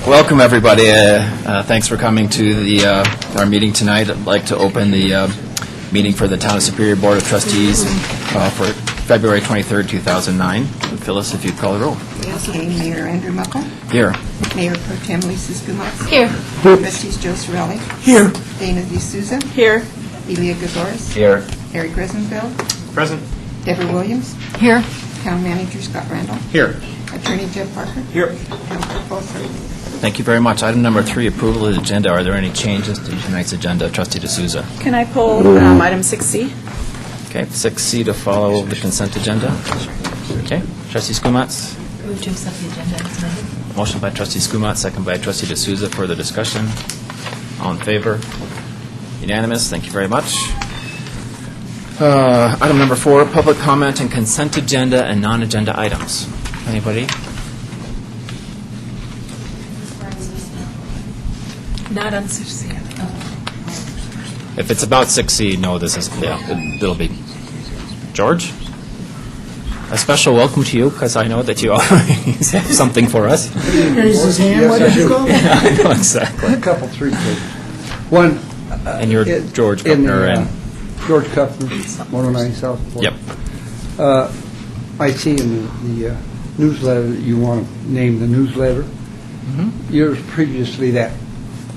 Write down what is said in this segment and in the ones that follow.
Welcome, everybody. Thanks for coming to our meeting tonight. I'd like to open the meeting for the Town of Superior Board of Trustees for February 23rd, 2009. Phyllis, if you'd call the roll. Okay, Mayor Andrew Muckle. Here. Mayor Pro Tem Lisa Skumatz. Here. Trustees Joe Sorelli. Here. Dana D'Souza. Here. Elia Gazoris. Here. Eric Rosenfeld. Present. Deborah Williams. Here. Town Manager Scott Randall. Here. Attorney Jeff Parker. Here. Councilor Folser. Thank you very much. Item number 3, approval of the agenda. Are there any changes to tonight's agenda? Trustee D'Souza. Can I pull item 6C? Okay, 6C to follow the consent agenda. Okay, Trustee Skumatz. Move to accept the agenda as amended. Motion by Trustee Skumatz, second by Trustee D'Souza. Further discussion? All in favor? Unanimous. Thank you very much. Item number 4, public comment and consent agenda and non-agenda items. Anybody? Not on 6C. If it's about 6C, no, this is, it'll be. George? A special welcome to you, because I know that you always have something for us. Raise his hand, what did you call him? I know exactly. A couple, 3 things. One. And you're George Kuppner and... George Kuppner, 109 South Fourth. Yep. I see in the newsletter that you want to name the newsletter. Years previously, that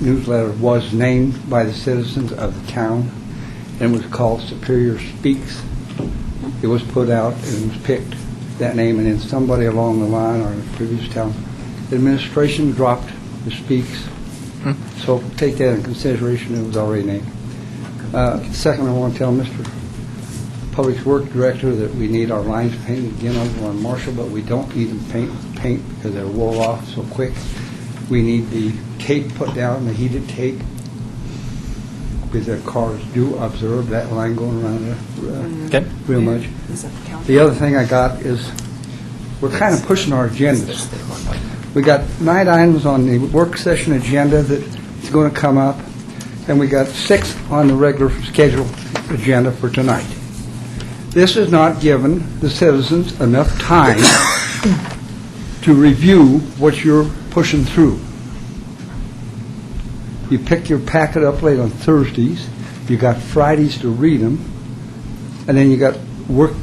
newsletter was named by the citizens of the town and was called Superior Speaks. It was put out and was picked, that name, and then somebody along the line or in the previous town administration dropped the Speaks. So take that in consideration. It was already named. Second, I want to tell Mr. Public Works Director that we need our lines painted again over on Marshall, but we don't need them paint because they'll roll off so quick. We need the tape put down, the heated tape, because the cars do observe that line going around there real much. The other thing I got is we're kind of pushing our agendas. We got 9 items on the work session agenda that is going to come up, and we got 6 on the regular scheduled agenda for tonight. This has not given the citizens enough time to review what you're pushing through. You pick your packet up late on Thursdays, you got Fridays to read them, and then you got work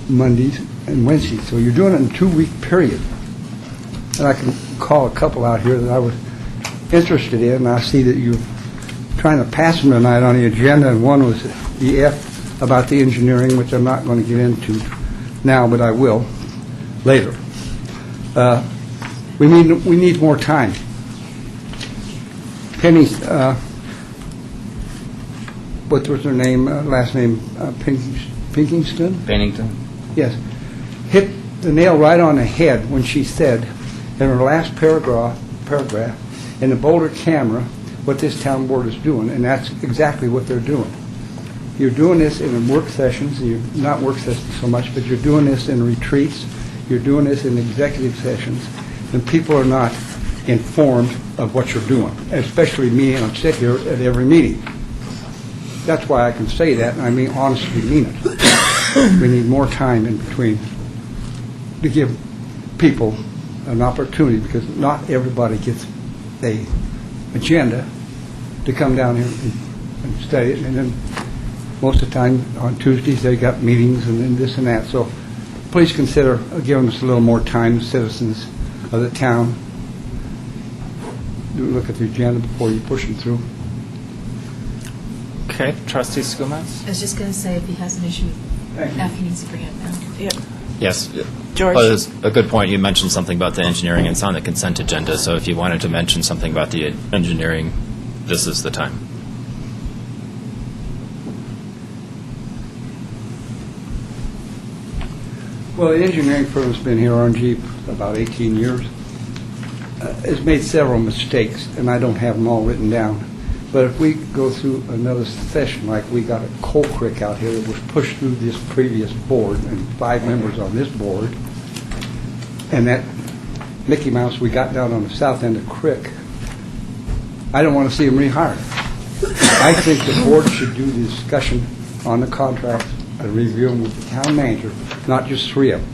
Mondays and Wednesdays. So you're doing it in a 2-week period. And I can call a couple out here that I was interested in, and I see that you're trying to pass them tonight on the agenda, and one was the F about the engineering, which I'm not going to get into now, but I will later. We need more time. Penny, what was her name? Last name Pinkingston? Pennington. Yes, hit the nail right on the head when she said in her last paragraph in the Boulder Camera what this town board is doing, and that's exactly what they're doing. You're doing this in work sessions, not work sessions so much, but you're doing this in retreats, you're doing this in executive sessions, and people are not informed of what you're doing, especially me, and I sit here at every meeting. That's why I can say that, and I mean honestly mean it. We need more time in between to give people an opportunity, because not everybody gets a agenda to come down here and study it, and then most of the time on Tuesdays they got meetings and then this and that. So please consider giving us a little more time, the citizens of the town. Do look at the agenda before you push them through. Okay, Trustee Skumatz? I was just going to say, if he has an issue with F, he needs to bring it now. Yep. Yes. George? Well, it's a good point. You mentioned something about the engineering, and it's on the consent agenda, so if you wanted to mention something about the engineering, this is the time. Well, the engineering firm has been here, R&G, about 18 years. Has made several mistakes, and I don't have them all written down. But if we go through another session, like we got a Coal Creek out here that was pushed through this previous board, and 5 members on this board, and that Mickey Mouse we got down on the south end of Creek, I don't want to see them rehired. I think the board should do the discussion on the contracts and review them with the town manager, not just 3 of them.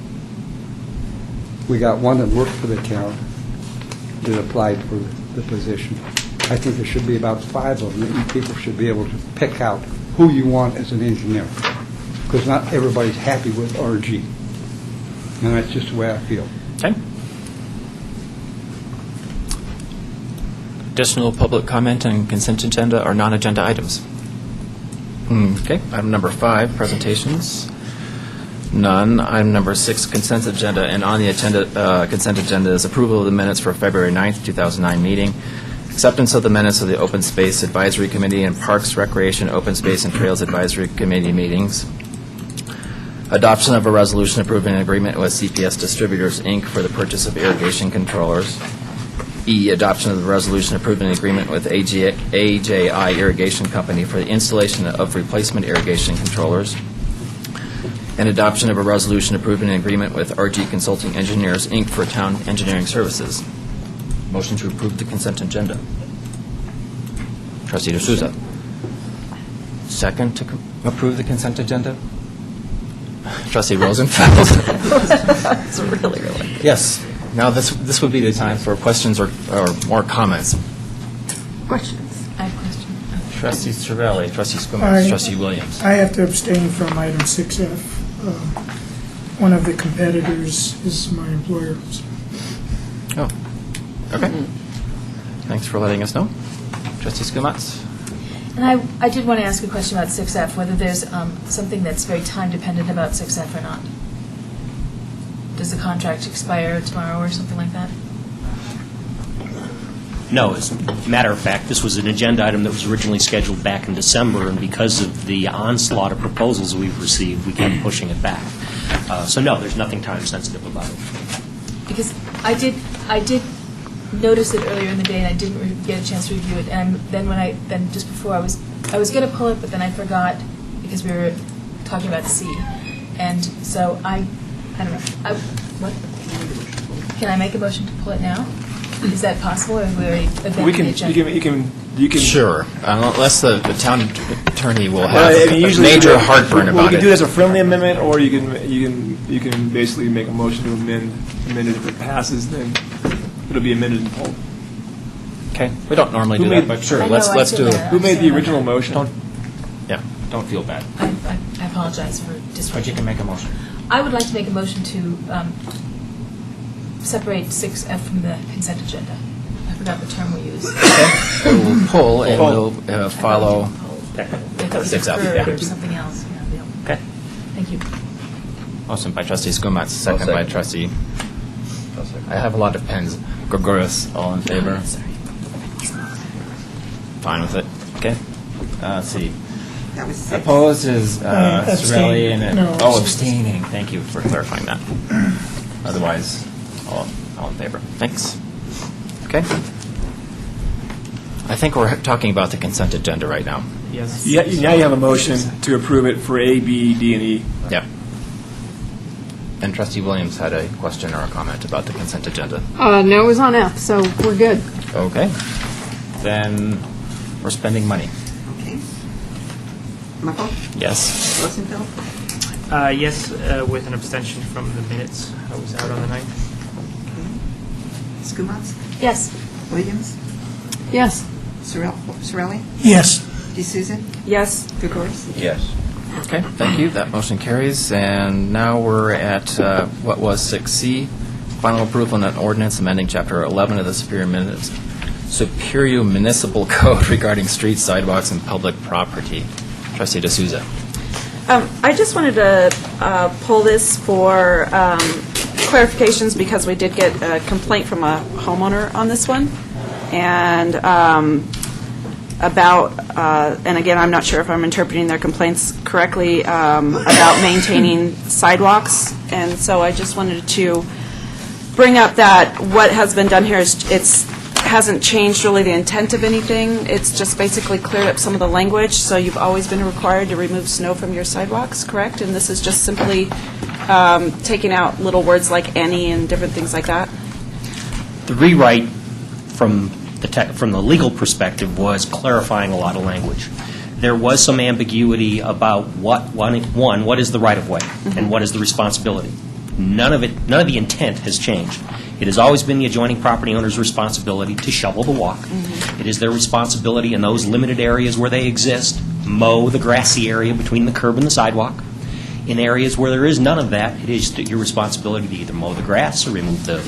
We got one that worked for the town that applied for the position. I think there should be about 5 of them, that you people should be able to pick out who you want as an engineer, because not everybody's happy with RG. And that's just the way I feel. Okay. Additional public comment on consent agenda or non-agenda items? Okay. Item number 5, presentations. None. Item number 6, consent agenda. And on the consent agenda is approval of the minutes for February 9th, 2009 meeting, acceptance of the minutes of the Open Space Advisory Committee and Parks, Recreation, Open Space, and Trails Advisory Committee meetings, adoption of a resolution approving an agreement with CPS Distributors, Inc. for the purchase of irrigation controllers. E, adoption of the resolution approving an agreement with AJI Irrigation Company for the installation of replacement irrigation controllers. And adoption of a resolution approving an agreement with RG Consulting Engineers, Inc. for town engineering services. Motion to approve the consent agenda. Trustee D'Souza. Second to approve the consent agenda? Trustee Rosenfeld. It's really, really. Yes. Now, this would be the time for questions or more comments. Questions? I have a question. Trustee Cervelli, Trustee Skumas, Aye. Trustee Williams. I have to abstain from item 6F. One of the competitors is my employer. Oh, okay. Thanks for letting us know. Trustee Skumas? And I did want to ask a question about 6F, whether there's something that's very time-dependent about 6F or not. Does the contract expire tomorrow or something like that? No, as a matter of fact, this was an agenda item that was originally scheduled back in December, and because of the onslaught of proposals we've received, we kept pushing it back. So no, there's nothing time-sensitive about it. Because I did notice it earlier in the day, and I didn't get a chance to review it. And then just before I was going to pull it, but then I forgot because we were talking about C. And so I don't know. What? Can I make a motion to pull it now? Is that possible, or are we already We can, you can. Sure, unless the town attorney will have Well, I mean, a usually major heartburn we about can do it it. as a friendly amendment, or you can basically make a motion to amend it. If it passes, then it'll be amended and pulled. Okay, we don't normally Who do made- that, but sure, I know, let's I do feel it. bad. Who made the original motion? Don't feel bad, I apologize for but you disrupting. can make a motion. I would like to make a motion to separate 6F from the consent agenda. I forgot the term we used. We'll pull and we'll follow. I thought we 6F, deferred yeah. or something else. Yeah, Okay. Thank you. Motion by Trustee Skumatz, second by Trustee. I have a lot of pens. Gregoris, all in favor? Sorry. Fine with it. Okay. Let's see. That was 6. Opposed is Sorelli Abstain. and No, oh, abstain. abstaining. Thank you for clarifying that. Otherwise, all in favor. Thanks. Okay. I think we're talking about the consent agenda right now. Yes. Yeah, now you have a motion to approve it for A, B, D, and E. Yep. And Trustee Williams had a question or a comment about the consent agenda. No, it was on F, so we're good. Okay. Then we're spending money. Okay. Muckle, Yes. Rosenfeld, Yes, with an abstention from the minutes. I was out on the 9th. Skumatz, Yes. Williams, Yes. Sorelli, Yes. D'Souza, Yes. Gregoris. Yes. Okay, thank you. That motion carries. And now we're at what was 6C, final approval on an ordinance amending Chapter 11 of the Superior Municipal Code regarding streets, sidewalks, and public property. Trustee D'Souza. I just wanted to pull this for clarifications because we did get a complaint from a homeowner on this one, and and again, I'm not sure if I'm interpreting their complaints correctly, about maintaining sidewalks, and so I just wanted to bring up that what has been done here is hasn't changed really the intent of anything. It's just basically cleared up some of the language. So you've always been required to remove snow from your sidewalks, correct? And this is just simply taking out little words like any and different things like that. The rewrite from the legal perspective was clarifying a lot of language. There was some ambiguity about what is the right-of-way and what is the responsibility. None of the intent has changed. It has always been the adjoining property owner's responsibility to shovel the walk. It is their responsibility in those limited areas where they exist, mow the grassy area between the curb and the sidewalk. In areas where there is none of that, it is your responsibility to either mow the grass or remove the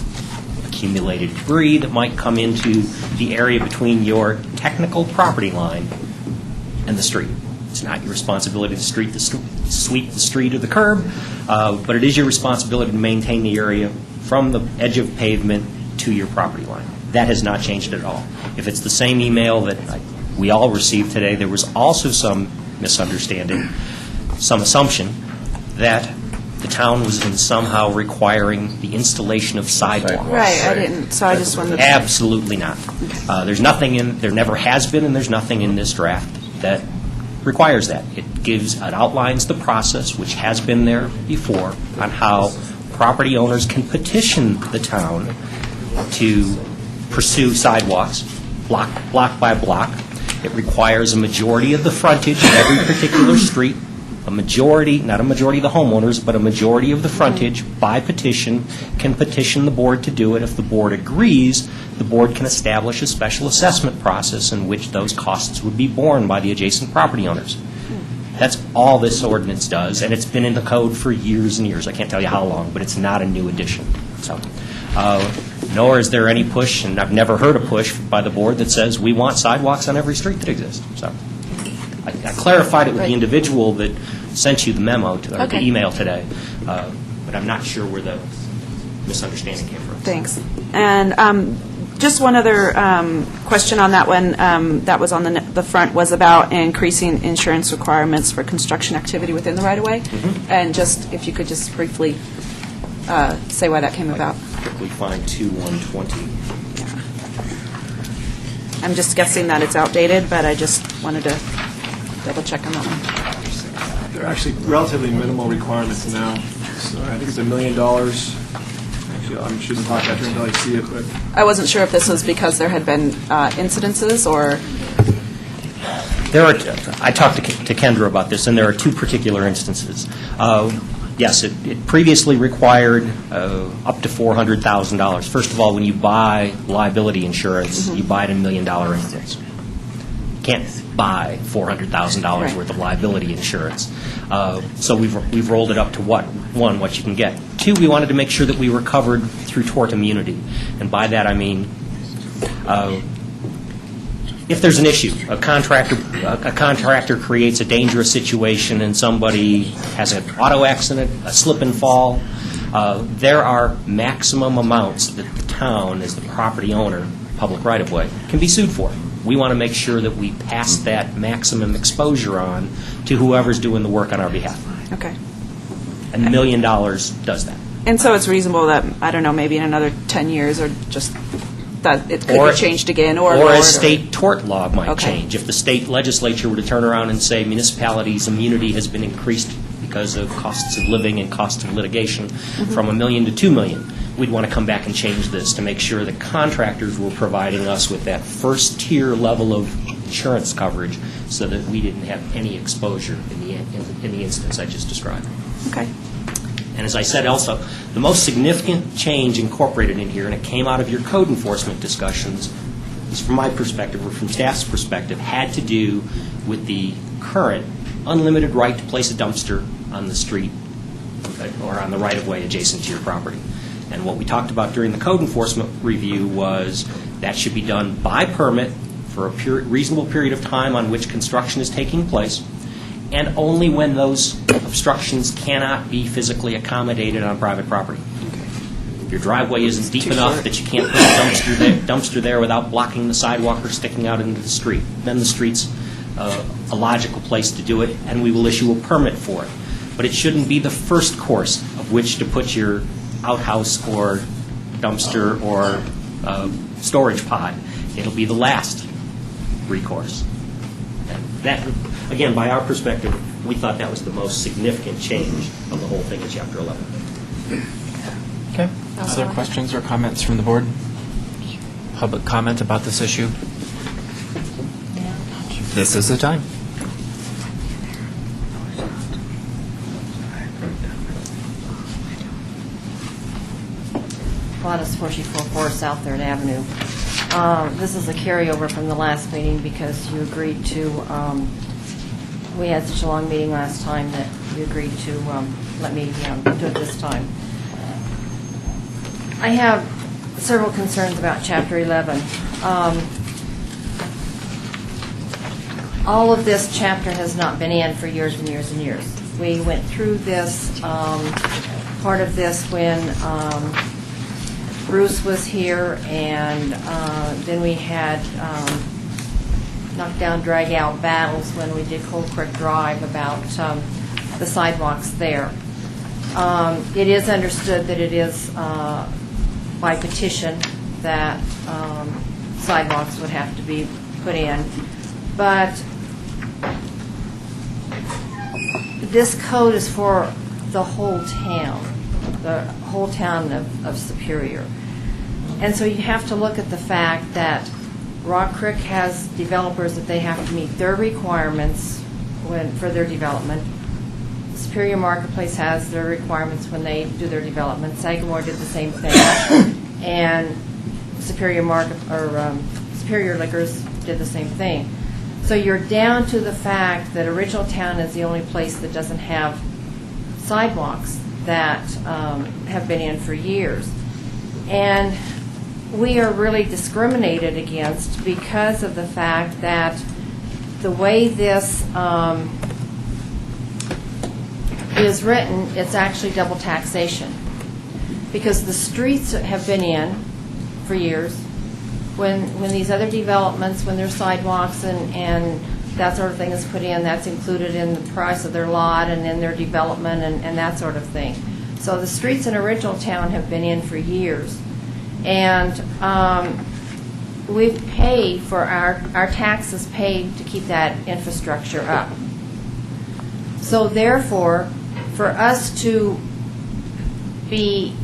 accumulated debris that might come into the area between your technical property line and the street. It's not your responsibility to sweep the street or the curb, but it is your responsibility to maintain the area from the edge of pavement to your property line. That has not changed at all. If it's the same email that we all received today, there was also some misunderstanding, some assumption that the town was in somehow requiring the installation of sidewalks. Right, I didn't, so I just wanted to... Absolutely not. There's nothing in, there never has been, and there's nothing in this draft that requires that. It outlines the process, which has been there before, on how property owners can petition the town to pursue sidewalks, block by block. It requires a majority of the frontage of every particular street, a majority, not a majority of the homeowners, but a majority of the frontage by petition can petition the board to do it. If the board agrees, the board can establish a special assessment process in which those costs would be borne by the adjacent property owners. That's all this ordinance does, and it's been in the code for years and years. I can't tell you how long, but it's not a new addition. So, nor is there any push, and I've never heard a push by the board that says we want sidewalks on every street that exists. So, I clarified it with the individual that sent you the memo, or the email today, but I'm not sure where the misunderstanding came from. Thanks. And just one other question on that one that was on the front was about increasing insurance requirements for construction activity within the right-of-way. And just, if you could just briefly say why that came about. Quickly find 2-120. I'm just guessing that it's outdated, but I just wanted to double-check on that one. There are actually relatively minimal requirements now. So I think it's $1 million. Actually, I shouldn't talk after until I see it, but I wasn't sure if this was because there had been incidences or... I talked to Kendra about this, and there are two particular instances. Yes, it previously required up to $400,000. First of all, when you buy liability insurance, you buy it in $1 million increments. You can't buy $400,000 worth of liability insurance. So we've rolled it up to what you can get. Two, we wanted to make sure that we were covered through tort immunity. And by that I mean, if there's an issue, a contractor creates a dangerous situation and somebody has an auto accident, a slip and fall, there are maximum amounts that the town, as the property owner, public right-of-way, can be sued for. We want to make sure that we pass that maximum exposure on to whoever's doing the work on our behalf. Okay. And $1 million does that. And so it's reasonable that, I don't know, maybe in another 10 years or just that it could be changed again or a state tort law might Okay. change. If the state legislature were to turn around and say municipalities' immunity has been increased because of costs of living and costs of litigation from $1 million to $2 million, we'd want to come back and change this to make sure that contractors were providing us with that first-tier level of insurance coverage so that we didn't have any exposure in the instance I just described. Okay. And as I said also, the most significant change incorporated in here, and it came out of your code enforcement discussions, is from my perspective or from staff's perspective, had to do with the current unlimited right to place a dumpster on the street or on the right-of-way adjacent to your property. And what we talked about during the code enforcement review was that should be done by permit for a reasonable period of time on which construction is taking place, and only when those obstructions cannot be physically accommodated on private property. If your driveway isn't deep enough that you can't put a dumpster there without blocking the sidewalk or sticking out into the street, then the street's a logical place to do it, and we will issue a permit for it. But it shouldn't be the first course of which to put your outhouse or dumpster or storage pod. It'll be the last recourse. And that, again, by our perspective, we thought that was the most significant change of the whole thing in Chapter 11. Okay. Other questions or comments from the board? Public comment about this issue? This is the time. A lot of 4644 South Third Avenue. This is a carryover from the last meeting because you agreed to, we had such a long meeting last time that you agreed to let me do it this time. I have several concerns about Chapter 11. All of this chapter has not been in for years and years and years. We went through this, part of this when Bruce was here, and then we had knockdown, drag-out battles when we did Cold Creek Drive about the sidewalks there. It is understood that it is by petition that sidewalks would have to be put in, but this code is for the whole town of Superior. And so you have to look at the fact that Rock Creek has developers that they have to meet their requirements for their development. Superior Marketplace has their requirements when they do their development. Sagamore did the same thing. And Superior Liquors did the same thing. So you're down to the fact that Original Town is the only place that doesn't have sidewalks that have been in for years. And we are really discriminated against because of the fact that the way this is written, it's actually double taxation. Because the streets have been in for years. When these other developments, when their sidewalks and that sort of thing is put in, that's included in the price of their lot and in their development and that sort of thing. So the streets in Original Town have been in for years. And we've paid for our taxes paid to keep that infrastructure up. So therefore, for us to be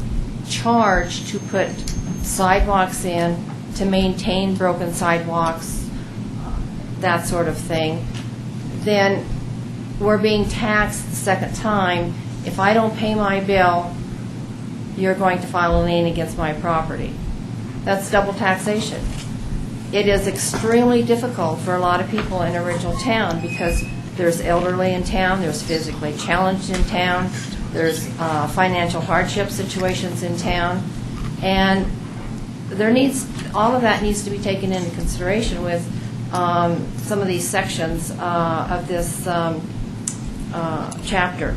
charged to put sidewalks in, to maintain broken sidewalks, that sort of thing, then we're being taxed the second time. If I don't pay my bill, you're going to file a lien against my property. That's double taxation. It is extremely difficult for a lot of people in Original Town because there's elderly in town, there's physically challenged in town, there's financial hardship situations in town, and all of that needs to be taken into consideration with some of these sections of this chapter.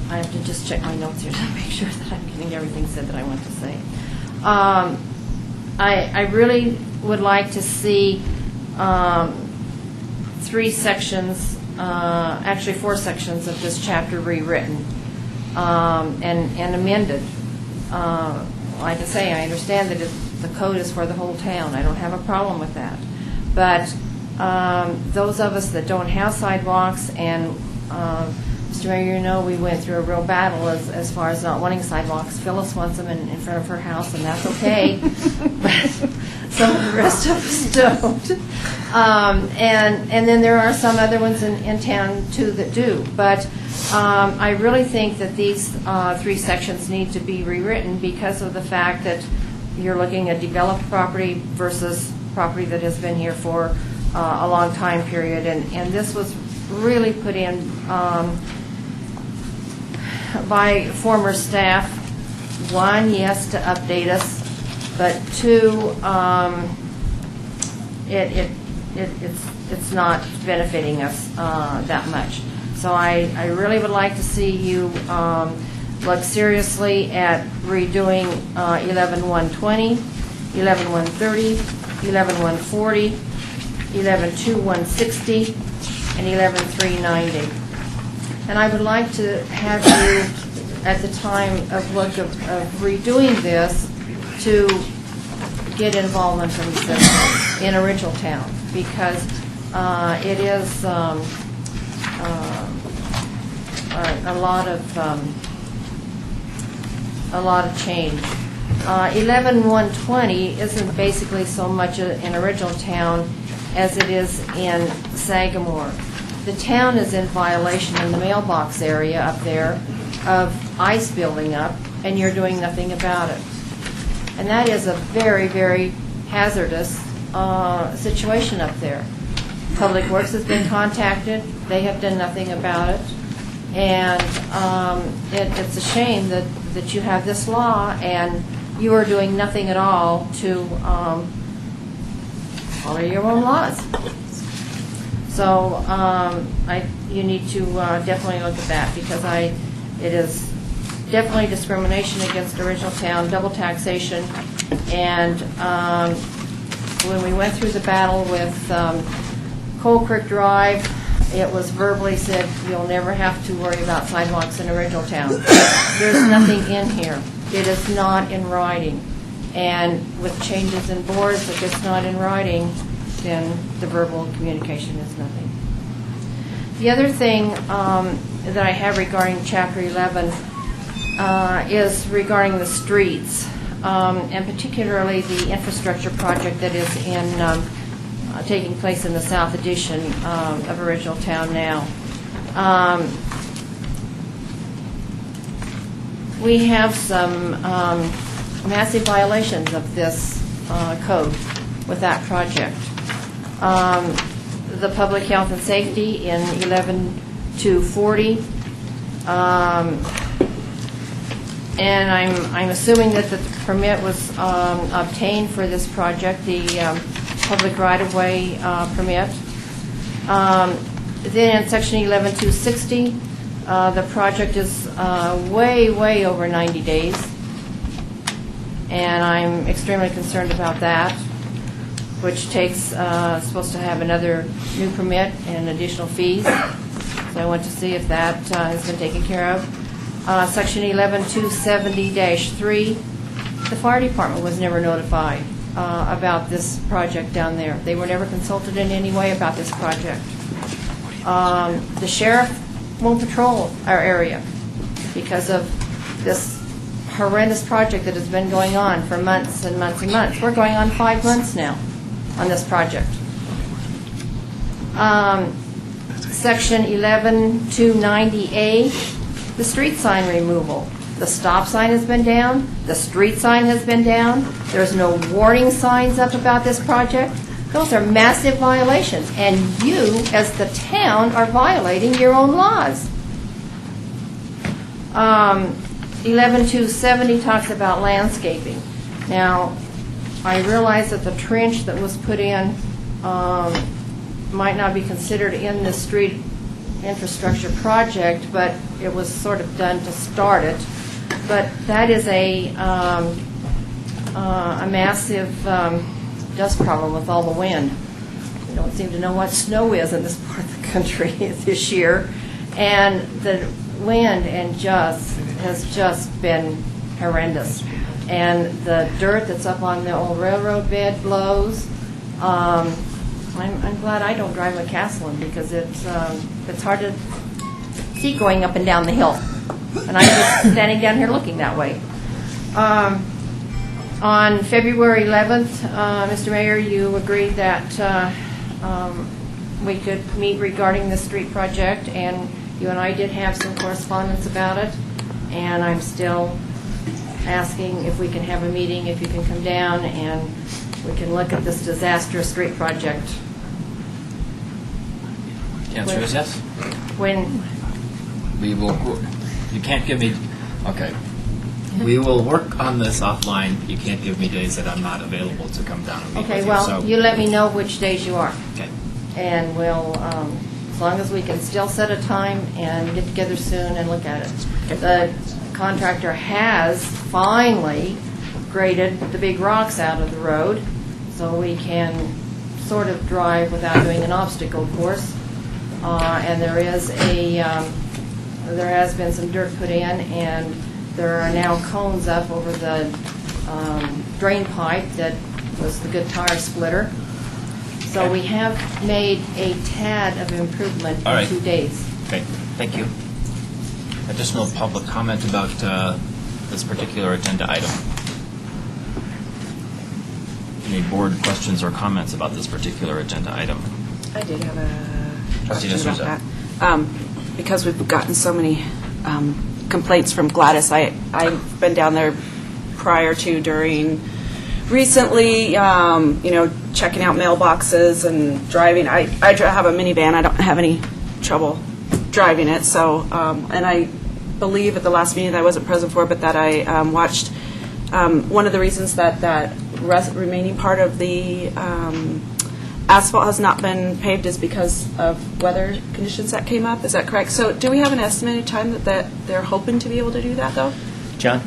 I have to just check my notes here to make sure that I'm getting everything said that I want to say. I really would like to see 3 sections, actually 4 sections of this chapter rewritten and amended. Like I say, I understand that the code is for the whole town. I don't have a problem with that. But those of us that don't have sidewalks, and Mr. Mayor, you know, we went through a real battle as far as not wanting sidewalks. Phyllis wants them in front of her house, and that's okay. But some of the rest of us don't. And then there are some other ones in town, too, that do. But I really think that these 3 sections need to be rewritten because of the fact that you're looking at developed property versus property that has been here for a long time period. And this was really put in by former staff. 1, yes, to update us, but 2, it's not benefiting us that much. So I really would like to see you look seriously at redoing 11-120, 11-130, 11-140, 11-2-160, and 11-390. And I would like to have you, at the time of redoing this, to get involvement from the citizens in Original Town, because it is a lot of change. 11-120 isn't basically so much in Original Town as it is in Sagamore. The town is in violation in the mailbox area up there of ice building up, and you're doing nothing about it. And that is a very, very hazardous situation up there. Public Works has been contacted. They have done nothing about it. And it's a shame that you have this law and you are doing nothing at all to follow your own laws. So you need to definitely look at that, because it is definitely discrimination against original town, double taxation. And when we went through the battle with Coal Creek Drive, it was verbally said, you'll never have to worry about sidewalks in original town. There's nothing in here. It is not in writing. And with changes in boards, if it's not in writing, then the verbal communication is nothing. The other thing that I have regarding Chapter 11 is regarding the streets, and particularly the infrastructure project that is taking place in the South Addition of Original Town now. We have some massive violations of this code with that project. The public health and safety in 11-240, and I'm assuming that the permit was obtained for this project, the public right-of-way permit. Then in section 11-260, the project is way over 90 days, and I'm extremely concerned about that, which takes, supposed to have another new permit and additional fees. So I want to see if that has been taken care of. Section 11-270-3, the fire department was never notified about this project down there. They were never consulted in any way about this project. The sheriff won't patrol our area because of this horrendous project that has been going on for months and months and months. We're going on 5 months now on this project. Section 11-290A, the street sign removal. The stop sign has been down. The street sign has been down. There's no warning signs up about this project. Those are massive violations, and you, as the town, are violating your own laws. 11-270 talks about landscaping. Now, I realize that the trench that was put in might not be considered in the street infrastructure project, but it was sort of done to start it. But that is a massive dust problem with all the wind. We don't seem to know what snow is in this part of the country this year. And the wind and has just been horrendous. And the dirt that's up on the old railroad bed blows. I'm glad I don't drive a Castleton, because it's hard to see going up and down the hill. And I'm just standing down here looking that way. On February 11th, Mr. Mayor, you agreed that we could meet regarding the street project, and you and I did have some correspondence about it. And I'm still asking if we can have a meeting, if you can come down, and we can look at this disastrous street project. The answer is yes. When We will, you can't give me, okay. We will work on this offline. You can't give me days that I'm not available to come down and meet with you. okay, well, So- you let me know which days you are. Okay. And we'll, as long as we can still set a time and get together soon and look at it. The contractor has finally graded the big rocks out of the road, so we can sort of drive without doing an obstacle course. And there has been some dirt put in, and there are now cones up over the drain pipe that was the good tire splitter. So we have made a tad of improvement All in right. 2 days. Okay, thank you. Additional public comment about this particular agenda item. Any board questions or comments about this particular agenda item? I did have a Trustee question about D'Souza. that. Because we've gotten so many complaints from Gladys. I've been down there prior to, during, recently, checking out mailboxes and driving. I have a minivan. I don't have any trouble driving it. So, and I believe at the last meeting that I wasn't present for, but that I watched, one of the reasons that remaining part of the asphalt has not been paved is because of weather conditions that came up. Is that correct? So do we have an estimated time that they're hoping to be able to do that, though? John?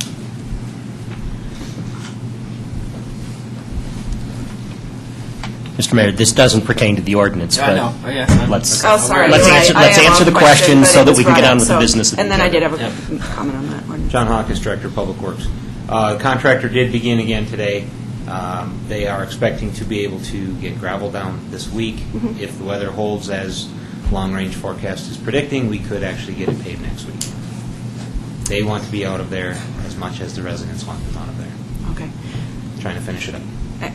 Mr. Mayor, this doesn't pertain to the ordinance, I but know. Oh, yeah. let's Oh, sorry. let's You're answer right. I let's am answer on the question, question but so it that was we can get brought on up, with the so- business of the And then I did agenda. have a comment on that one. John Hawkins, Director of Public Works. Contractor did begin again today. They are expecting to be able to get gravel down this week. If the weather holds as long-range forecast is predicting, we could actually get it paved next week. They want to be out of there as much as the residents want them out of there. Okay. Trying to finish it up.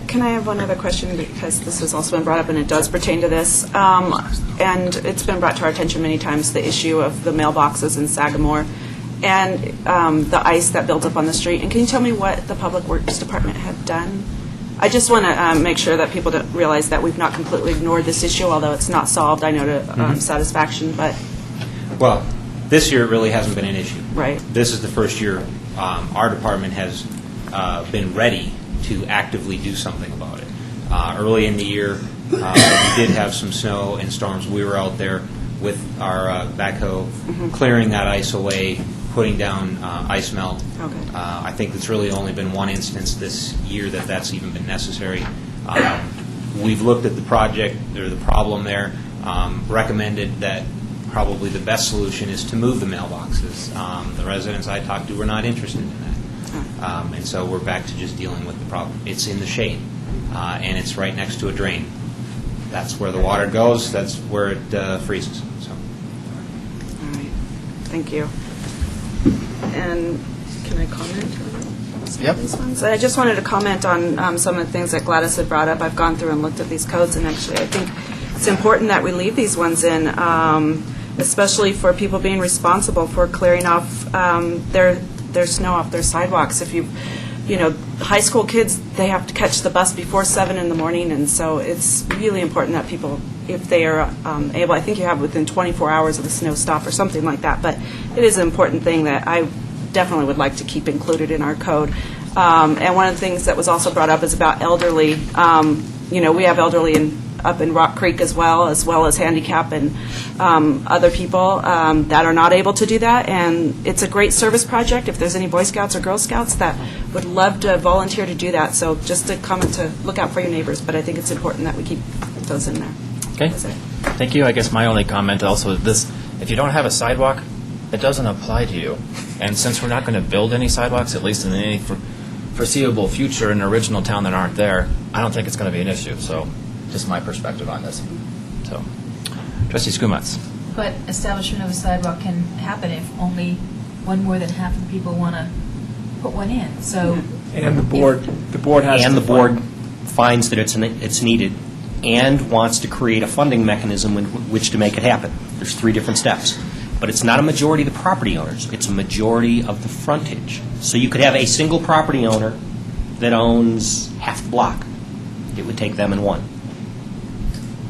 Can I have one other question, because this has also been brought up and it does pertain to this? And it's been brought to our attention many times, the issue of the mailboxes in Sagamore and the ice that built up on the street. And can you tell me what the Public Works Department had done? I just want to make sure that people don't realize that we've not completely ignored this issue, although it's not solved, I know, to satisfaction, but, Well, this year it really hasn't been an issue. right. This is the first year our department has been ready to actively do something about it. Early in the year, we did have some snow and storms. We were out there with our backhoe, clearing that ice away, putting down ice melt. Okay. I think it's really only been one instance this year that that's even been necessary. We've looked at the project, or the problem there, recommended that probably the best solution is to move the mailboxes. The residents I talked to were not interested in that. And so we're back to just dealing with the problem. It's in the shade, and it's right next to a drain. That's where the water goes, that's where it freezes. So. All right. Thank you. And can I comment on some Yep. of these ones? I just wanted to comment on some of the things that Gladys had brought up. I've gone through and looked at these codes, and actually I think it's important that we leave these ones in, especially for people being responsible for clearing off their snow off their sidewalks. If high school kids, they have to catch the bus before 7 in the morning, and so it's really important that people, if they are able, I think you have within 24 hours of the snow stop or something like that, but it is an important thing that I definitely would like to keep included in our code. And one of the things that was also brought up is about elderly. We have elderly up in Rock Creek as well as handicap and other people that are not able to do that. And it's a great service project. If there's any Boy Scouts or Girl Scouts that would love to volunteer to do that. So just a comment to look out for your neighbors, but I think it's important that we keep those in there. Okay. That's it. Thank you. I guess my only comment also is this: if you don't have a sidewalk, it doesn't apply to you. And since we're not going to build any sidewalks, at least in any foreseeable future in an original town that aren't there, I don't think it's going to be an issue. So just my perspective on this. So, Trustee Skumatz. But establishment of a sidewalk can happen if only one more than half of the people want to put one in. So, And the board has to. And the board finds that it's needed and wants to create a funding mechanism in which to make it happen. There's 3 different steps. But it's not a majority of the property owners. It's a majority of the frontage. So you could have a single property owner that owns half the block. It would take them in one.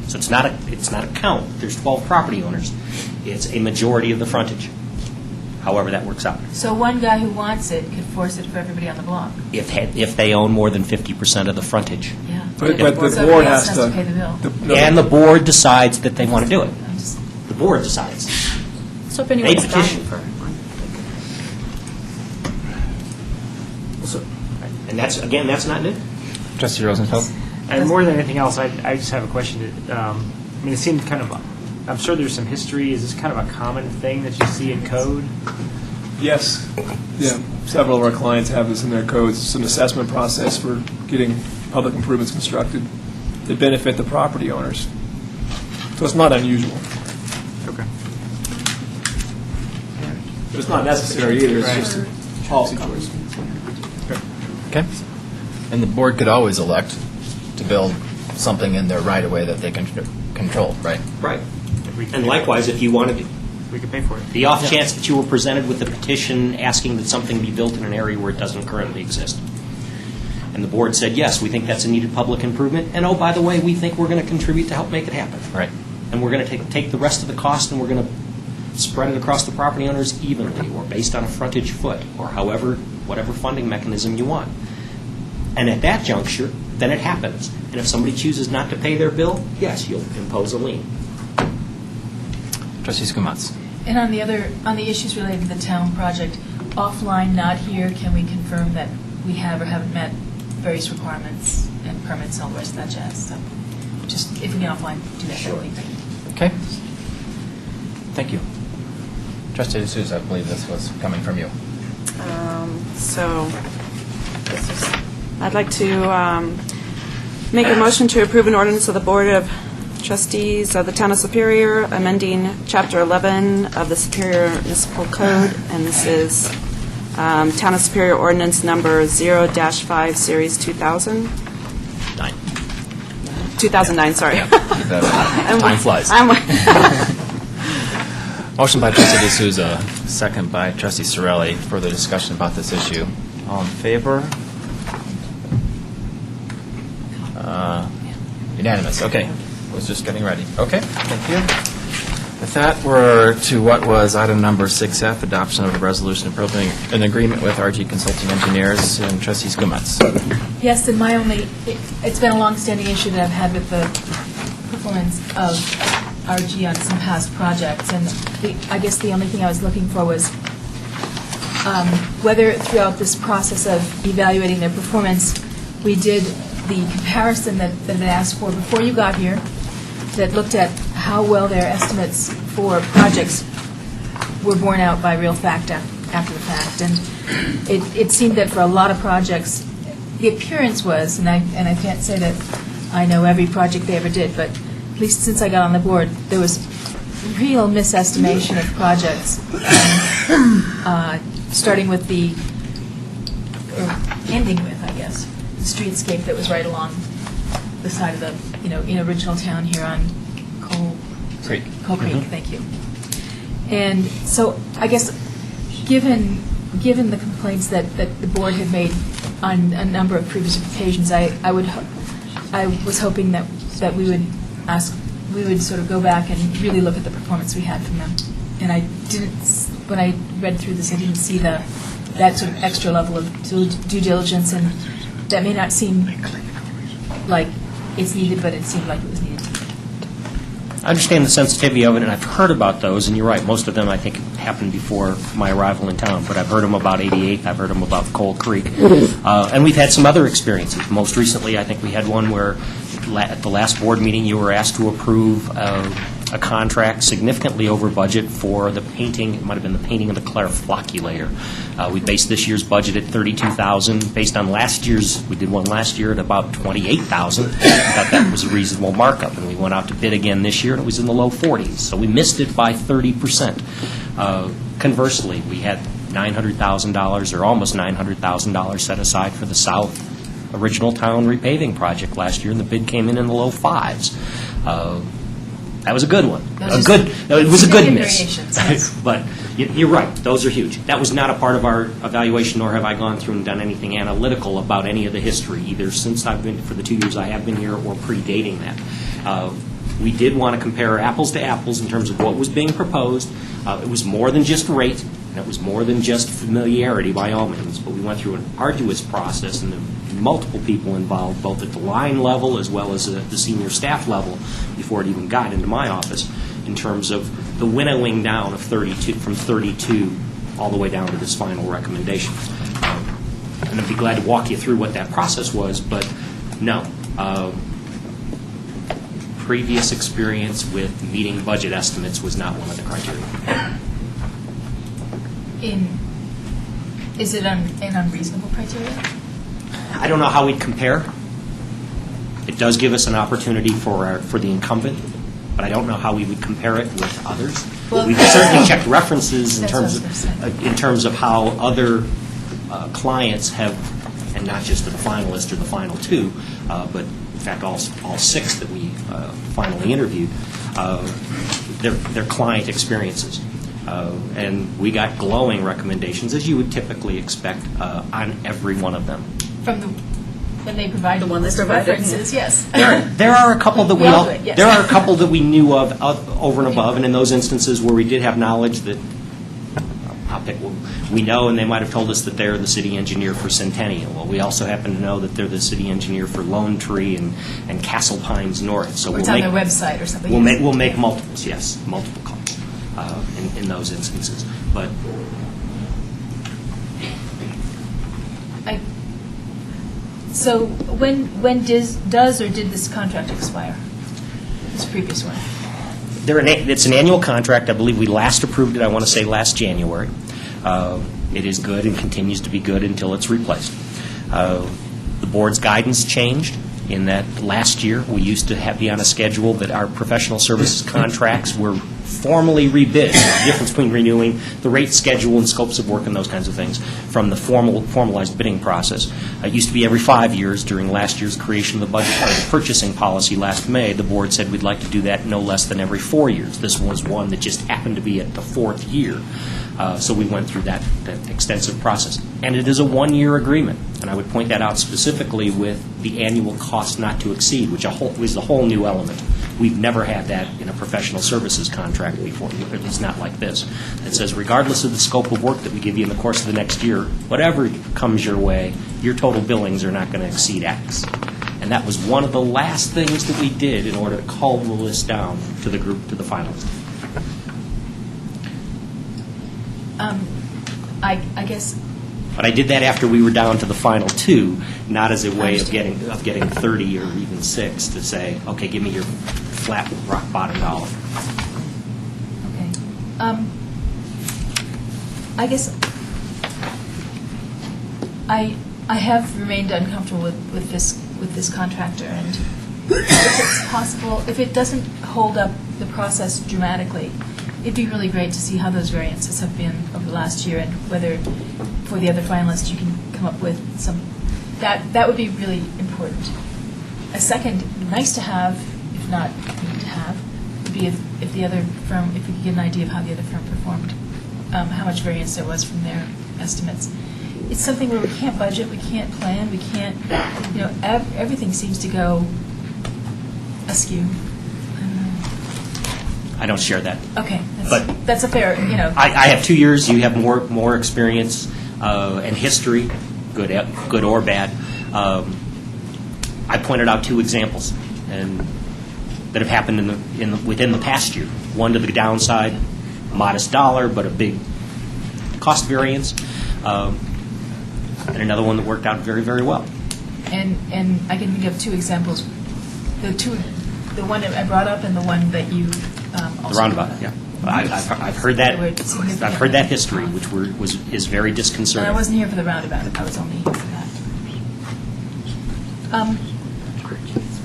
So it's not a count. There's 12 property owners. It's a majority of the frontage, however that works out. So one guy who wants it could force it for everybody on the block. If they own more than 50% of the frontage. Yeah. But the board Somebody has else to. pay the bill. And the board decides that they want to do it. The board decides. So if anyone's They dying petition. for one. And that's not new. Trustee Rosenfeld. And more than anything else, I just have a question. It seemed kind of, I'm sure there's some history. Is this kind of a common thing that you see in code? Yes. Yeah. Several of our clients have this in their codes. It's an assessment process for getting public improvements constructed that benefit the property owners. So it's not unusual. Okay. But it's not necessary either. It's just a policy choice. Okay. And the board could always elect to build something in their right-of-way that they can control, right? Right. And likewise, if you wanted we could pay for it. The off chance that you were presented with a petition asking that something be built in an area where it doesn't currently exist. And the board said, yes, we think that's a needed public improvement, and oh, by the way, we think we're going to contribute to help make it happen. Right. And we're going to take the rest of the cost and we're going to spread it across the property owners evenly, or based on a frontage foot, or whatever funding mechanism you want. And at that juncture, then it happens. And if somebody chooses not to pay their bill, yes, you'll impose a lien. Trustee Skumatz. And on the issues related to the town project, offline, not here, can we confirm that we have or haven't met various requirements and permits and all the rest of that jazz? So just, if we can offline, do that. Sure. Okay. Thank you. Trustee D'Souza, I believe this was coming from you. I'd like to make a motion to approve an ordinance of the Board of Trustees of the Town of Superior, amending Chapter 11 of the Superior Municipal Code, and this is Town of Superior Ordinance Number 0-5, Series 2009, sorry. Time flies. Motion by Trustee D'Souza, second by Trustee Sorelli. Further discussion about this issue. All in favor? Unanimous. Okay. Was just getting ready. Okay. Thank you. With that, we're to what was item number 6F, adoption of a resolution approving an agreement with RG Consulting Engineers, and Trustee Skumatz. Yes, and it's been a long-standing issue that I've had with the performance of RG on some past projects, and I guess the only thing I was looking for was whether throughout this process of evaluating their performance, we did the comparison that they asked for before you got here, that looked at how well their estimates for projects were borne out by real fact after the fact. And it seemed that for a lot of projects, the appearance was, and I can't say that I know every project they ever did, but at least since I got on the board, there was real misestimation of projects, starting with or ending with, I guess, the streetscape that was right along the side of the, in original town here on Coal Creek. Thank you. And so I guess, given the complaints that the board had made on a number of previous occasions, I was hoping that we would sort of go back and really look at the performance we had from them. And I didn't, when I read through this, I didn't see that sort of extra level of due diligence, and that may not seem like it's needed, but it seemed like it was needed. I understand the sensitivity of it, and I've heard about those, and you're right, most of them I think happened before my arrival in town, but I've heard them about 88th, I've heard them about Coal Creek, and we've had some other experiences. Most recently, I think we had one where at the last board meeting, you were asked to approve a contract significantly over budget for the painting, it might have been the painting of the Clare Flocculator. We based this year's budget at $32,000. Based on last year's, we did one last year at about $28,000. Thought that was a reasonable markup, and we went out to bid again this year, and it was in the low 40s. So we missed it by 30%. Conversely, we had $900,000 or almost $900,000 set aside for the South Original Town repaving project last year, and the bid came in the low 5s. That was a good one. It was a good miss. Yes. But you're right, those are huge. That was not a part of our evaluation, nor have I gone through and done anything analytical about any of the history, either since I've been, for the 2 years I have been here, or predating that. We did want to compare apples to apples in terms of what was being proposed. It was more than just rate, and it was more than just familiarity by all means, but we went through an arduous process, and there were multiple people involved, both at the line level as well as the senior staff level, before it even got into my office, in terms of the winnowing down of 32 all the way down to this final recommendation. And I'd be glad to walk you through what that process was, but no. Previous experience with meeting budget estimates was not one of the criteria. Is it an unreasonable criteria? I don't know how we'd compare. It does give us an opportunity for the incumbent, but I don't know how we would compare it with others. Well, we've certainly checked references in That's terms of how other clients have, and not just the finalist or the final two, but in fact all 6 that we finally interviewed, their client experiences. And we got glowing recommendations, as you would typically expect, on every one of them. From when they provide the one list of references, yes. There are a couple that We all do it, yes. there are a couple that we knew of over and above, and in those instances where we did have knowledge that we know, and they might have told us that they're the city engineer for Centennial. Well, we also happen to know that they're the city engineer for Lone Tree and Castle Pines North. So Or it's on their website or something. We'll make multiples, yes, multiple calls in those instances. But So when does or did this contract expire? This previous one? it's an annual contract. I believe we last approved it, I want to say, last January. It is good and continues to be good until it's replaced. The board's guidance changed in that last year we used to be on a schedule that our professional services contracts were formally rebid. The difference between renewing the rate schedule and scopes of work and those kinds of things from the formalized bidding process. It used to be every 5 years. During last year's creation of the budget, or the purchasing policy last May, the board said we'd like to do that no less than every 4 years. This was one that just happened to be at the 4th year. So we went through that extensive process. And it is a one-year agreement. And I would point that out specifically with the annual cost not to exceed, which was the whole new element. We've never had that in a professional services contract before, at least not like this. It says regardless of the scope of work that we give you in the course of the next year, whatever comes your way, your total billings are not going to exceed X. And that was one of the last things that we did in order to cull the list down to the group, to the finalists. I guess. But I did that after we were down to the final 2, not as a way of getting 30 or even 6 to say, okay, give me your flat rock bottom dollar. Okay. I guess I have remained uncomfortable with this contractor, and if it's possible, if it doesn't hold up the process dramatically, it'd be really great to see how those variances have been over the last year, and whether for the other finalists you can come up with some. That would be really important. A second, nice to have, if not need to have, would be if the other firm, if we could get an idea of how the other firm performed, how much variance there was from their estimates. It's something where we can't budget, we can't plan, we can't, everything seems to go askew. I don't share that. Okay, But- that's a fair, I have 2 years. You have more experience and history, good or bad. I pointed out 2 examples that have happened within the past year. One to the downside, modest dollar, but a big cost variance, and another one that worked out very, very well. And I can think of 2 examples. The one that I brought up and the one that you also. The roundabout, yeah. I've heard that. I've heard that history, which is very disconcerting. I wasn't here for the roundabout. I was only here for that.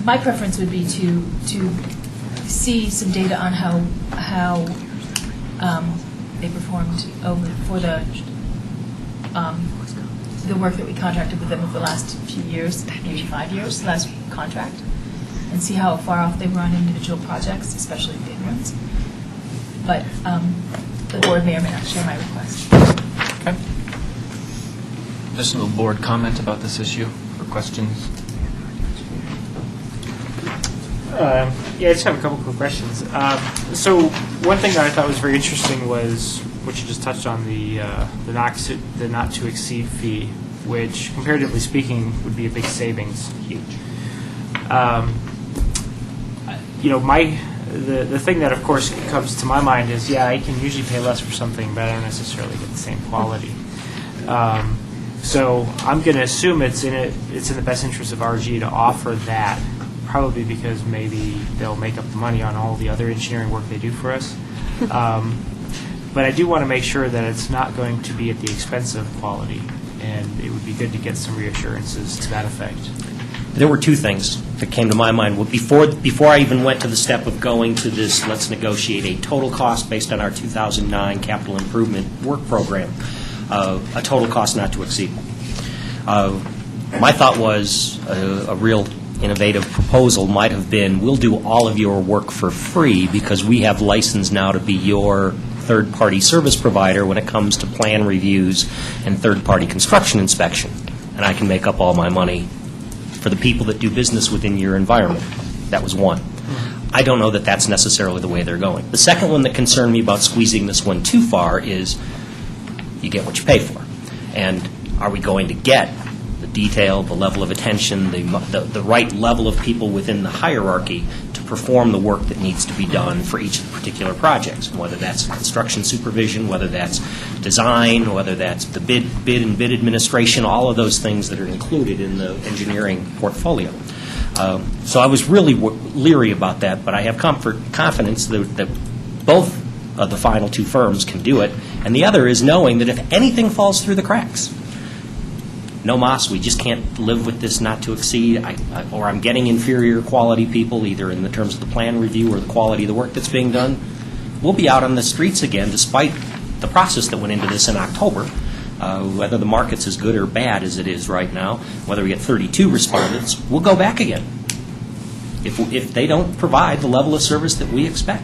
My preference would be to see some data on how they performed for the work that we contracted with them over the last few years, maybe 5 years, last contract, and see how far off they were on individual projects, especially big ones. But the board may or may not share my request. Okay. Additional board comment about this issue or questions? Yeah, I just have a couple quick questions. So one thing that I thought was very interesting was what you just touched on, the not to exceed fee, which comparatively speaking would be a big savings. Huge. The thing that of course comes to my mind is, I can usually pay less for something, but I don't necessarily get the same quality. So I'm going to assume it's in the best interest of RG to offer that, probably because maybe they'll make up the money on all the other engineering work they do for us. But I do want to make sure that it's not going to be at the expense of quality, and it would be good to get some reassurances to that effect. There were 2 things that came to my mind. Before I even went to the step of going to this, let's negotiate a total cost based on our 2009 capital improvement work program, a total cost not to exceed. My thought was a real innovative proposal might have been, we'll do all of your work for free because we have license now to be your third-party service provider when it comes to plan reviews and third-party construction inspection, and I can make up all my money for the people that do business within your environment. That was one. I don't know that that's necessarily the way they're going. The second one that concerned me about squeezing this one too far is you get what you pay for. And are we going to get the detail, the level of attention, the right level of people within the hierarchy to perform the work that needs to be done for each of the particular projects, whether that's construction supervision, whether that's design, whether that's the bid and bid administration, all of those things that are included in the engineering portfolio. So I was really leery about that, but I have confidence that both of the final two firms can do it, and the other is knowing that if anything falls through the cracks, no mas, we just can't live with this not to exceed, or I'm getting inferior quality people, either in the terms of the plan review or the quality of the work that's being done, we'll be out on the streets again despite the process that went into this in October. Whether the market's as good or bad as it is right now, whether we get 32 respondents, we'll go back again if they don't provide the level of service that we expect.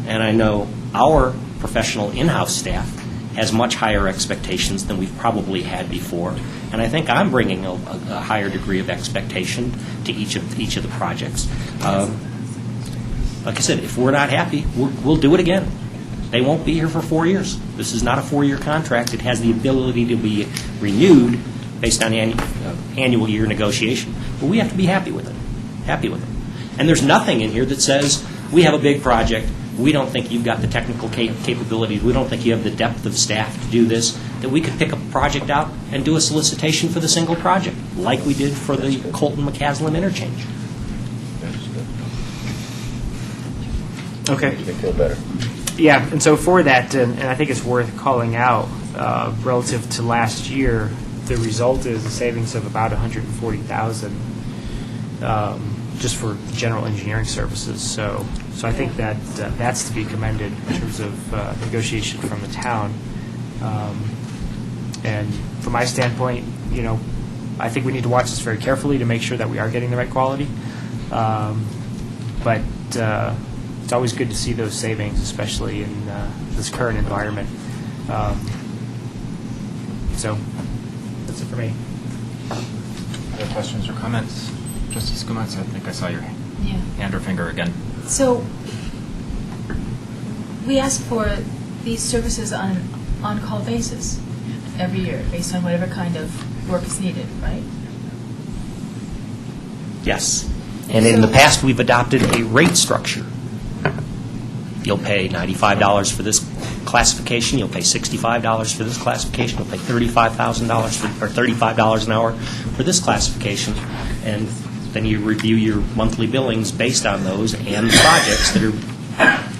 And I know our professional in-house staff has much higher expectations than we've probably had before, and I think I'm bringing a higher degree of expectation to each of the projects. Like I said, if we're not happy, we'll do it again. They won't be here for 4 years. This is not a 4-year contract. It has the ability to be renewed based on annual year negotiation. But we have to be happy with it. And there's nothing in here that says, we have a big project, we don't think you've got the technical capabilities, we don't think you have the depth of staff to do this, that we could pick a project out and do a solicitation for the single project, like we did for the Colton-McCaslin interchange. Okay. You can feel better. Yeah, and so for that, and I think it's worth calling out, relative to last year, the result is a savings of about $140,000 just for general engineering services. So I think that that's to be commended in terms of negotiation from the town. And from my standpoint, I think we need to watch this very carefully to make sure that we are getting the right quality. But it's always good to see those savings, especially in this current environment. So that's it for me. Other questions or comments? Trustee Skumatz, I think I saw your hand or finger again. So we ask for these services on an on-call basis every year, based on whatever kind of work is needed, right? Yes. And in the past, we've adopted a rate structure. You'll pay $95 for this classification, you'll pay $65 for this classification, you'll pay $35,000 or $35 an hour for this classification, and then you review your monthly billings based on those and the projects that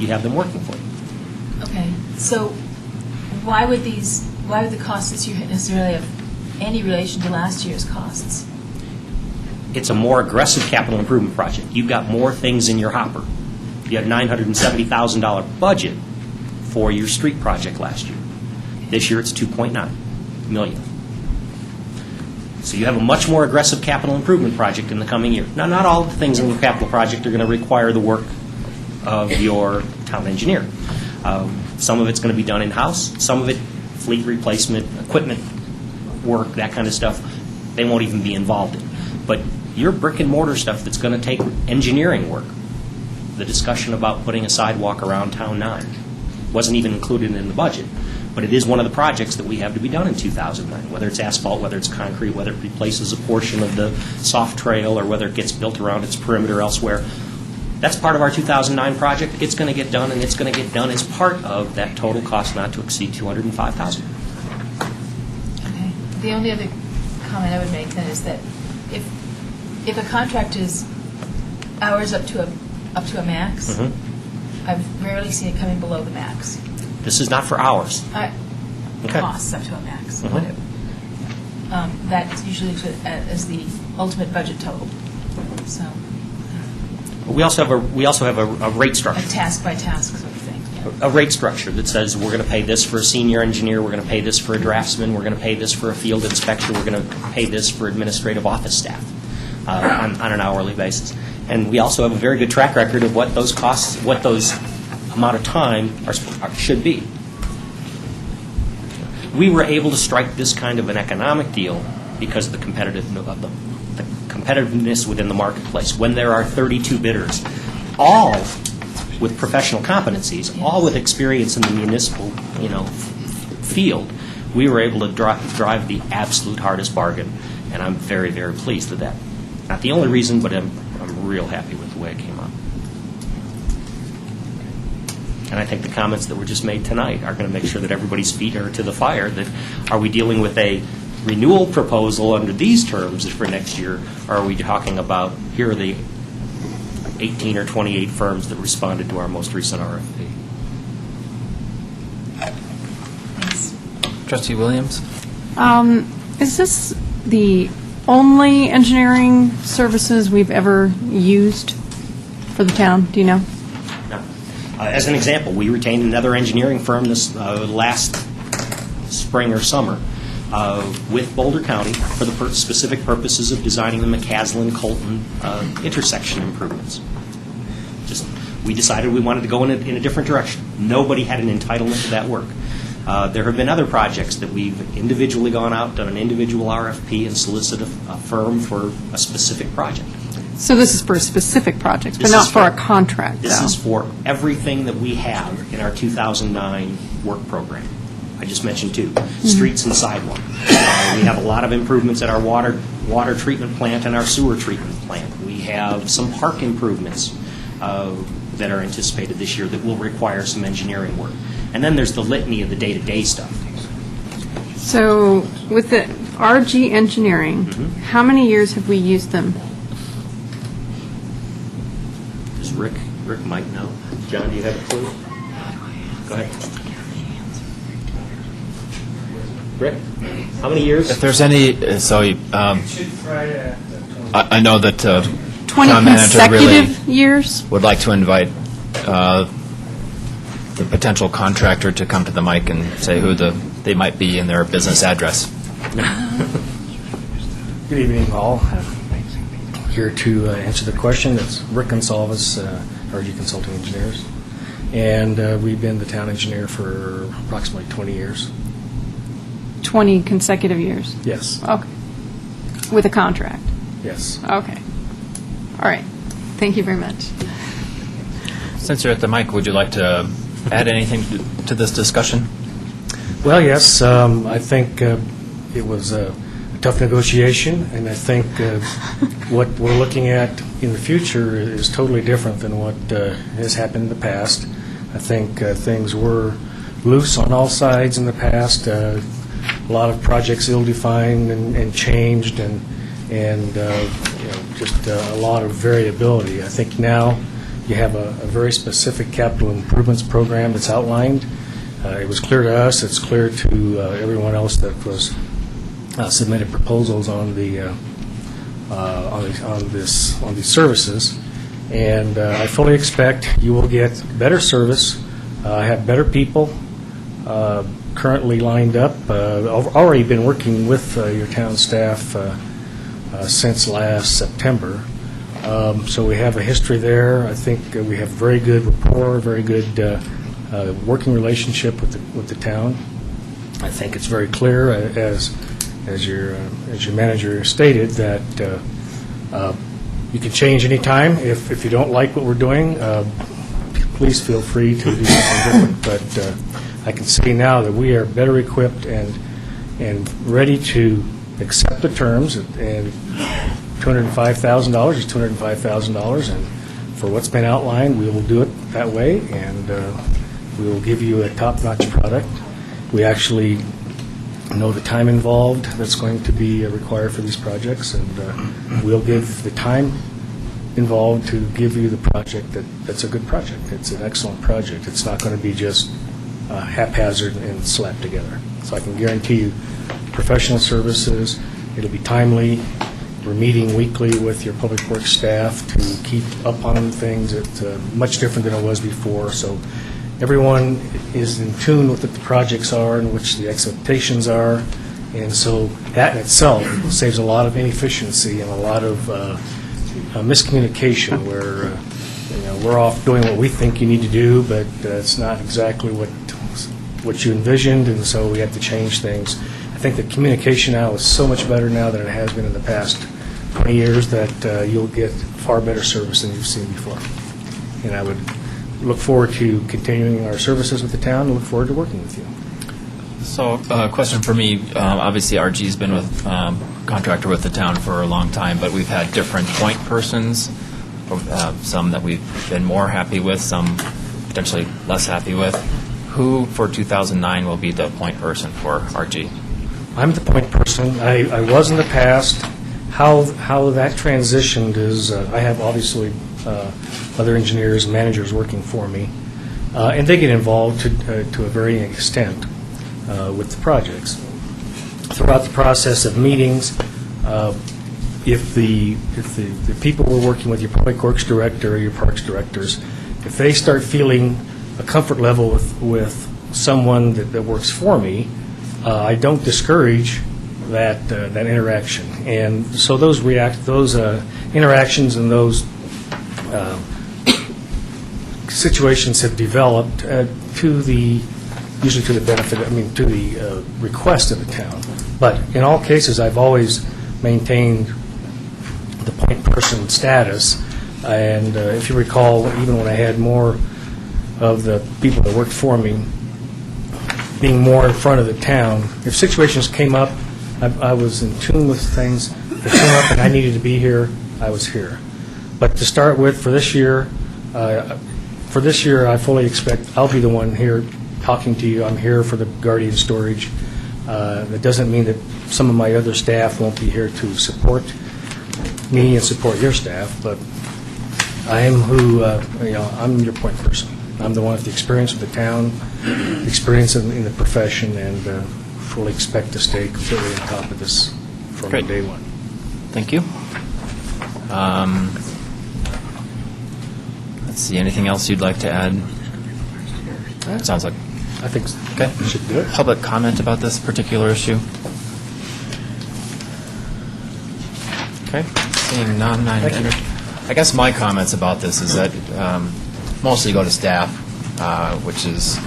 you have them working for you. Okay, so why would the costs this year necessarily have any relation to last year's costs? It's a more aggressive capital improvement project. You've got more things in your hopper. You had a $970,000 budget for your street project last year. This year it's $2.9 million. So you have a much more aggressive capital improvement project in the coming year. Now, not all the things in your capital project are going to require the work of your town engineer. Some of it's going to be done in-house. Some of it, fleet replacement, equipment work, that kind of stuff, they won't even be involved in. But your brick and mortar stuff that's going to take engineering work, the discussion about putting a sidewalk around Town 9 wasn't even included in the budget, but it is one of the projects that we have to be done in 2009, whether it's asphalt, whether it's concrete, whether it replaces a portion of the soft trail, or whether it gets built around its perimeter elsewhere. That's part of our 2009 project. It's going to get done, and it's going to get done as part of that total cost not to exceed $205,000. Okay. The only other comment I would make then is that if a contract is hours up to a max, I've rarely seen it coming below the max. This is not for hours. Okay. Costs up to a max, whatever. That's usually as the ultimate budget total. So We also have a rate structure. a task by task sort of thing. Yeah. A rate structure that says we're going to pay this for a senior engineer, we're going to pay this for a draftsman, we're going to pay this for a field inspector, we're going to pay this for administrative office staff on an hourly basis. And we also have a very good track record of what those costs, what those amount of time should be. We were able to strike this kind of an economic deal because of the competitiveness within the marketplace. When there are 32 bidders, all with professional competencies, all with experience in the municipal, field, we were able to drive the absolute hardest bargain, and I'm very, very pleased with that. Not the only reason, but I'm real happy with the way it came out. And I think the comments that were just made tonight are going to make sure that everybody's feet are to the fire, that are we dealing with a renewal proposal under these terms for next year, or are we talking about here are the 18 or 28 firms that responded to our most recent RFP? Thanks. Trustee Williams? Is this the only engineering services we've ever used for the town? Do you know? No. As an example, we retained another engineering firm this last spring or summer with Boulder County for the specific purposes of designing the McCaslin-Colton intersection improvements. We decided we wanted to go in a different direction. Nobody had an entitlement to that work. There have been other projects that we've individually gone out, done an individual RFP, and solicited a firm for a specific project. So this is for specific projects, but This not is for a contract, This though? is for everything that we have in our 2009 work program. I just mentioned two, streets and sidewalk. We have a lot of improvements at our water treatment plant and our sewer treatment plant. We have some park improvements that are anticipated this year that will require some engineering work. And then there's the litany of the day-to-day stuff. So with the RG Engineering, how many years have we used them? Does Rick might know. John, do you have a clue? Go ahead. Rick, how many years? If there's any, I know that 20 town manager really consecutive years? would like to invite the potential contractor to come to the mic and say who they might be and their business address. Good evening, all. Here to answer the question. It's Rick Gonsalves, RG Consulting Engineers. And we've been the town engineer for approximately 20 years. 20 consecutive years? Yes. Okay. With a contract? Yes. Okay. All right. Thank you very much. Since you're at the mic, would you like to add anything to this discussion? Well, yes. I think it was a tough negotiation, and I think what we're looking at in the future is totally different than what has happened in the past. I think things were loose on all sides in the past. A lot of projects ill-defined and changed, and just a lot of variability. I think now you have a very specific capital improvements program that's outlined. It was clear to us. It's clear to everyone else that was submitted proposals on these services, and I fully expect you will get better service. I have better people currently lined up. I've already been working with your town staff since last September, so we have a history there. I think we have very good rapport, very good working relationship with the town. I think it's very clear, as your manager stated, that you can change any time. If you don't like what we're doing, please feel free to do something different. But I can say now that we are better equipped and ready to accept the terms. And $205,000 is $205,000, and for what's been outlined, we will do it that way, and we will give you a top-notch product. We actually know the time involved that's going to be required for these projects, and we'll give the time involved to give you the project that's a good project. It's an excellent project. It's not going to be just haphazard and slapped together. So I can guarantee you professional services. It'll be timely. We're meeting weekly with your public works staff to keep up on things. It's much different than it was before. So everyone is in tune with what the projects are and which the expectations are. And so that in itself saves a lot of inefficiency and a lot of miscommunication where we're off doing what we think you need to do, but it's not exactly what you envisioned, and so we have to change things. I think the communication now is so much better now than it has been in the past 20 years that you'll get far better service than you've seen before. And I would look forward to continuing our services with the town and look forward to working with you. So, question for me, obviously RG's been with, contractor with the town for a long time, but we've had different point persons, some that we've been more happy with, some potentially less happy with. Who for 2009 will be the point person for RG? I'm the point person. I was in the past. How that transitioned is I have obviously other engineers and managers working for me, and they get involved to a varying extent with the projects. Throughout the process of meetings, if the people we're working with, your public works director or your parks directors, if they start feeling a comfort level with someone that works for me, I don't discourage that interaction. And so those interactions and those situations have developed usually to the benefit, to the request of the town. But in all cases, I've always maintained the point person status. And if you recall, even when I had more of the people that worked for me being more in front of the town, if situations came up, I was in tune with things. If it came up and I needed to be here, I was here. But to start with, for this year, I fully expect I'll be the one here talking to you. I'm here for the Guardian storage. That doesn't mean that some of my other staff won't be here to support me and support your staff, but I am I'm your point person. I'm the one with the experience with the town, experience in the profession, and fully expect to stay completely on top of this from Great. day one. Thank you. Let's see, anything else you'd like to add? Sounds like, I think okay. we should do it. Public comment about this particular issue? Okay, seeing none, I guess my comments about this is that mostly go to staff, which is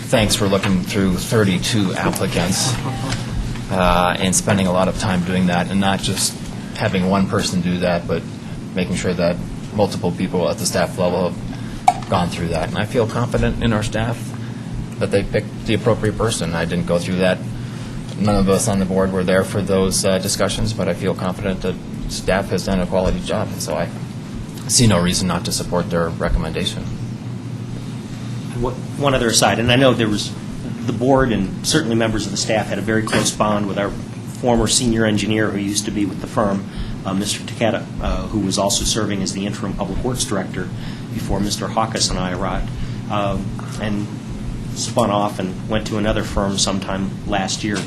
thanks for looking through 32 applicants and spending a lot of time doing that, and not just having one person do that, but making sure that multiple people at the staff level have gone through that. And I feel confident in our staff that they picked the appropriate person. I didn't go through that. None of us on the board were there for those discussions, but I feel confident that staff has done a quality job, and so I see no reason not to support their recommendation. One other aside, and I know there was, the board and certainly members of the staff had a very close bond with our former senior engineer who used to be with the firm, Mr. Takeda, who was also serving as the interim public works director before Mr. Hawkes and I arrived, and spun off and went to another firm sometime last year.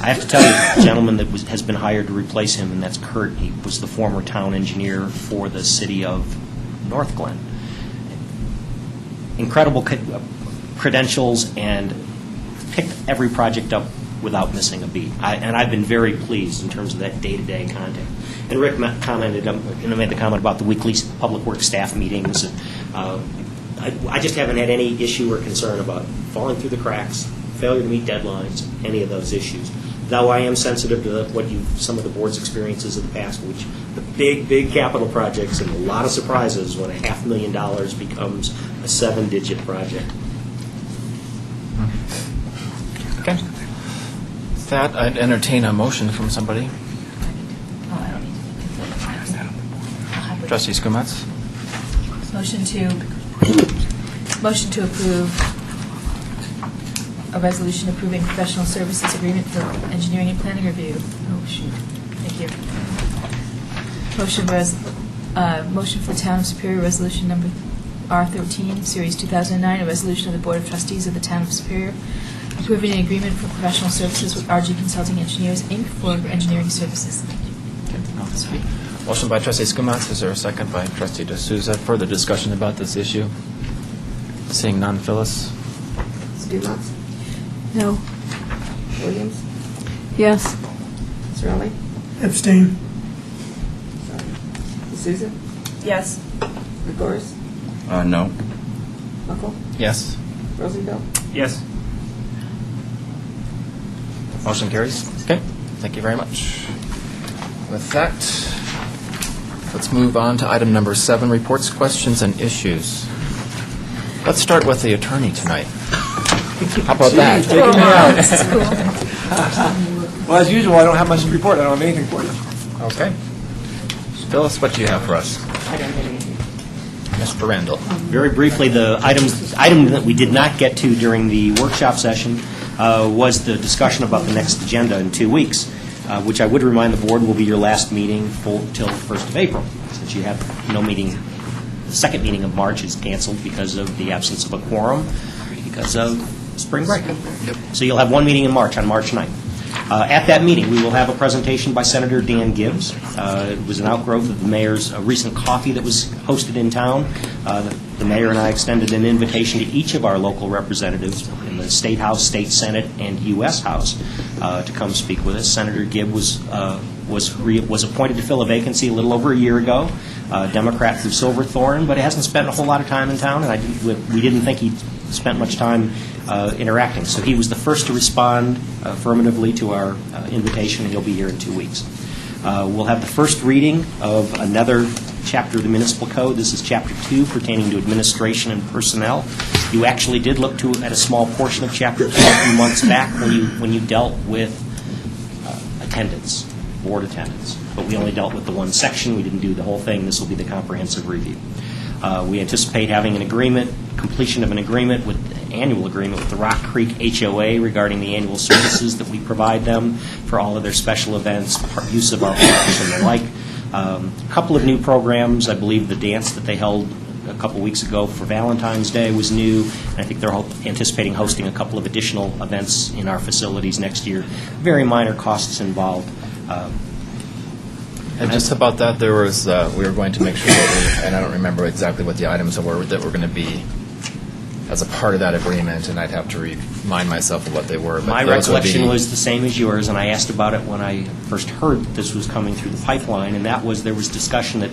I have to tell you, the gentleman that has been hired to replace him, and that's Kurt, he was the former town engineer for the city of North Glen. Incredible credentials, and picked every project up without missing a beat. And I've been very pleased in terms of that day-to-day contact. And Rick commented, made the comment about the weekly public works staff meetings. I just haven't had any issue or concern about falling through the cracks, failure to meet deadlines, any of those issues. Though I am sensitive to some of the board's experiences of the past, which the big capital projects and a lot of surprises when $500,000 becomes a 7-digit project. Okay. With that, I'd entertain a motion from somebody. Trustee Skumatz? Motion to approve a resolution approving professional services agreement for engineering and planning review. Oh, shoot. Thank you. Motion for Town of Superior Resolution Number R13, Series 2009, a resolution of the Board of Trustees of the Town of Superior approving an agreement for professional services with RG Consulting Engineers, Inc. for engineering services. Motion by Trustee Skumatz. Is there a second by Trustee D'Souza? Further discussion about this issue? Seeing none, Phyllis? Skumatz? No. Williams? Yes. Cirilli? Abstain. D'Souza? Yes. McCours? No. Buckle? Yes. Rosenfeld? Yes. Motion carries. Okay, thank you very much. With that, let's move on to item number 7, reports, questions, and issues. Let's start with the attorney tonight. How about that? Taking me out. Well, as usual, I don't have much to report. I don't have anything for you. Okay. Tell us what you have for us. I don't have anything. Mr. Randall. Very briefly, the item that we did not get to during the workshop session was the discussion about the next agenda in 2 weeks, which I would remind the board will be your last meeting till the 1st of April, since you have no meeting. The second meeting of March is canceled because of the absence of a quorum, because of spring break. So you'll have one meeting in March, on March 9th. At that meeting, we will have a presentation by Senator Dan Gibbs. It was an outgrowth of the mayor's recent coffee that was hosted in town. The mayor and I extended an invitation to each of our local representatives in the State House, State Senate, and U.S. House to come speak with us. Senator Gibbs was appointed to fill a vacancy a little over a year ago, Democrat from Silverthorne, but hasn't spent a whole lot of time in town, and we didn't think he'd spent much time interacting. So he was the first to respond affirmatively to our invitation, and he'll be here in 2 weeks. We'll have the first reading of another chapter of the municipal code. This is Chapter 2 pertaining to administration and personnel. You actually did look at a small portion of Chapter 2 a few months back when you dealt with attendance, board attendance. But we only dealt with the one section. We didn't do the whole thing. This will be the comprehensive review. We anticipate having an agreement, completion of an agreement annual agreement with the Rock Creek HOA regarding the annual services that we provide them for all of their special events, use of our parks and the like. A couple of new programs. I believe the dance that they held a couple weeks ago for Valentine's Day was new. And I think they're anticipating hosting a couple of additional events in our facilities next year. Very minor costs involved. And just about that, there was, we were going to make sure that and I don't remember exactly what the items were that were going to be as a part of that agreement, and I'd have to remind myself of what they were. But my those would recollection be, was the same as yours, and I asked about it when I first heard that this was coming through the pipeline, and that was there was discussion that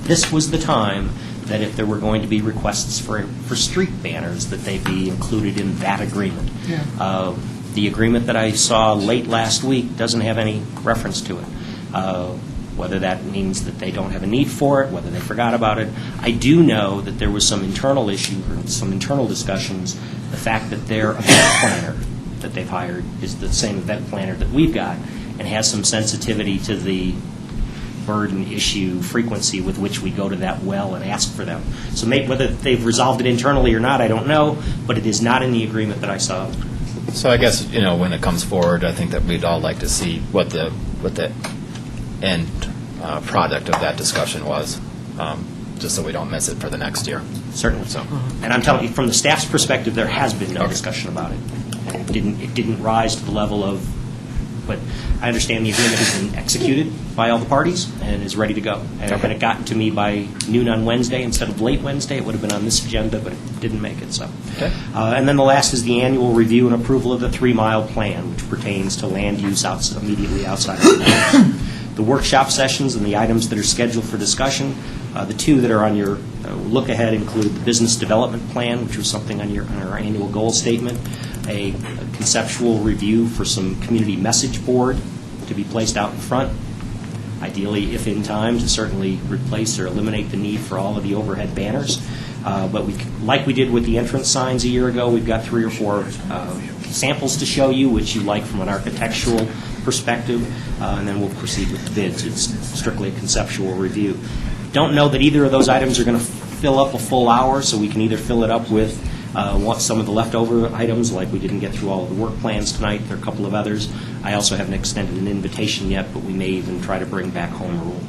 this was the time that if there were going to be requests for street banners, that they be included in that agreement. Yeah. The agreement that I saw late last week doesn't have any reference to it. Whether that means that they don't have a need for it, whether they forgot about it. I do know that there was some internal issue, or some internal discussions, the fact that their event planner that they've hired is the same event planner that we've got and has some sensitivity to the burden issue frequency with which we go to that well and ask for them. So whether they've resolved it internally or not, I don't know, but it is not in the agreement that I saw. So I guess, when it comes forward, I think that we'd all like to see what the end product of that discussion was, just so we don't miss it for the next year. Certainly. So, and I'm telling you, from the staff's perspective, there has been no discussion about it. It didn't rise to the level of, but I understand the agreement has been executed by all the parties and is ready to go. And had it gotten to me by noon on Wednesday instead of late Wednesday, it would have been on this agenda, but it didn't make it. So, okay. And then the last is the annual review and approval of the 3-mile plan, which pertains to land use immediately outside of the borders. The workshop sessions and the items that are scheduled for discussion, the two that are on your look ahead include the business development plan, which was something on our annual goal statement, a conceptual review for some community message board to be placed out in front, ideally, if in time, to certainly replace or eliminate the need for all of the overhead banners. But like we did with the entrance signs a year ago, we've got 3 or 4 samples to show you, which you like from an architectural perspective, and then we'll proceed with the bids. It's strictly a conceptual review. Don't know that either of those items are going to fill up a full hour, so we can either fill it up with some of the leftover items, like we didn't get through all of the work plans tonight. There are a couple of others. I also haven't extended an invitation yet, but we may even try to bring back home rule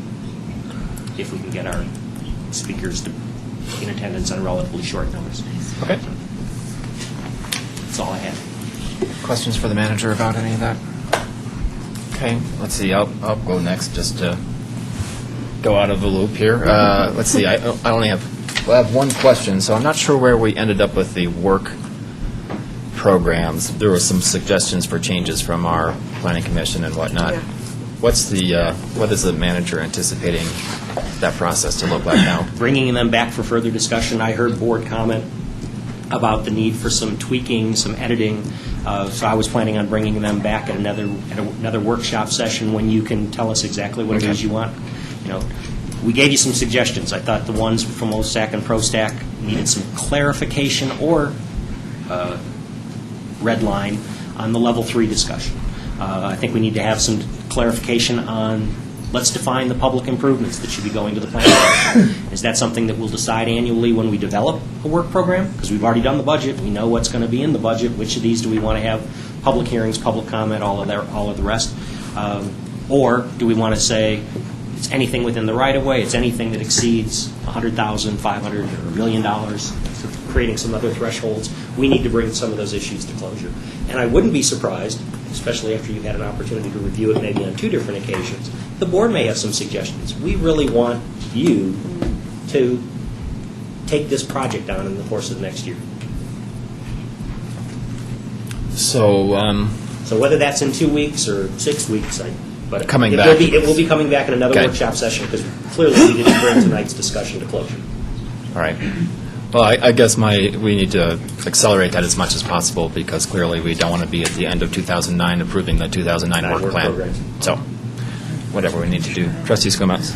if we can get our speakers in attendance on relatively short notice. Okay. That's all I have. Questions for the manager about any of that? Okay, let's see. I'll go next just to go out of the loop here. Let's see. I have one question. So I'm not sure where we ended up with the work programs. There were some suggestions for changes from our planning commission and whatnot. Yeah. what is the manager anticipating that process to look like now? Bringing them back for further discussion. I heard board comment about the need for some tweaking, some editing, so I was planning on bringing them back at another workshop session when you can tell us exactly what it is you want. We gave you some suggestions. I thought the ones from OSAC and ProStack needed some clarification or red line on the level 3 discussion. I think we need to have some clarification on, let's define the public improvements that should be going to the planning. Is that something that we'll decide annually when we develop a work program? Because we've already done the budget. We know what's going to be in the budget. Which of these do we want to have public hearings, public comment, all of the rest? Or do we want to say it's anything within the right-of-way, it's anything that exceeds $100,000, $500,000, or $1 million, creating some other thresholds? We need to bring some of those issues to closure. And I wouldn't be surprised, especially after you've had an opportunity to review it maybe on 2 different occasions, the board may have some suggestions. We really want you to take this project on in the course of the next year. So whether that's in 2 weeks or 6 weeks, but Coming back. It will be coming back in another Okay. workshop session because clearly we didn't bring tonight's discussion to closure. All right. Well, I guess we need to accelerate that as much as possible because clearly we don't want to be at the end of 2009 approving the 2009 work plan. programs. So, whatever we need to do. Trustee Skomas?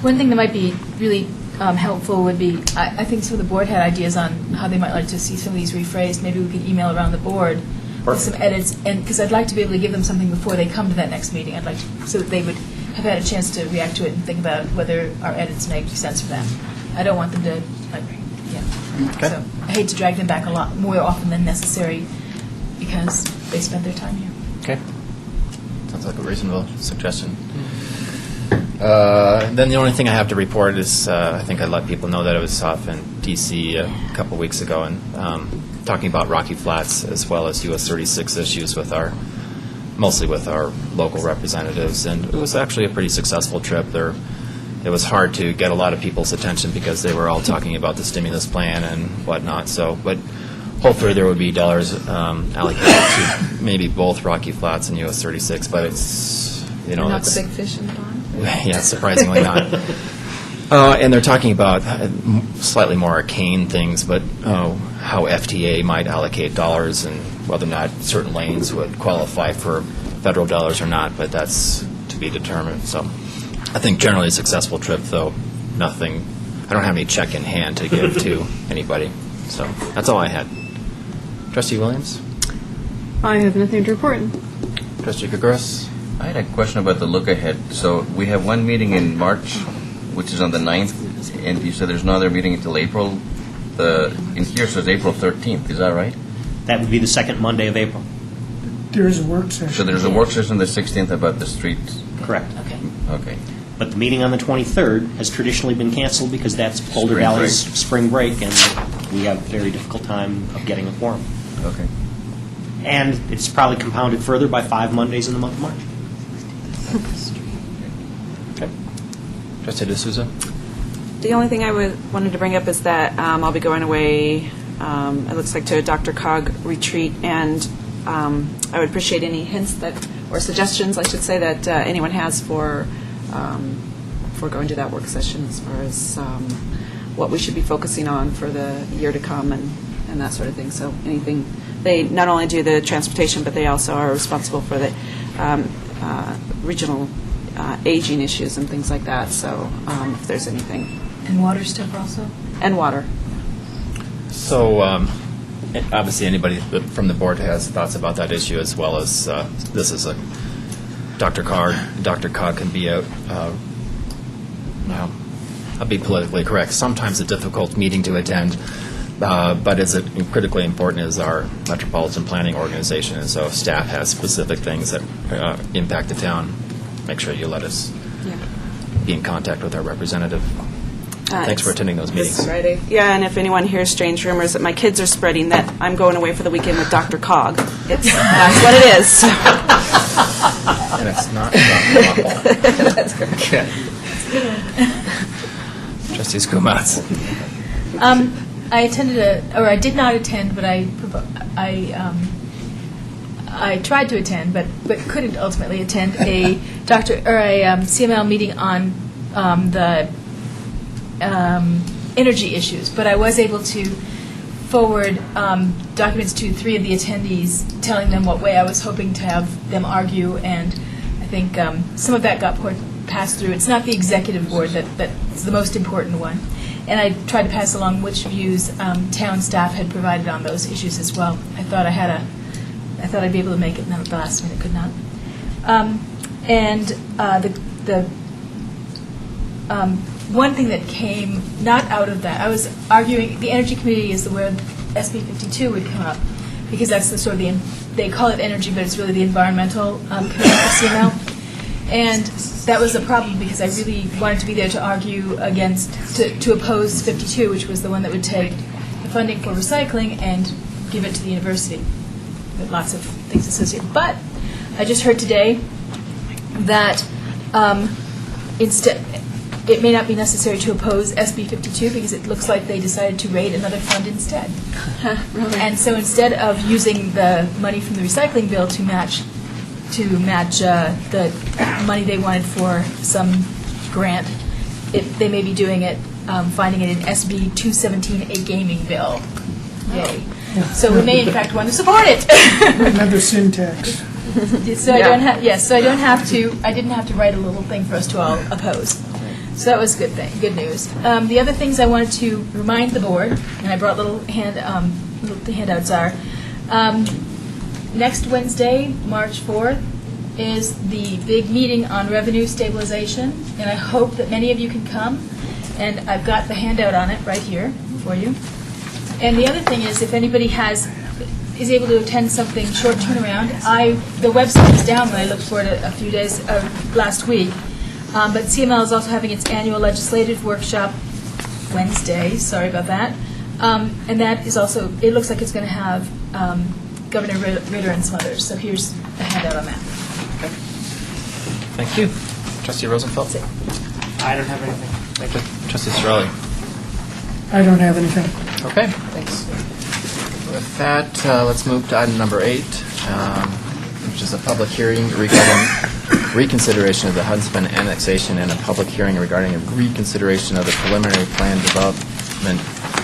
One thing that might be really helpful would be, I think some of the board had ideas on how they might like to see some of these rephrased. Maybe we could email around the board with some edits, and because I'd like to be able to give them something before they come to that next meeting. I'd like to, so that they would have had a chance to react to it and think about whether our edits make sense for them. I don't want them to, Okay. So I hate to drag them back a lot more often than necessary because they spent their time here. Okay. Sounds like a reasonable suggestion. Then the only thing I have to report is I think I let people know that I was off in D.C. a couple weeks ago and talking about Rocky Flats as well as US 36 issues mostly with our local representatives. And it was actually a pretty successful trip. It was hard to get a lot of people's attention because they were all talking about the stimulus plan and whatnot. But hopefully there would be dollars allocated to maybe both Rocky Flats and US 36. But it's Not it's the big fish in the pond? yeah, surprisingly not. And they're talking about slightly more arcane things, but how FTA might allocate dollars and whether or not certain lanes would qualify for federal dollars or not. But that's to be determined. So. I think generally a successful trip, though I don't have any check in hand to give to anybody. So that's all I had. Trustee Williams? I have nothing to report. Trustee Gregorus? I had a question about the look ahead. So we have one meeting in March, which is on the 9th, and you said there's no other meeting until April. In here says April 13th, is that right? That would be the second Monday of April. There's a work session. So there's a work session the 16th about the streets. Correct. Okay. Okay. But the meeting on the 23rd has traditionally been canceled because that's Boulder Spring Valley's break. spring break, and we have a very difficult time of getting a quorum. Okay. And it's probably compounded further by 5 Mondays in the month of March. Okay. Trustee D'Souza? The only thing I wanted to bring up is that I'll be going away, it looks like, to a Dr. Cog retreat, and I would appreciate any hints or suggestions, I should say, that anyone has for going to that work session as far as what we should be focusing on for the year to come and that sort of thing. So anything, they not only do the transportation, but they also are responsible for the regional aging issues and things like that. So if there's anything. And water stuff also? And water. So, obviously, anybody from the board has thoughts about that issue as well as this is a Dr. Cog can be I'll be politically correct, sometimes a difficult meeting to attend, but it's critically important as our metropolitan planning organization, and so if staff has specific things that impact the town, make sure you let us be in contact with our representative. Thanks for attending those meetings. This Friday. Yeah, and if anyone hears strange rumors that my kids are spreading that I'm going away for the weekend with Dr. Cog, that's what it is. And it's not Dr. That's correct. Trustee Skomas. I attended I did not attend, but I tried to attend, but couldn't ultimately attend a CML meeting on the energy issues. But I was able to forward documents to 3 of the attendees, telling them what way I was hoping to have them argue, and I think some of that got passed through. It's not the executive board that's the most important one. And I tried to pass along which views town staff had provided on those issues as well. I thought I'd be able to make it, and then at the last minute could not. One thing that came not out of that, I was arguing, the Energy Committee is where SB 52 would come up, because that's the sort of they call it energy, but it's really the environmental committee for CML. And that was a problem, because I really wanted to be there to argue against, to oppose 52, which was the one that would take the funding for recycling and give it to the university, with lots of things associated. But I just heard today that instead, it may not be necessary to oppose SB 52, because it looks like they decided to raid another fund instead. Really? And so instead of using the money from the recycling bill to match the money they wanted for some grant, they may be doing it, finding it in SB 217, a gaming bill. Yay. So we may in fact want to support it. Another syntax. So I didn't have to write a little thing for us to all oppose. So that was good news. The other things I wanted to remind the board, and I brought little handouts are, next Wednesday, March 4th, is the big meeting on revenue stabilization, and I hope that many of you can come. And I've got the handout on it right here for you. And the other thing is, if anybody is able to attend something short turnaround, the website was down when I looked for it a few days last week. But CML is also having its annual legislative workshop Wednesday. Sorry about that. And that is also, it looks like it's going to have Governor Ritter and some others. So here's a handout on that. Okay. Thank you. Trustee Rosenfeld? I don't have anything. Thank you. Trustee Cirilli? I don't have anything. Okay, thanks. With that, let's move to item number 8, which is a public hearing regarding reconsideration of the Huntsman annexation and a public hearing regarding a reconsideration of the preliminary plan development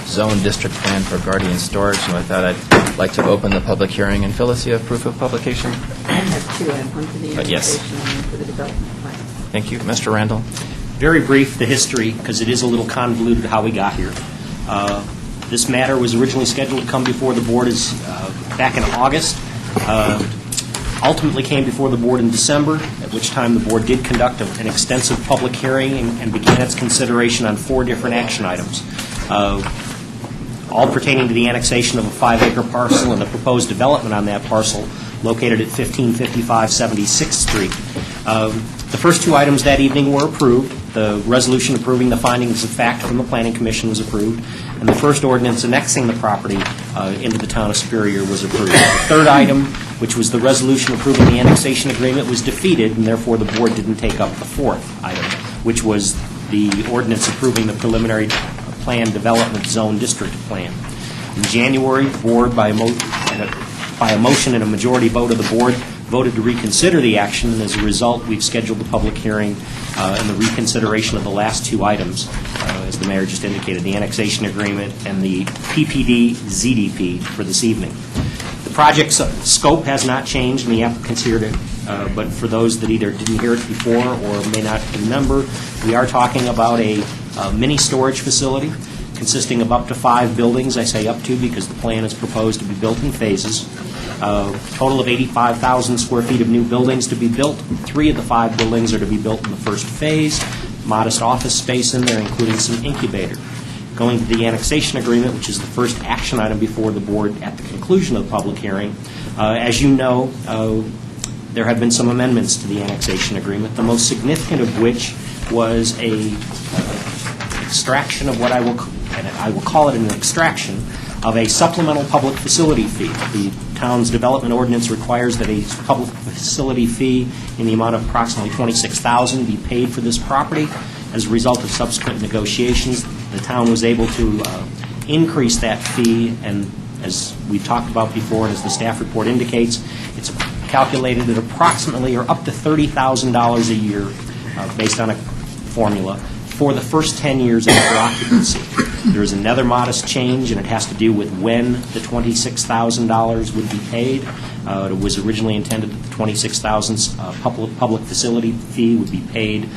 zone district plan for Guardian storage. And with that, I'd like to open the public hearing. And Phyllis, you have proof of publication? I have 2. I have one for the Yes. annexation and one for the development plan. Thank you. Mr. Randall? Very brief, the history, because it is a little convoluted how we got here. This matter was originally scheduled to come before the board back in August. Ultimately came before the board in December, at which time the board did conduct an extensive public hearing and began its consideration on 4 different action items, all pertaining to the annexation of a 5-acre parcel and the proposed development on that parcel located at 1555 76th Street. The first 2 items that evening were approved. The resolution approving the findings of fact from the Planning Commission was approved, and the first ordinance annexing the property into the town of Superior was approved. The third item, which was the resolution approving the annexation agreement, was defeated, and therefore the board didn't take up the 4th item, which was the ordinance approving the preliminary plan development zone district plan. In January, the board, by a motion and a majority vote of the board, voted to reconsider the action, and as a result, we've scheduled the public hearing and the reconsideration of the last 2 items, as the mayor just indicated, the annexation agreement and the PPD ZDP for this evening. The project's scope has not changed, and the applicants heard it, but for those that either didn't hear it before or may not remember, we are talking about a mini storage facility consisting of up to 5 buildings. I say up to because the plan is proposed to be built in phases. Total of 85,000 square feet of new buildings to be built. 3 of the 5 buildings are to be built in the first phase. Modest office space in there, including some incubator. Going to the annexation agreement, which is the first action item before the board at the conclusion of the public hearing. As you know, there have been some amendments to the annexation agreement, the most significant of which was a extraction of what I will call it an extraction of a supplemental public facility fee. The town's development ordinance requires that a public facility fee in the amount of approximately $26,000 be paid for this property. As a result of subsequent negotiations, the town was able to increase that fee, and as we've talked about before, and as the staff report indicates, it's calculated at approximately or up to $30,000 a year based on a formula for the first 10 years after occupancy. There is another modest change, and it has to do with when the $26,000 would be paid. It was originally intended that the $26,000 public facility fee would be paid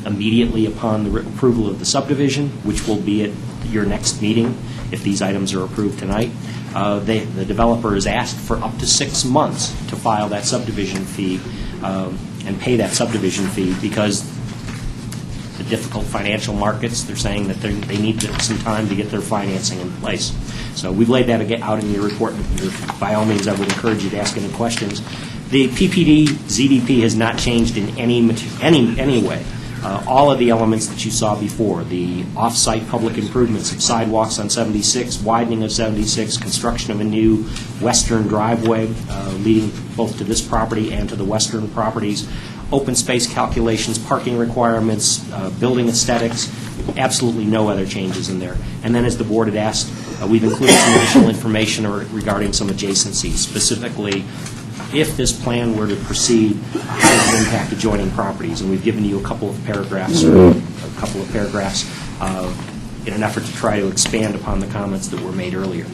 immediately upon the approval of the subdivision, which will be at your next meeting if these items are approved tonight. The developer is asked for up to 6 months to file that subdivision fee and pay that subdivision fee because the difficult financial markets, they're saying that they need some time to get their financing in place. So we've laid that out in your report, and by all means, I would encourage you to ask any questions. The PPD ZDP has not changed in any way. All of the elements that you saw before, the off-site public improvements of sidewalks on 76, widening of 76, construction of a new western driveway leading both to this property and to the western properties, open space calculations, parking requirements, building aesthetics, absolutely no other changes in there. And then as the board had asked, we've included some additional information regarding some adjacencies, specifically if this plan were to proceed, how it would impact adjoining properties. And we've given you a couple of paragraphs in an effort to try to expand upon the comments that were made earlier.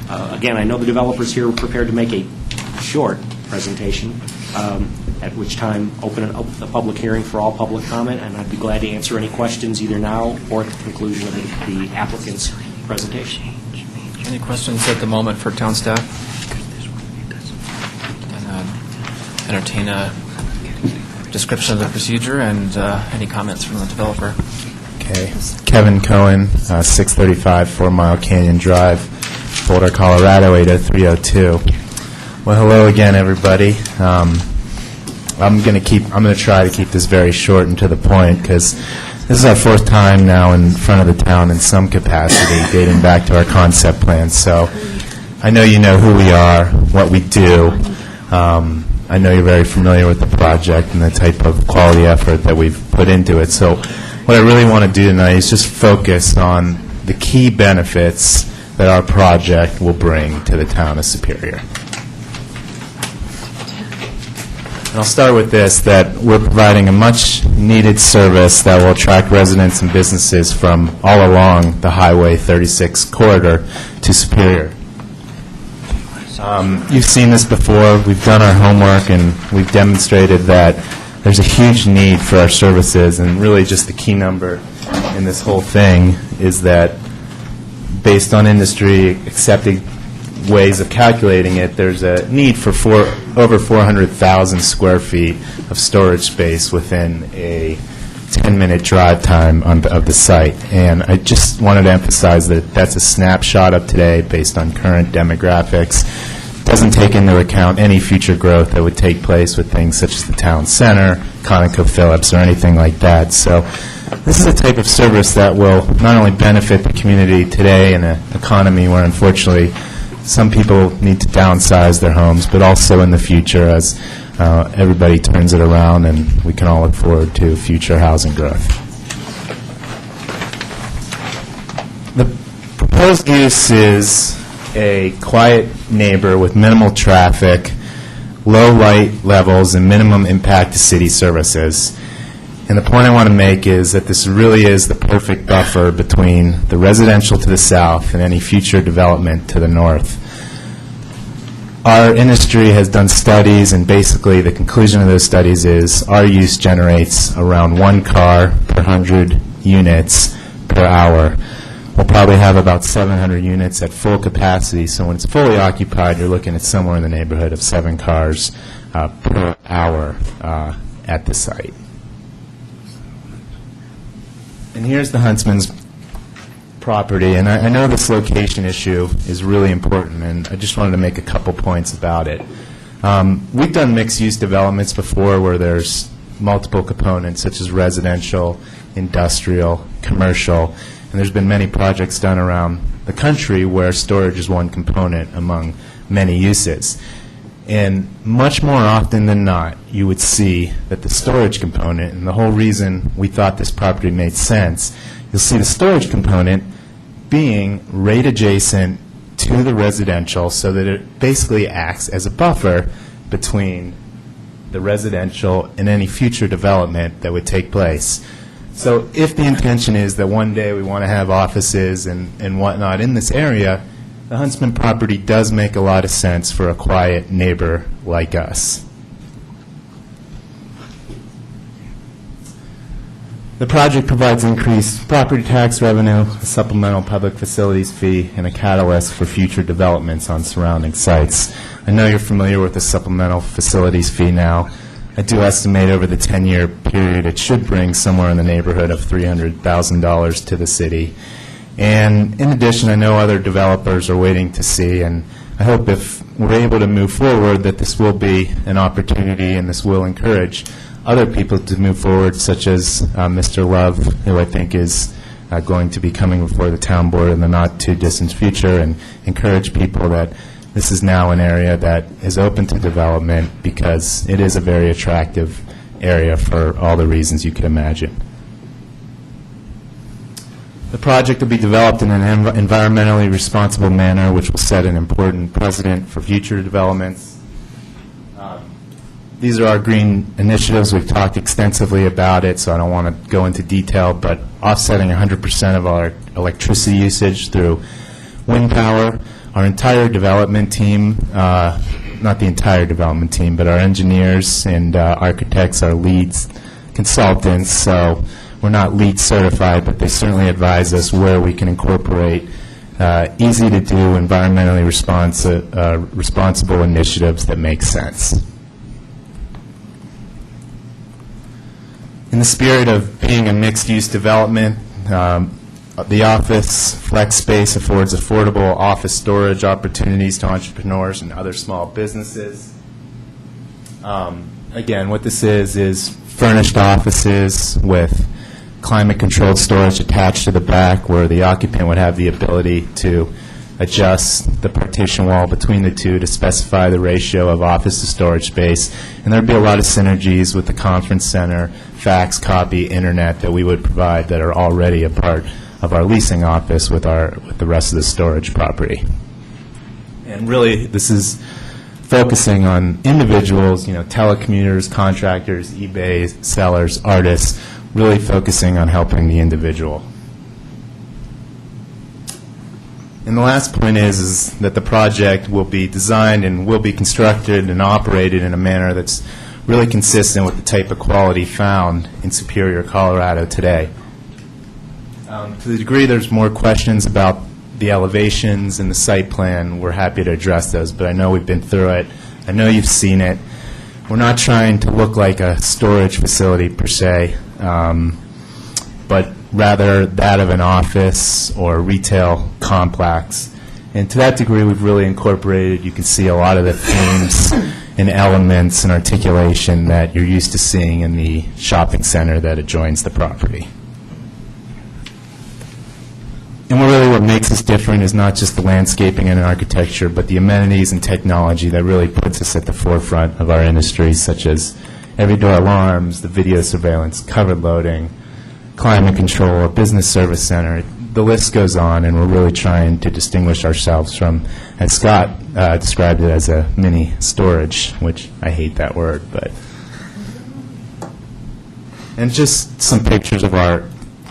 Again, I know the developers here are prepared to make a short presentation, at which time open a public hearing for all public comment, and I'd be glad to answer any questions either now or at the conclusion of the applicant's presentation. Any questions at the moment for town staff? Entertain a description of the procedure and any comments from the developer. Okay. Kevin Cohen, 635 4 Mile Canyon Drive, Boulder, Colorado, 80302. Well, hello again, everybody. I'm going to try to keep this very short and to the point because this is our fourth time now in front of the town in some capacity, dating back to our concept plan. So I know you know who we are, what we do. I know you're very familiar with the project and the type of quality effort that we've put into it. So what I really want to do tonight is just focus on the key benefits that our project will bring to the town of Superior. And I'll start with this, that we're providing a much-needed service that will attract residents and businesses from all along the Highway 36 corridor to Superior. You've seen this before. We've done our homework, and we've demonstrated that there's a huge need for our services, and really just the key number in this whole thing is that based on industry accepted ways of calculating it, there's a need for over 400,000 square feet of storage space within a 10-minute drive time of the site. And I just wanted to emphasize that that's a snapshot of today based on current demographics. It doesn't take into account any future growth that would take place with things such as the town center, ConocoPhillips, or anything like that. So this is a type of service that will not only benefit the community today in an economy where unfortunately some people need to downsize their homes, but also in the future as everybody turns it around and we can all look forward to future housing growth. The proposed use is a quiet neighbor with minimal traffic, low light levels, and minimum impact to city services. And the point I want to make is that this really is the perfect buffer between the residential to the south and any future development to the north. Our industry has done studies, and basically the conclusion of those studies is our use generates around 1 car per 100 units per hour. We'll probably have about 700 units at full capacity, so when it's fully occupied, you're looking at somewhere in the neighborhood of 7 cars per hour at the site. And here's the Huntsman's property, and I know this location issue is really important, and I just wanted to make a couple points about it. We've done mixed-use developments before where there's multiple components, such as residential, industrial, commercial, and there's been many projects done around the country where storage is one component among many uses. And much more often than not, you would see that the storage component, and the whole reason we thought this property made sense, you'll see the storage component being right adjacent to to the residential so that it basically acts as a buffer between the residential and any future development that would take place. So if the intention is that one day we want to have offices and whatnot in this area, the Huntsman property does make a lot of sense for a quiet neighbor like us. The project provides increased property tax revenue, a supplemental public facilities fee, and a catalyst for future developments on surrounding sites. I know you're familiar with the supplemental facilities fee now. I do estimate over the 10-year period it should bring somewhere in the neighborhood of $300,000 to the city. And in addition, I know other developers are waiting to see, and I hope if we're able to move forward that this will be an opportunity and this will encourage other people to move forward, such as Mr. Love, who I think is going to be coming before the town board in the not-too-distant future, and encourage people that this is now an area that is open to development because it is a very attractive area for all the reasons you could imagine. The project will be developed in an environmentally responsible manner, which will set an important precedent for future developments. These are our green initiatives. We've talked extensively about it, so I don't want to go into detail, but offsetting 100% of our electricity usage through wind power. Our entire development team, not the entire development team, but our engineers and architects are leads consultants, so we're not LEED certified, but they certainly advise us where we can incorporate easy-to-do, environmentally responsible initiatives that make sense. In the spirit of being a mixed-use development, the office flex space affords affordable office storage opportunities to entrepreneurs and other small businesses. Again, what this is furnished offices with climate-controlled storage attached to the back where the occupant would have the ability to adjust the partition wall between the two to specify the ratio of office to storage space. And there'd be a lot of synergies with the conference center, fax, copy, internet that we would provide that are already a part of our leasing office with the rest of the storage property. And really, this is focusing on individuals, telecommuters, contractors, eBay sellers, artists, really focusing on helping the individual. And the last point is that the project will be designed and will be constructed and operated in a manner that's really consistent with the type of quality found in Superior, Colorado today. To the degree there's more questions about the elevations and the site plan, we're happy to address those, but I know we've been through it. I know you've seen it. We're not trying to look like a storage facility per se, but rather that of an office or retail complex. And to that degree, we've really incorporated, you can see a lot of the themes and elements and articulation that you're used to seeing in the shopping center that adjoins the property. And really what makes us different is not just the landscaping and architecture, but the amenities and technology that really puts us at the forefront of our industry, such as every door alarms, the video surveillance, covered loading, climate control, a business service center. The list goes on, and we're really trying to distinguish ourselves from, as Scott described it, as a mini storage, which I hate that word, but. And just some pictures of our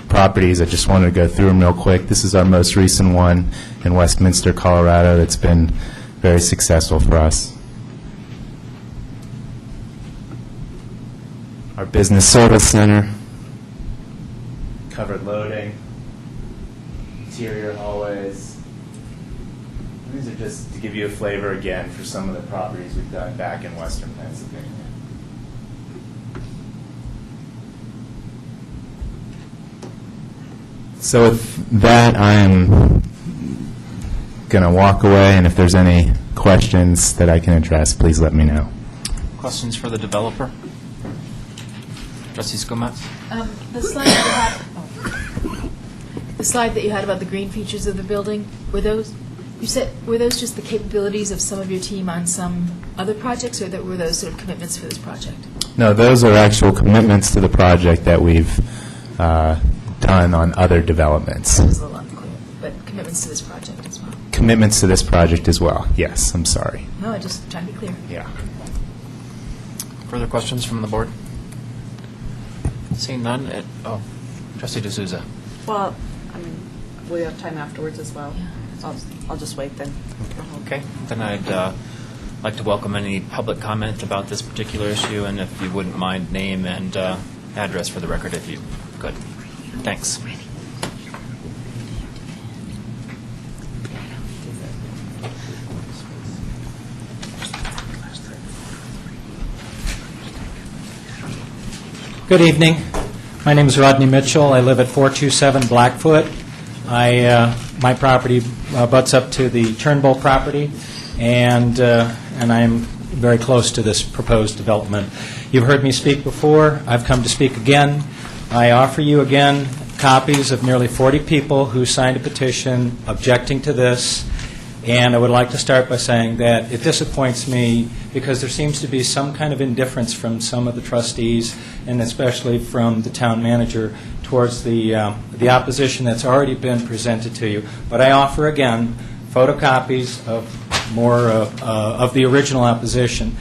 properties. I just wanted to go through them real quick. This is our most recent one in Westminster, Colorado, that's been very successful for us. Our business service center, covered loading, interior hallways. These are just to give you a flavor again for some of the properties we've done back in Western Pennsylvania. So with that, I am going to walk away, and if there's any questions that I can address, please let me know. Questions for the developer? Trustee Skometz? The slide that you had, the slide that you had about the green features of the building, were those just the capabilities of some of your team on some other projects, or were those sort of commitments for this project? No, those are actual commitments to the project that we've done on other developments. That was a little unclear, but commitments commitments to this project as well. Commitments to this project as well. Yes, I'm sorry. No, I just trying to be clear. Yeah. Further questions from the board? Seeing none, Trustee D'Souza. Well, I mean, we have time afterwards as well. I'll just wait then. Okay, then I'd like to welcome any public comment about this particular issue, and if you wouldn't mind, name and address for the record if you could. Thanks. Good evening. My name is Rodney Mitchell. I live at 427 Blackfoot. My property butts up to the Turnbull property, and I'm very close to this proposed development. You've heard me speak before. I've come to speak again. I offer you again copies of nearly 40 people who signed a petition objecting to this. And I would like to start by saying that it disappoints me because there seems to be some kind of indifference from some of the trustees, and especially from the town manager, towards the opposition that's already been presented to you. But I offer again photocopies of more of the original opposition.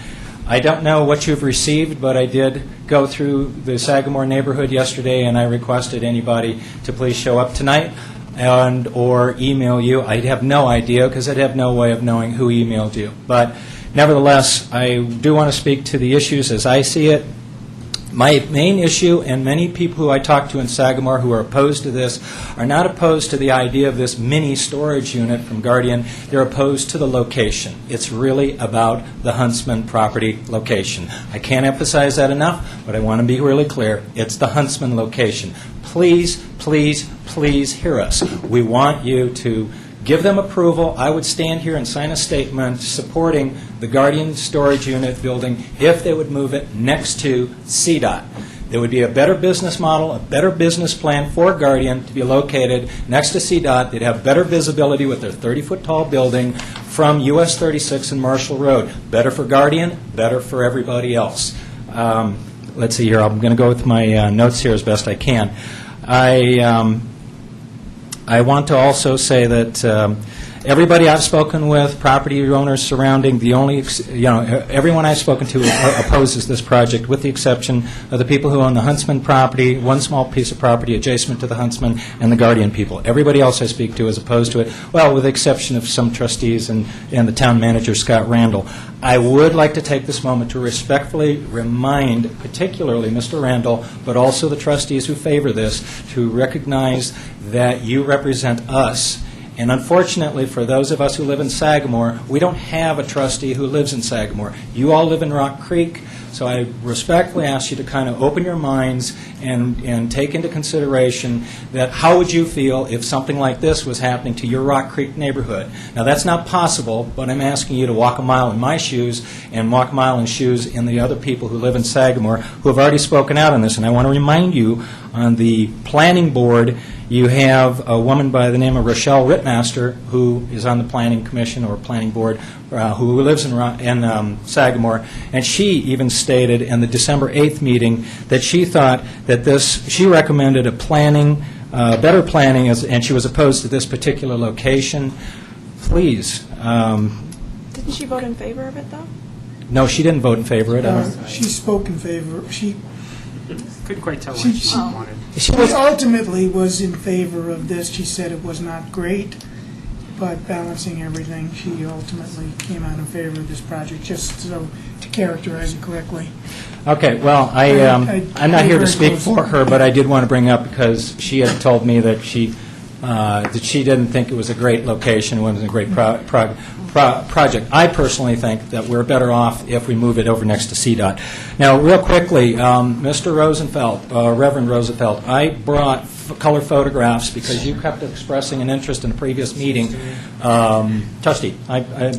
I don't know what you've received, but I did go through the Sagamore neighborhood yesterday, and I requested anybody to please show up tonight and or email you. I have no idea because I'd have no way of knowing who emailed you. But nevertheless, I do want to speak to the issues as I see it. My main issue, and many people who I talk to in Sagamore who are opposed to this, are not opposed to the idea of this mini storage unit from Guardian. They're opposed to the location. It's really about the Huntsman property location. I can't emphasize that enough, but I want to be really clear. It's the Huntsman location. Please, please, please hear us. We want you to give them approval. I would stand here and sign a statement supporting the Guardian storage unit building if they would move it next to CDOT. There would be a better business model, a better business plan for Guardian to be located next to CDOT. They'd have better visibility with their 30-foot tall building from US 36 and Marshall Road. Better for Guardian, better for everybody else. Let's see here. I'm going to go with my notes here as best I can. I want to also say that everybody I've spoken with, property owners surrounding, everyone I've spoken to opposes this project, with the exception of the people who own the Huntsman property, one small piece of property adjacent to the Huntsman, and the Guardian people. Everybody else I speak to is opposed to it, well, with the exception of some trustees and the town manager, Scott Randall. I would like to take this moment to respectfully remind, particularly Mr. Randall, but also the trustees who favor this, to recognize that you represent us. And unfortunately, for those of us who live in Sagamore, we don't have a trustee who lives in Sagamore. You all live in Rock Creek, so I respectfully ask you to kind of open your minds and take into consideration that how would you feel if something like this was happening to your Rock Creek neighborhood. Now, that's not possible, but I'm asking you to walk a mile in my shoes and walk a mile in shoes in the other people who live in Sagamore who have already spoken out on this. And I want to remind you, on the planning board, you have a woman by the name of Rochelle Rittmaster, who is on the planning commission or planning board, who lives in Sagamore, and she even stated in the December 8th meeting that she thought that she recommended better planning, and she was opposed to this particular location. Please. Didn't she vote in favor of it, though? No, she didn't vote in favor of it. She spoke in favor. She Couldn't quite tell what she wanted. She ultimately was in favor of this. She said it was not great, but balancing everything, she ultimately came out in favor of this project, just so to characterize it correctly. Okay, well, I'm not here to speak for her, but I did want to bring up, because she had told me that she didn't think it was a great location, wasn't a great project. I personally think that we're better off if we move it over next to CDOT. Now, real quickly, Mr. Rosenfeld, Reverend Rosenfeld, I brought color photographs because you kept expressing an interest in a previous meeting. Trustee,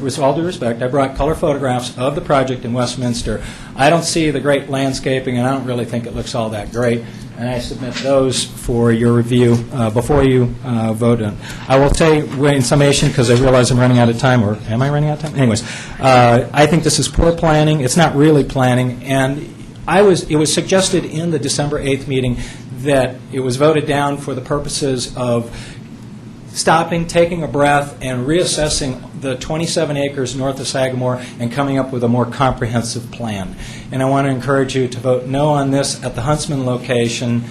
with all due respect, I brought color photographs of the project in Westminster. I don't see the great landscaping, and I don't really think it looks all that great. And I submit those for your review before you vote on. I will say, in summation, because I realize I'm running out of time, or am I running out of time? Anyways, I think this is poor planning. It's not really planning. And it was suggested in the December 8th meeting that it was voted down for the purposes of stopping, taking a breath, and reassessing the 27 acres north of Sagamore and coming up with a more comprehensive plan. And I want to encourage you to vote no on this at the Huntsman location.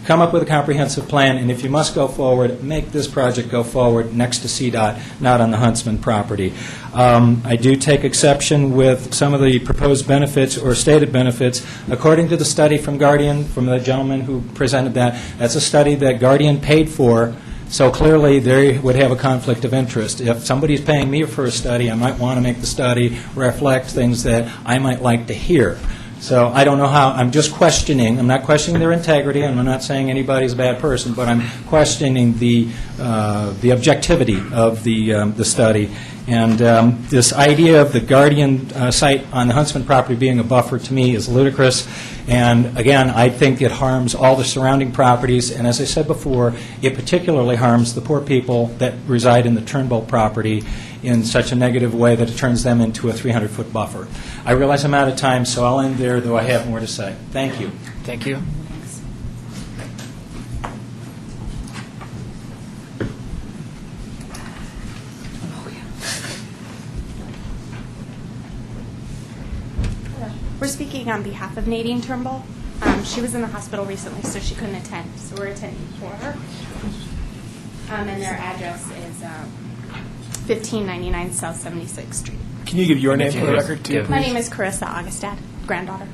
Come up with a comprehensive plan, and if you must go forward, make this project go forward next to CDOT, not on the Huntsman property. I do take exception with some of the proposed benefits or stated benefits. According to the study from Guardian, from the gentleman who presented that, that's a study that Guardian paid for, so clearly they would have a conflict of interest. If somebody's paying me for a study, I might want to make the study reflect things that I might like to hear. So I don't know how, I'm just questioning, I'm not questioning their integrity, and I'm not saying anybody's a bad person, but I'm questioning the objectivity of the study. And this idea of the Guardian site on the Huntsman property being a buffer, to me, is ludicrous. And again, I think it harms all the surrounding properties, and as I said before, it particularly harms the poor people that reside in the Turnbull property in such a negative way that it turns them into a 300-foot buffer. I realize I'm out of time, so I'll end there, though I have more to say. Thank you. Thank you. We're speaking on behalf of Nadine Turnbull. She was in the hospital recently, so she couldn't attend, so we're attending for her. And their address is 1599 South 76th Street. Can you give your name for the record, too? My name is Carissa Augustad, granddaughter.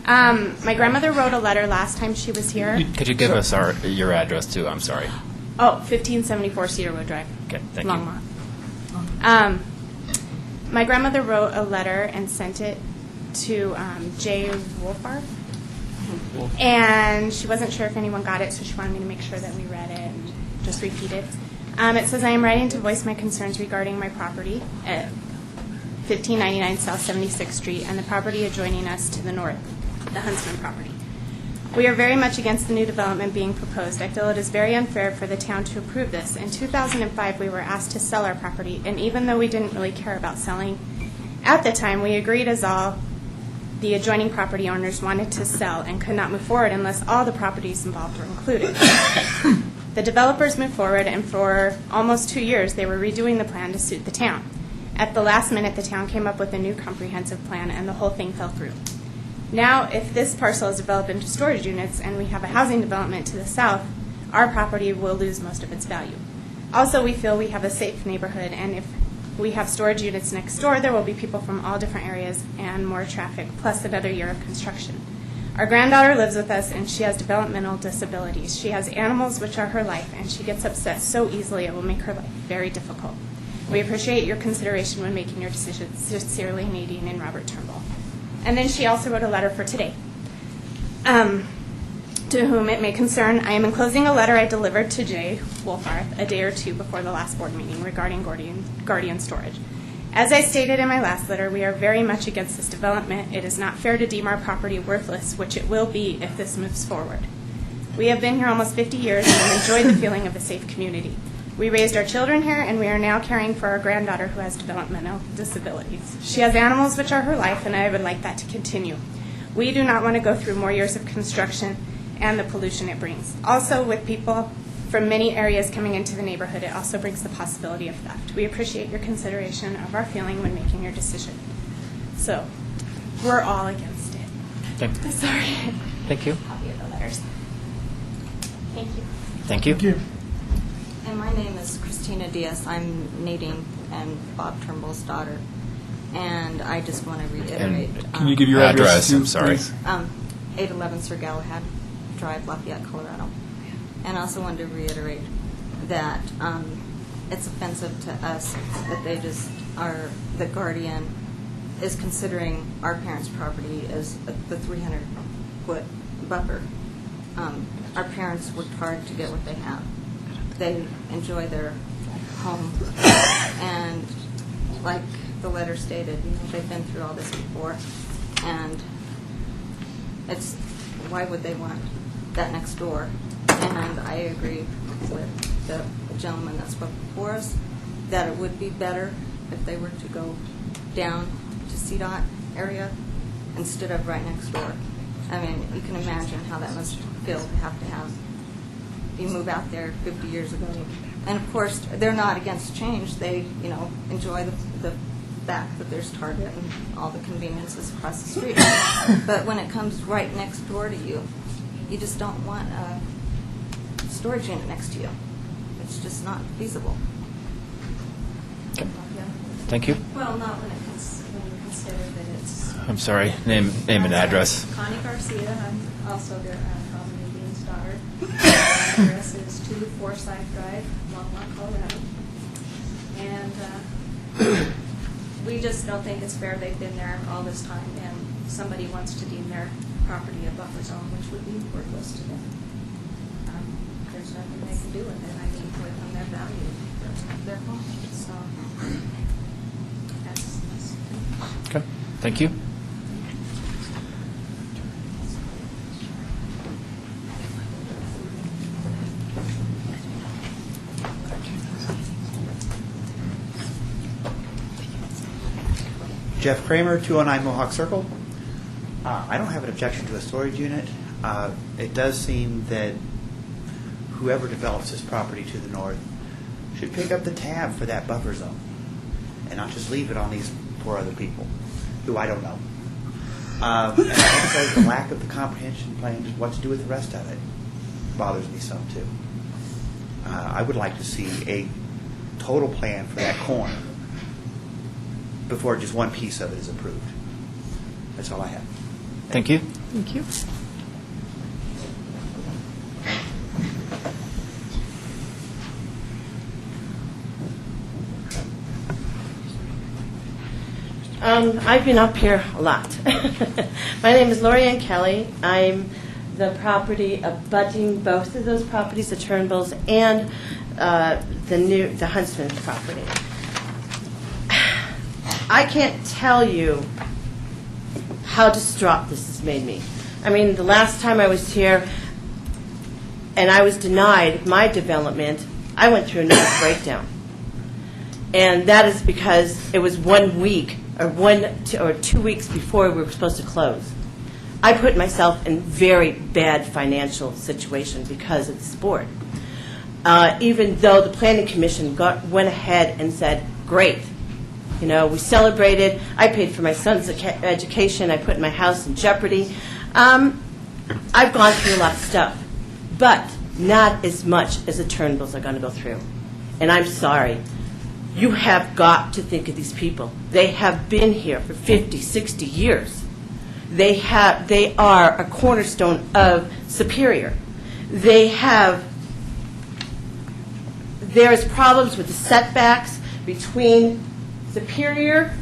My grandmother wrote a letter last time she was here. Could you give us your address, too? I'm sorry. Oh, 1574 Cedar Wood Drive. Okay, thank Longmont. You. My grandmother wrote a letter and sent it to Jay Wolfart. And she wasn't sure if anyone got it, so she wanted me to make sure that we read it and just repeat it. It says, I am writing to voice my concerns regarding my property at 1599 South 76th Street and the property adjoining us to the north, the Huntsman property. We are very much against the new development being proposed. I feel it is very unfair for the town to approve this. In 2005, we were asked to sell our property, and even though we didn't really care about selling, at the time, we agreed as all the adjoining property owners wanted to sell and could not move forward unless all the properties involved were included. The developers moved forward, and for almost 2 years, they were redoing the plan to suit the town. At the last minute, the town came up with a new comprehensive plan, and the whole thing fell through. Now, if this parcel is developed into storage units and we have a housing development to the south, our property will lose most of its value. Also, we feel we have a safe neighborhood, and if we have storage units next door, there will be people from all different areas and more traffic, plus another year of construction. Our granddaughter lives with us, and she has developmental disabilities. She has animals, which are her life, and she gets upset so easily it will make her life very difficult. We appreciate your consideration when making your decisions. Sincerely, Nadine and Robert Turnbull. And then she also wrote a letter for today. To whom it may concern, I am enclosing a letter I delivered to Jay Wolfarth a day or two before the last board meeting regarding Guardian storage. As I stated in my last letter, we are very much against this development. It is not fair to deem our property worthless, which it will be if this moves forward. We have been here almost 50 years and have enjoyed the feeling of a safe community. We raised our children here, and we are now caring for our granddaughter who has developmental disabilities. She has animals, which are her life, and I would like that to continue. We do not want to go through more years of construction and the pollution it brings. Also, with people from many areas coming into the neighborhood, it also brings the possibility of theft. We appreciate your consideration of our feeling when making your decision. So, we're all against it. Okay. Sorry. Thank you. Copy of the letters. Thank you. Thank you. Thank you. And my name is Christina Diaz. I'm Nadine and Bob Turnbull's daughter. And I just want to reiterate. Can you give your address, too, I'm sorry. please? 811 Sir Galahad Drive, Lafayette, Colorado. And I also wanted to reiterate that it's offensive to us that they just are, the Guardian is considering our parents' property as the 300-foot buffer. Our parents worked hard to get what they have. They enjoy their home, and like the letter stated, they've been through all this before, and it's, why would they want that next door? And I agree with the gentleman that spoke before us that it would be better if they were to go down to CDOT area instead of right next door. I mean, you can imagine how that must feel to have you move out there 50 years ago. And of course, they're not against change. They, enjoy the fact that there's Target and all the conveniences across the street. But when it comes right next door to you, you just don't want a storage unit next to you. It's just not feasible. Thank you. Well, not when you consider that it's... I'm sorry, name and address. Connie Garcia, I'm also Calvin and Dean's daughter. My address is 2 Forsyth Drive, Longmont, Colorado. And we just don't think it's fair. They've been there all this time, and somebody wants to deem their property a buffer zone, which would be worthless to them. There's nothing they can do with it. I mean, from their value, their home. So that's Okay, thank you. Jeff Kramer, 209 Mohawk Circle. I don't have an objection to a storage unit. It does seem that whoever develops this property to the north should pick up the tab for that buffer zone and not just leave it on these poor other people who I don't know. And also the lack of the comprehension plan, what to do with the rest of it, bothers me some too. I would like to see a total plan for that corner before just one piece of it is approved. That's all I have. Thank you. Thank you. I've been up here a lot. My name is Lori Ann Kelly. I'm the property abutting both of those properties, the Turnbulls and the Huntsman property. I can't tell you how distraught this has made me. I mean, the last time I was here and I was denied my development, I went through a nervous breakdown. And that is because it was 1 week or 2 weeks before we were supposed to close. I put myself in very bad financial situation because of this board. Even though the Planning Commission went ahead and said, great, we celebrated. I paid for my son's education. I put my house in jeopardy. I've gone through a lot of stuff, but not as much as the Turnbulls are going to go through. And I'm sorry. You have got to think of these people. They have been here for 50, 60 years. They are a cornerstone of Superior. There's problems with the setbacks between Superior,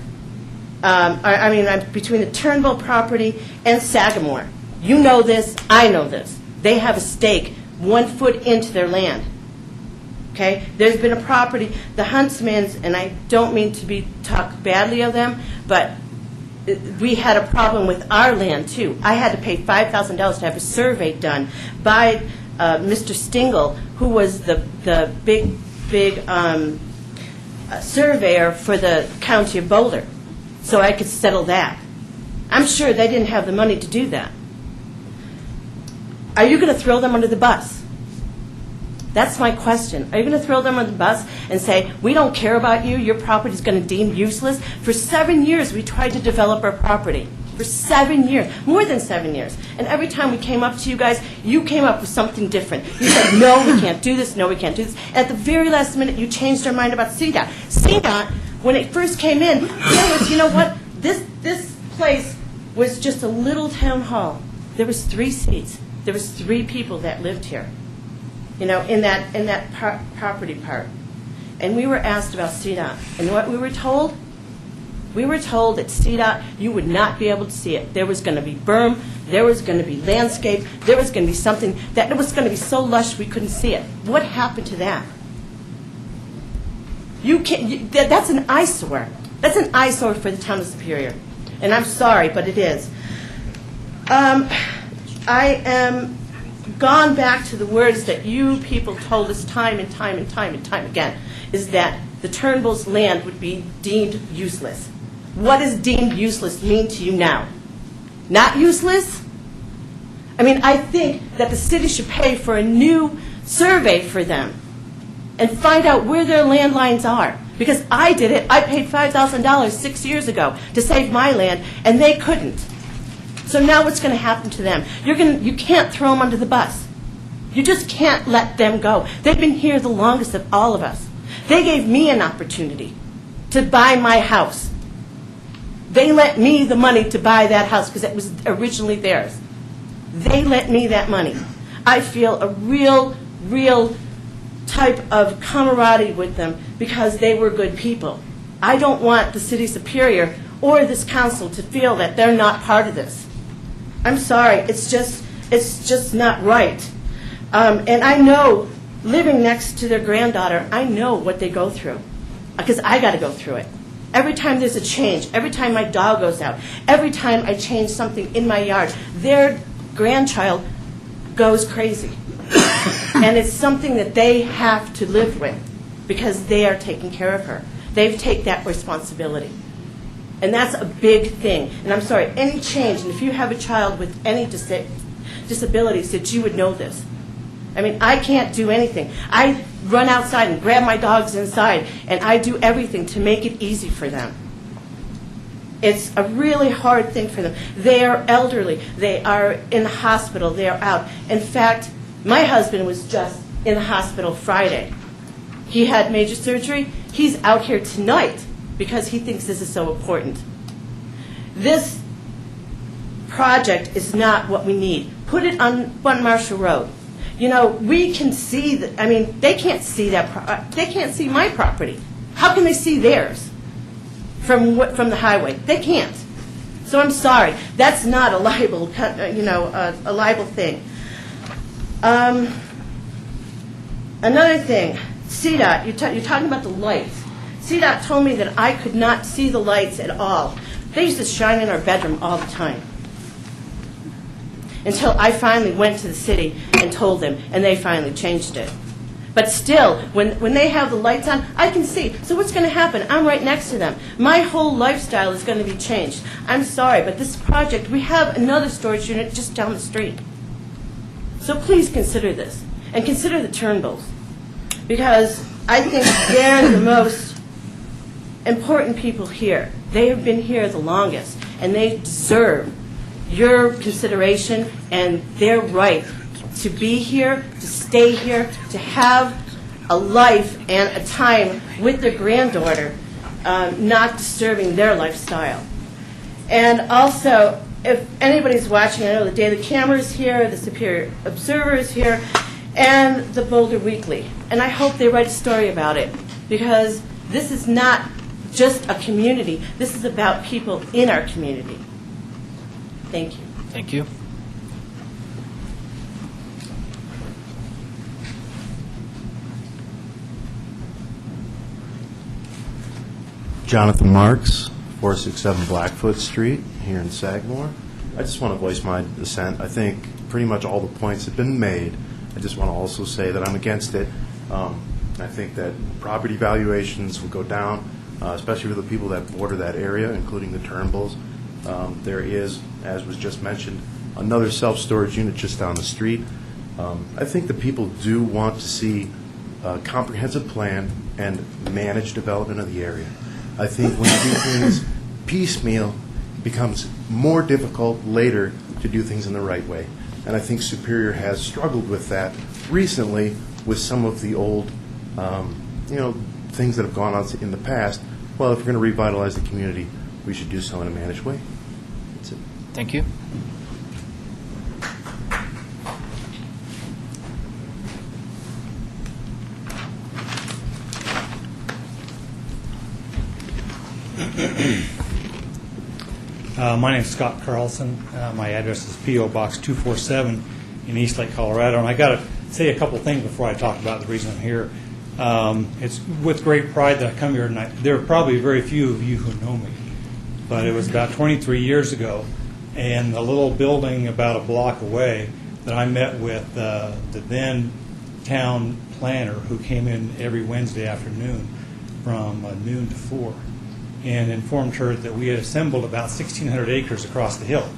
between the Turnbull property and Sagamore. You know this, I know this. They have a stake 1 foot into their land. Okay? There's been a property, the Huntsmans, and I don't mean to talk badly of them, but we had a problem with our land too. I had to pay $5,000 to have a survey done by Mr. Stingle, who was the big surveyor for the county of Boulder, so I could settle that. I'm sure they didn't have the money to do that. Are you going to throw them under the bus? That's my question. Are you going to throw them on the bus and say, we don't care about you, your property is going to be deemed useless? For 7 years, we tried to develop our property. For 7 years, more than 7 years. And every time we came up to you guys, you came up with something different. You said, no, we can't do this, no, we can't do this. And at the very last minute, you changed our mind about CDOT. CDOT, when it first came in, you know what? This place was just a little town hall. There was 3 seats. There was 3 people that lived here. In that property part. And we were asked about CDOT. And what we were told? We were told that CDOT, you would not be able to see it. There was going to be berm, there was going to be landscape, there was going to be something that it was going to be so lush we couldn't see it. What happened to that? That's an eyesore. That's an eyesore for the town of Superior. And I'm sorry, but it is. I am gone back to the words that you people told us time and time and time and time again, is that the Turnbull's land would be deemed useless. What does deemed useless mean to you now? Not useless? I mean, I think that the city should pay for a new survey for them and find out where their landlines are. Because I did it. I paid $5,000 6 years ago to save my land, and they couldn't. So now what's going to happen to them? You can't throw them under the bus. You just can't let them go. They've been here the longest of all of us. They gave me an opportunity to buy my house. They lent me the money to buy that house because it was originally theirs. They lent me that money. I feel a real type of camaraderie with them because they were good people. I don't want the city superior or this council to feel that they're not part of this. I'm sorry, it's just not right. And I know, living next to their granddaughter, I know what they go through because I got to go through it. Every time there's a change, every time my dog goes out, every time I change something in my yard, their grandchild goes crazy. And it's something that they have to live with because they are taking care of her. They've taken that responsibility. And that's a big thing. And I'm sorry, any change, and if you have a child with any disabilities, that you would know this. I mean, I can't do anything. I run outside and grab my dogs inside, and I do everything to make it easy for them. It's a really hard thing for them. They are elderly. They are in the hospital. They are out. In fact, my husband was just in the hospital Friday. He had major surgery. He's out here tonight because he thinks this is so important. This project is not what we need. Put it on Marshall Road. You know, we can see that. I mean, they can't see that. They can't see my property. How can they see theirs from the highway? They can't. So I'm sorry. That's not a liable, a liable thing. Another thing, CDOT. You're talking about the lights. CDOT told me that I could not see the lights at all. They used to shine in our bedroom all the time. Until I finally went to the city and told them, and they finally changed it. But still, when they have the lights on, I can see. So what's going to happen? I'm right next to them. My whole lifestyle is going to be changed. I'm sorry, but this project, we have another storage unit just down the street. So please consider this, and consider the Turnbulls, because I think they're the most important people here. They have been here the longest, and they deserve your consideration and their right to be here, to stay here, to have a life and a time with their granddaughter, not disturbing their lifestyle. And also, if anybody's watching, I know the Daily Camera is here, the Superior Observer is here, and the Boulder Weekly. And I hope they write a story about it, because this is not just a community. This is about people in our community. Thank you. Thank you. Jonathan Marks, 467 Blackfoot Street, here in Sagamore. I just want to voice my dissent. I think pretty much all the points have been made. I just want to also say that I'm against it. I think that property valuations will go down, especially for the people that border that area, including the Turnbulls. There is, as was just mentioned, another self-storage unit just down the street. I think the people do want to see a comprehensive plan and managed development of the area. I think when you do things piecemeal, it becomes more difficult later to do things in the right way. And I think Superior has struggled with that recently with some of the old, things that have gone on in the past. Well, if we're going to revitalize the community, we should do so in a managed way. That's it. Thank you. My name is Scott Carlson. My address is P.O. Box 247 in Eastlake, Colorado. And I got to say a couple things before I talk about the reason I'm here. It's with great pride that I come here tonight. There are probably very few of you who know me, but it was about 23 years ago, and a little building about a block away that I met with the then town planner, who came in every Wednesday afternoon from noon to 4, and informed her that we had assembled about 1,600 acres across the hill,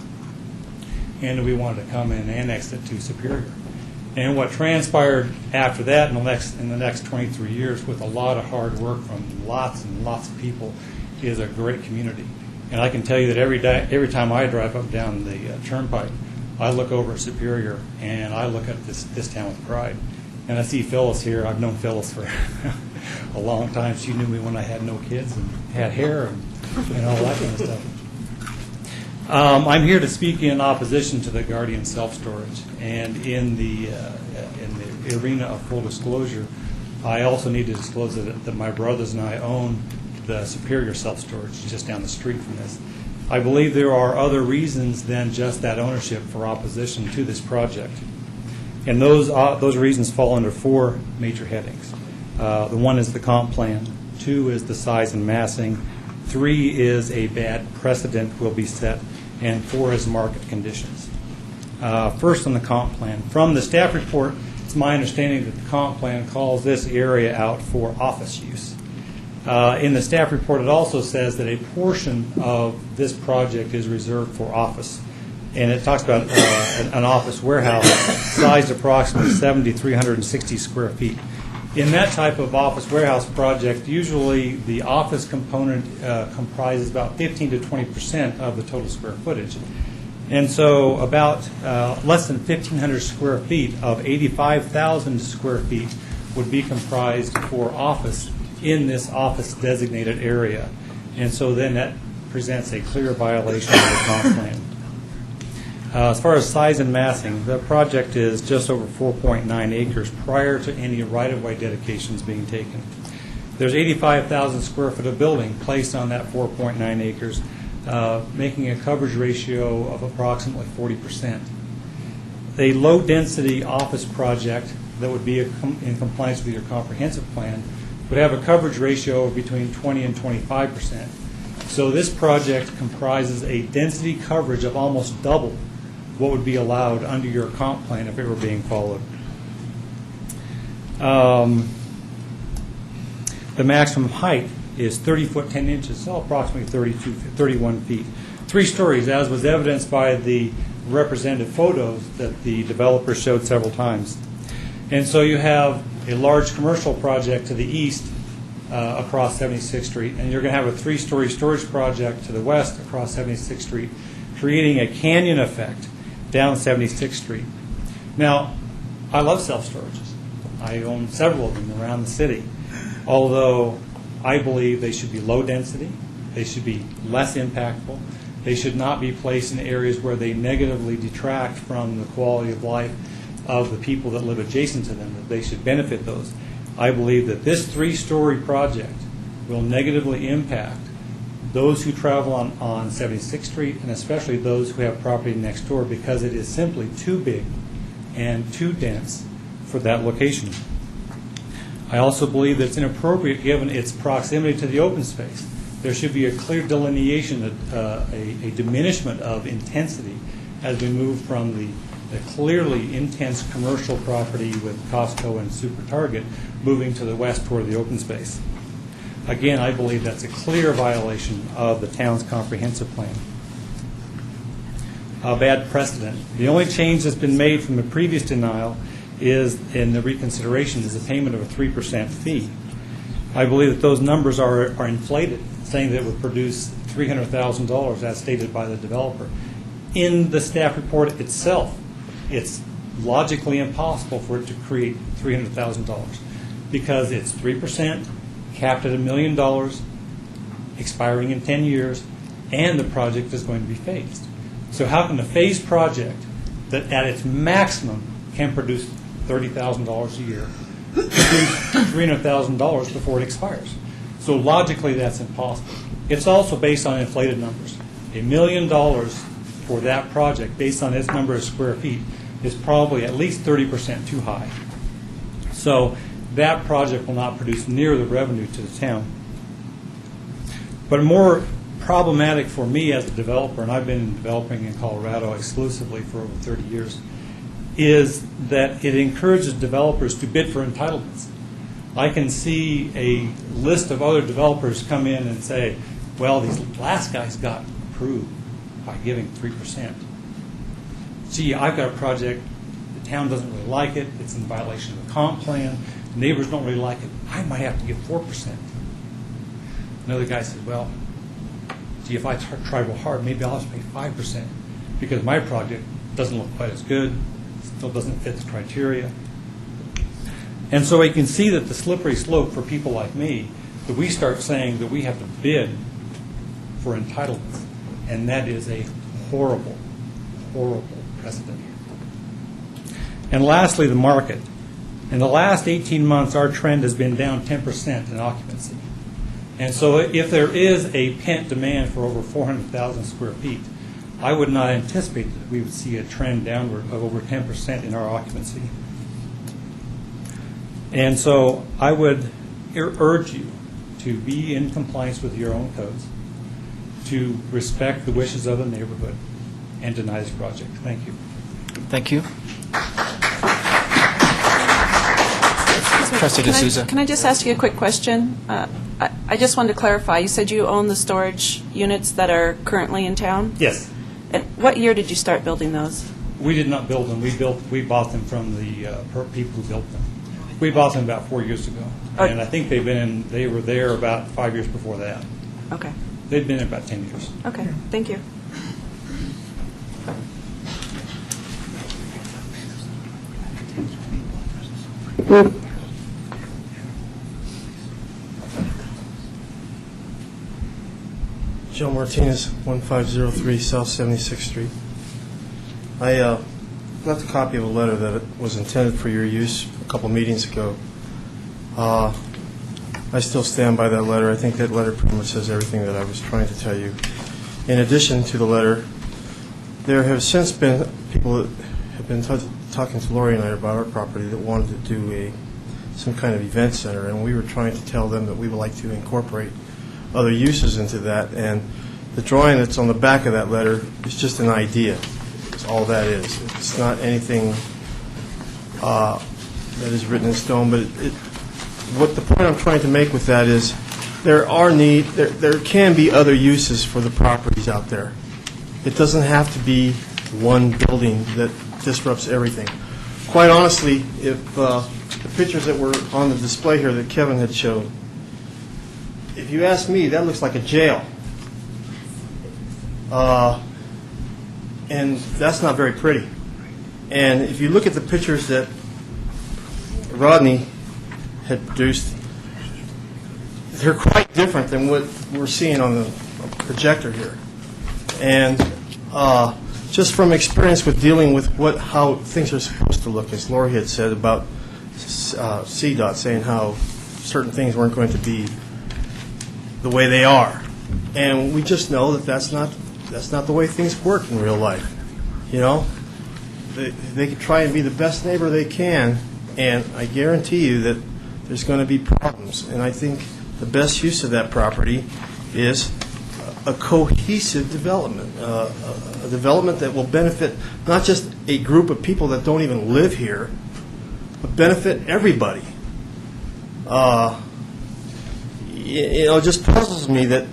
and we wanted to come and annex it to Superior. And what transpired after that in the next 23 years, with a lot of hard work from lots and lots of people, is a great community. And I can tell you that every time I drive up down the Turnpike, I look over at Superior and I look at this town with pride. And I see Phyllis here. I've known Phyllis for a long time. She knew me when I had no kids and had hair and all that kind of stuff. I'm here to speak in opposition to the Guardian self-storage, and in the arena of full disclosure, I also need to disclose that my brothers and I own the Superior self-storage just down the street from this. I believe there are other reasons than just that ownership for opposition to this project, and those reasons fall under 4 major headings. The one is the comp plan, 2 is the size and massing, 3 is a bad precedent will be set, and 4 is market conditions. First on the comp plan. From the staff report, it's my understanding that the comp plan calls this area out for office use. In the staff report, it also says that a portion of this project is reserved for office. And it talks about an office warehouse sized approximately 7,360 square feet. In that type of office warehouse project, usually the office component comprises about 15 to 20% of the total square footage. And so about less than 1,500 square feet of 85,000 square feet would be comprised for office in this office designated area. And so then that presents a clear violation of the comp plan. As far as size and massing, the project is just over 4.9 acres prior to any right-of-way dedications being taken. There's 85,000 square foot of building placed on that 4.9 acres, making a coverage ratio of approximately 40%. A low-density office project that would be in compliance with your comprehensive plan would have a coverage ratio of between 20 and 25%. So this project comprises a density coverage of almost double what would be allowed under your comp plan if it were being followed. The maximum height is 30 foot 10 inches, so approximately 31 feet. 3 stories, as was evidenced by the representative photos that the developer showed several times. And so you have a large commercial project to the east across 76th Street, and you're going to have a 3-story storage project to the west across 76th Street, creating a canyon effect down 76th Street. Now, I love self-storages. I own several of them around the city, although I believe they should be low density, they should be less impactful, they should not be placed in areas where they negatively detract from the quality of life of the people that live adjacent to them, that they should benefit those. I believe that this 3-story project will negatively impact those who travel on 76th Street, and especially those who have property next door, because it is simply too big and too dense for that location. I also believe that it's inappropriate given its proximity to the open space. There should be a clear delineation, a diminishment of intensity as we move from the clearly intense commercial property with Costco and Super Target moving to the west toward the open space. Again, I believe that's a clear violation of the town's comprehensive plan. A bad precedent. The only change that's been made from the previous denial is, in the reconsideration, is the payment of a 3% fee. I believe that those numbers are inflated, saying that it would produce $300,000 as stated by the developer. In the staff report itself, it's logically impossible for it to create $300,000 because it's 3%, capped at $1 million, expiring in 10 years, and the project is going to be phased. So how can a phased project that at its maximum can produce $30,000 a year produce $300,000 before it expires? So logically that's impossible. It's also based on inflated numbers. $1 million for that project based on its number of square feet is probably at least 30% too high. So that project will not produce near the revenue to the town. But more problematic for me as a developer, and I've been developing in Colorado exclusively for over 30 years, is that it encourages developers to bid for entitlements. I can see a list of other developers come in and say, well, these last guys got approved by giving 3%. Gee, I've got a project the town doesn't really like it, it's in violation of the comp plan, neighbors don't really like it, I might have to give 4%. Another guy said, well, gee, if I try real hard, maybe I'll just pay 5% because my project doesn't look quite as good, still doesn't fit the criteria. And so you can see that the slippery slope for people like me, that we start saying that we have to bid for entitlements, and that is a horrible, horrible precedent. And lastly, the market. In the last 18 months, our trend has been down 10% in occupancy. And so if there is a pent demand for over 400,000 square feet, I would not anticipate that we would see a trend downward of over 10% in our occupancy. And so I would urge you to be in compliance with your own codes, to respect the wishes of the neighborhood, and deny this project. Thank you. Thank you. Trustee D'Souza. Can I just ask you a quick question? I just wanted to clarify. You said you own the storage units that are currently in town? Yes. And what year did you start building those? We did not build them. We bought them from the people who built them. We bought them about 4 years ago, and I think they were there about 5 years before that. Okay. They've been there about 10 years. Okay. Thank you. Joe Martinez, 1503 South 76th Street. I left a copy of a letter that was intended for your use a couple meetings ago. I still stand by that letter. I think that letter pretty much says everything that I was trying to tell you. In addition to the letter, there have since been people that have been talking to Lori and I about our property that wanted to do some kind of event center, and we were trying to tell them that we would like to incorporate other uses into that, and the drawing that's on the back of that letter is just an idea. It's all that is. It's not anything that is written in stone, but what the point I'm trying to make with that is there can be other uses for the properties out there. It doesn't have to be one building that disrupts everything. Quite honestly, if the pictures that were on the display here that Kevin had shown, if you ask me, that looks like a jail. And that's not very pretty. And if you look at the pictures that Rodney had produced, they're quite different than what we're seeing on the projector here. And just from experience with dealing with how things are supposed to look, as Lori had said about CDOT saying how certain things weren't going to be the way they are. And we just know that that's not the way things work in real life. You know, they can try and be the best neighbor they can, and I guarantee you that there's going to be problems. And I think the best use of that property is a cohesive development, a development that will benefit not just a group of people that don't even live here, but benefit everybody. It just puzzles me that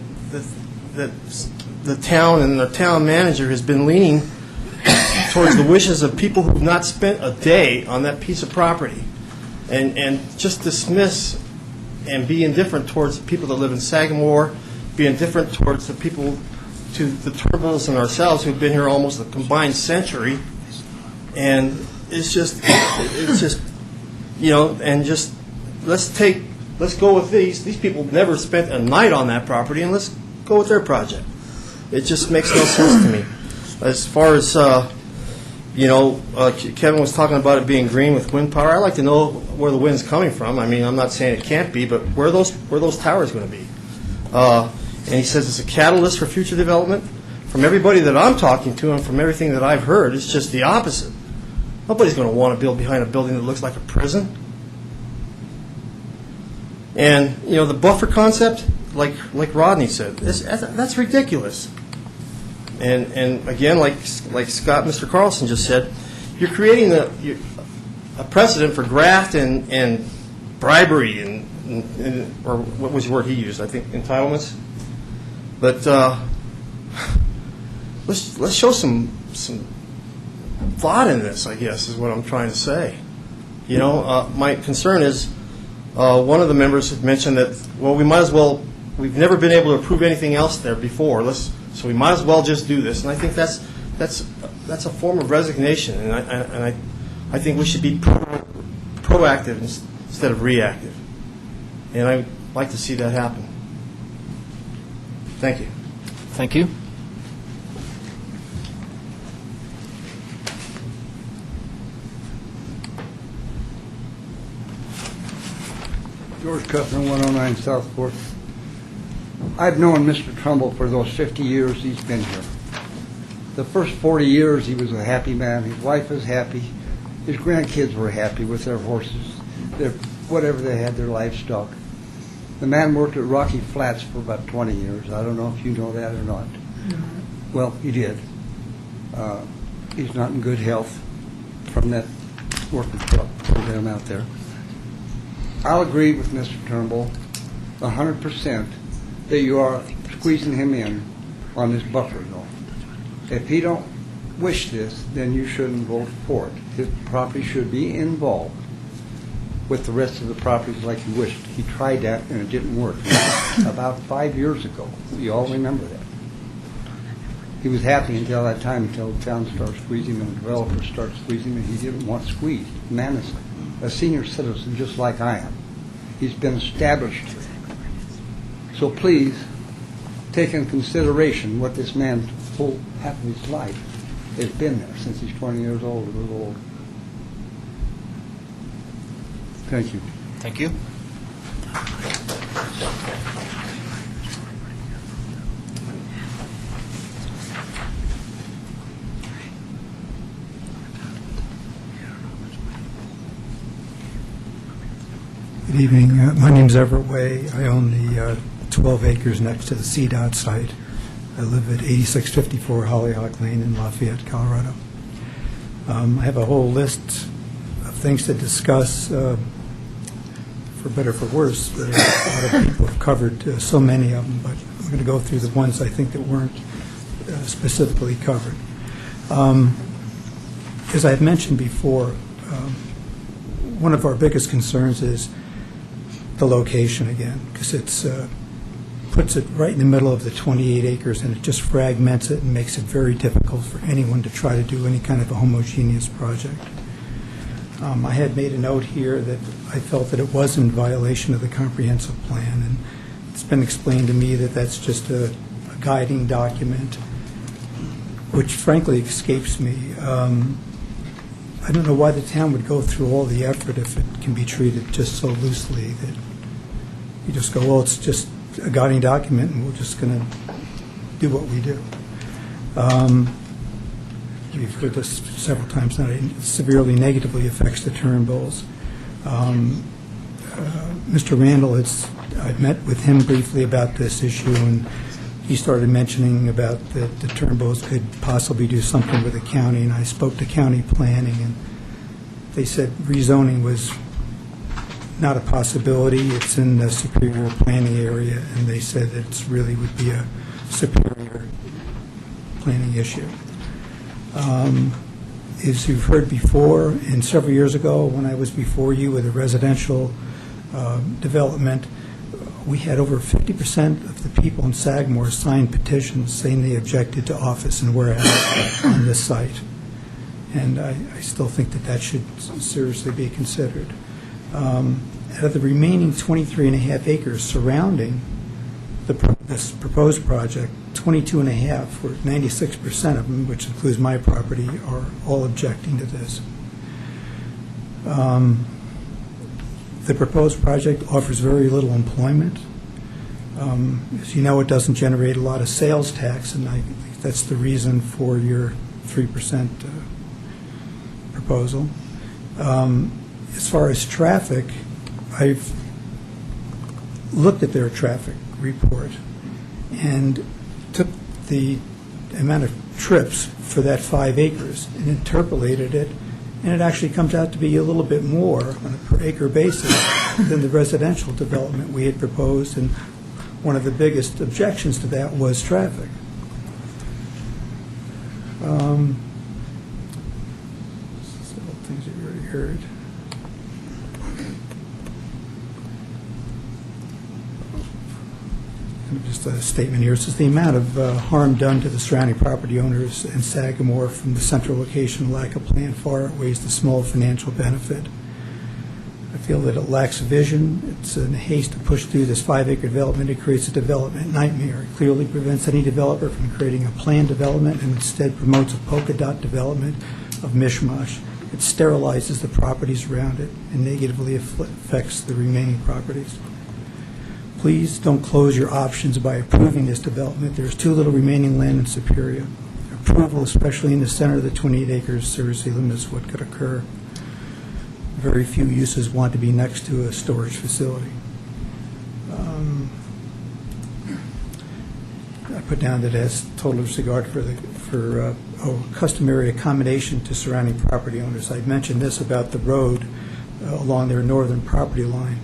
the town and the town manager has been leaning towards the wishes of people who have not spent a day on that piece of property, and just dismiss and be indifferent towards the people that live in Sagamore, be indifferent towards the people, to the Turnbulls and ourselves who've been here almost a combined century, and it's just you know, and just let's go with these people never spent a night on that property, and let's go with their project. It just makes no sense to me. As far as Kevin was talking about it being green with wind power, I'd like to know where the wind's coming from. I mean, I'm not saying it can't be, but where are those towers going to be? And he says it's a catalyst for future development. From everybody that I'm talking to and from everything that I've heard, it's just the opposite. Nobody's going to want to build behind a building that looks like a prison. And, the buffer concept, like Rodney said, that's ridiculous. And again, like Mr. Carlson just said, you're creating a precedent for graft and bribery and or what was the word he used? I think entitlements. But let's show some thought in this, I guess, is what I'm trying to say. You know, my concern is, one of the members had mentioned that, well, we might as well, we've never been able to approve anything else there before, so we might as well just do this. And I think that's a form of resignation, and I think we should be proactive instead of reactive. And I'd like to see that happen. Thank you. Thank you. George Kuffner, 109 Southport. I've known Mr. Trumbull for those 50 years he's been here. The first 40 years, he was a happy man. His wife was happy. His grandkids were happy with their horses, whatever they had, their livestock. The man worked at Rocky Flats for about 20 years. I don't know if you know that or not. Well, he did. He's not in good health from that working program out there. I'll agree with Mr. Turnbull 100% that you are squeezing him in on this buffer zone. If he don't wish this, then you shouldn't vote for it. His property should be involved with the rest of the properties like he wished. He tried that and it didn't work. About 5 years ago. You all remember that. He was happy until that time, until the town started squeezing and the developers started squeezing and he didn't want squeezed. The man is a senior citizen just like I am. He's been established. So please, take in consideration what this man's whole half of his life has been there since he's 20 years old, a little old. Thank you. Thank you. Good evening. My name's Everett Way. I own the 12 acres next to the CDOT site. I live at 8654 Hollyhock Lane in Lafayette, Colorado. I have a whole list of things to discuss, for better or for worse, that a lot of people have covered, so many of them, but I'm going to go through the ones I think that weren't specifically covered. As I've mentioned before, one of our biggest concerns is the location again, because it's puts it right in the middle of the 28 acres, and it just fragments it and makes it very difficult for anyone to try to do any kind of a homogeneous project. I had made a note here that I felt that it was in violation of the comprehensive plan, and it's been explained to me that that's just a guiding document, which frankly escapes me. I don't know why the town would go through all the effort if it can be treated just so loosely that you just go, well, it's just a guiding document and we're just going to do what we do. We've heard this several times now. It severely negatively affects the Turnbulls. Mr. Randall, I've met with him briefly about this issue, and he started mentioning about that the Turnbulls could possibly do something with the county, and I spoke to county planning, and they said rezoning was not a possibility. It's in the Superior planning area, and they said that it really would be a Superior planning issue. As you've heard before, and several years ago when I was before you with a residential development, we had over 50% of the people in Sagamore signed petitions saying they objected to office and warehouse on this site. And I still think that that should seriously be considered. Out of the remaining 23 and a half acres surrounding this proposed project, 22 and a half, or 96% of them, which includes my property, are all objecting to this. The proposed project offers very little employment. As you know, it doesn't generate a lot of sales tax, and I think that's the reason for your 3% proposal. As far as traffic, I've looked at their traffic report and took the amount of trips for that 5 acres and interpolated it, and it actually comes out to be a little bit more on a per acre basis than the residential development we had proposed, and one of the biggest objections to that was traffic. just a statement here. It says the amount of harm done to the surrounding property owners in Sagamore from the central location lack of plan far outweighs the small financial benefit. I feel that it lacks vision. It's in haste to push through this 5-acre development. It creates a development nightmare. It clearly prevents any developer from creating a planned development and instead promotes a polka dot development of mishmash. It sterilizes the properties around it and negatively affects the remaining properties. Please don't close your options by approving this development. There's too little remaining land in Superior. Approval, especially in the center of the 28 acres, seriously limits what could occur. Very few uses want to be next to a storage facility. I put down that it has total disregard for customary accommodation to surrounding property owners. I mentioned this about the road along their northern property line.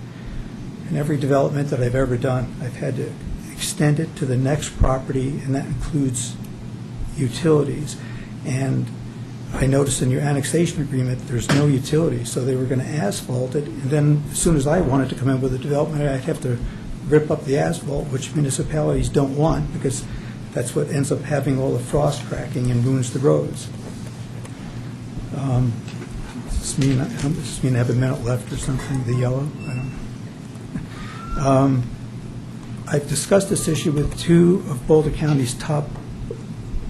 In every development that I've ever done, I've had to extend it to the next property, and that includes utilities. And I noticed in your annexation agreement, there's no utilities, so they were going to asphalt it, and then as soon as I wanted to come in with a development, I'd have to rip up the asphalt, which municipalities don't want, because that's what ends up having all the frost cracking and ruins the roads. Does this mean I have a minute left or something, the yellow? I don't know. I've discussed this issue with two of Boulder County's top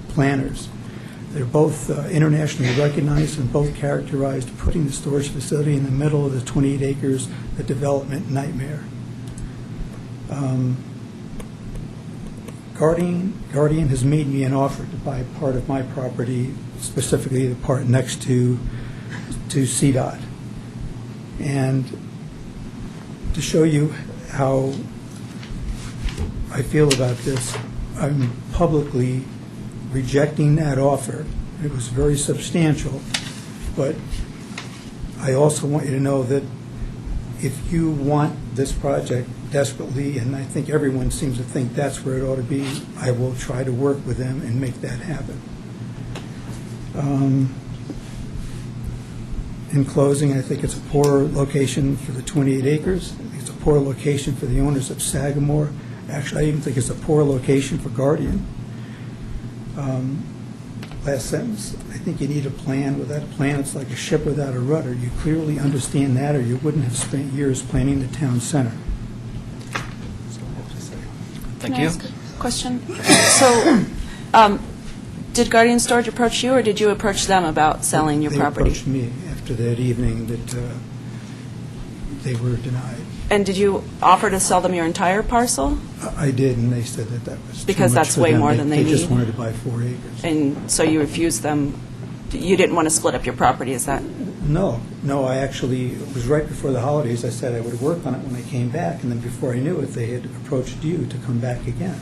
planners. They're both internationally recognized and both characterized putting the storage facility in the middle of the 28 acres a development nightmare. Guardian has made me an offer to buy part of my property, specifically the part next to CDOT. And to show you how I feel about this, I'm publicly rejecting that offer. It was very substantial, but I also want you to know that if you want this project desperately, and I think everyone seems to think that's where it ought to be, I will try to work with them and make that happen. In closing, I think it's a poor location for the 28 acres. I think it's a poor location for the owners of Sagamore. Actually, I even think it's a poor location for Guardian. Last sentence, I think you need a plan. Without a plan, it's like a ship without a rudder. You clearly understand that, or you wouldn't have spent years planning the town center. Thank Can I you. ask a question? So, did Guardian Storage approach you, or did you approach them about selling your property? They approached me after that evening that they were denied. And did you offer to sell them your entire parcel? I did, and they said that that was too Because much that's for way them. more than they They just need? wanted to buy 4 acres. And so you refused them, you didn't want to split up your property, is that? No, I actually, it was right before the holidays, I said I would work on it when I came back, and then before I knew it, they had approached you to come back again.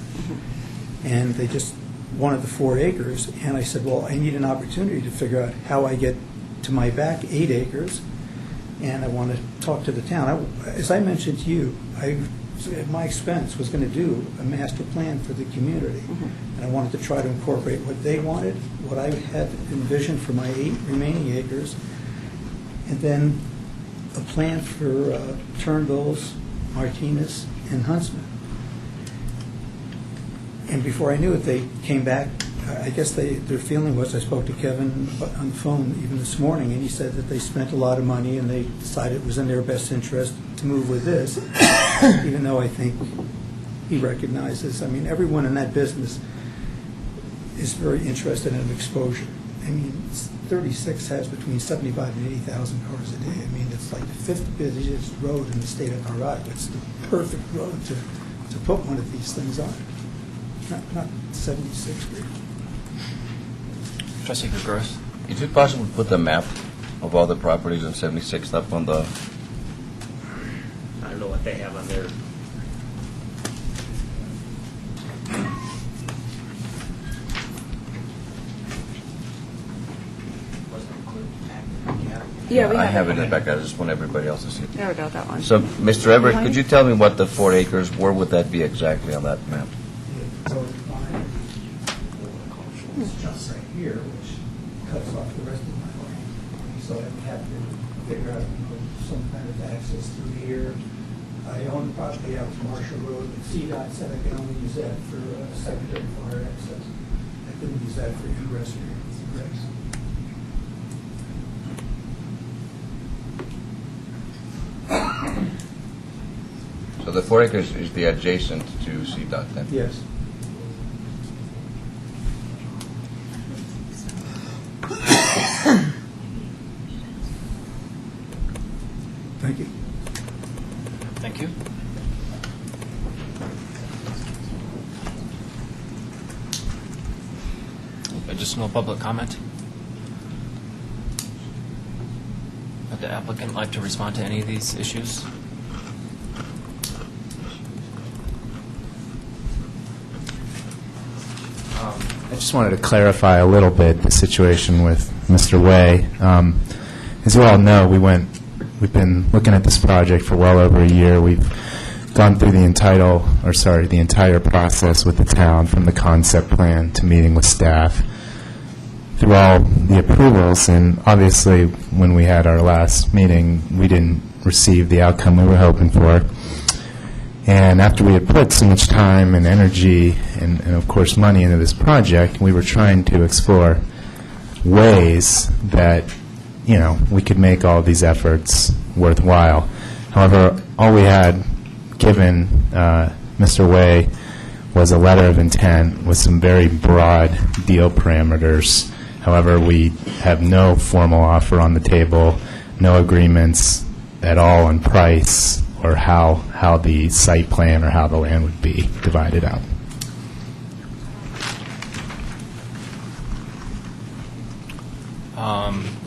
And they just wanted the 4 acres, and I said, well, I need an opportunity to figure out how I get to my back 8 acres, and I want to talk to the town. As I mentioned to you, I, at my expense, was going to do a master plan for the community. And I wanted to try to incorporate what they wanted, what I had envisioned for my 8 remaining acres, and then a plan for Turnbulls, Martinez, and Huntsman. And before I knew it, they came back. I guess their feeling was, I spoke to Kevin on the phone even this morning, and he said that they spent a lot of money and they decided it was in their best interest to move with this, even though I think he recognizes, I mean, everyone in that business is very interested in exposure. I mean, 36 has between 75 and 80,000 cars a day. I mean, it's like the 5th busiest road in the state of Colorado. It's the perfect road to put one of these things on. Not 76th Street. Trustee Gregorus. Is it possible to put the map of all the properties on 76th up on the... I don't know what they have on their... Yeah, we I have have it in the back. I just want everybody else to see it. There we go, that one. So, Mr. Everett, could you tell me what the 4 acres, where would that be exactly on that map? So it's just right here, which cuts off the rest of my land. So I have to figure out some kind of access through here, I own property out to Marshall Road, but CDOT said I could only use that for secondary fire access. I couldn't use that for egress or egress. So the 4 acres is the adjacent to CDOT then? Yes. Thank you. Thank you. Additional public comment? Would the applicant like to respond to any of these issues? I just wanted to clarify a little bit the situation with Mr. Way. As you all know, we've been looking at this project for well over a year. We've gone through the entire process with the town, from the concept plan to meeting with staff, through all the approvals, and obviously when we had our last meeting, we didn't receive the outcome we were hoping for. And after we had put so much time and energy and of course money into this project, we were trying to explore ways that, we could make all these efforts worthwhile. However, all we had given Mr. Way was a letter of intent with some very broad deal parameters. However, we have no formal offer on the table, no agreements at all on price or how the site plan or how the land would be divided out.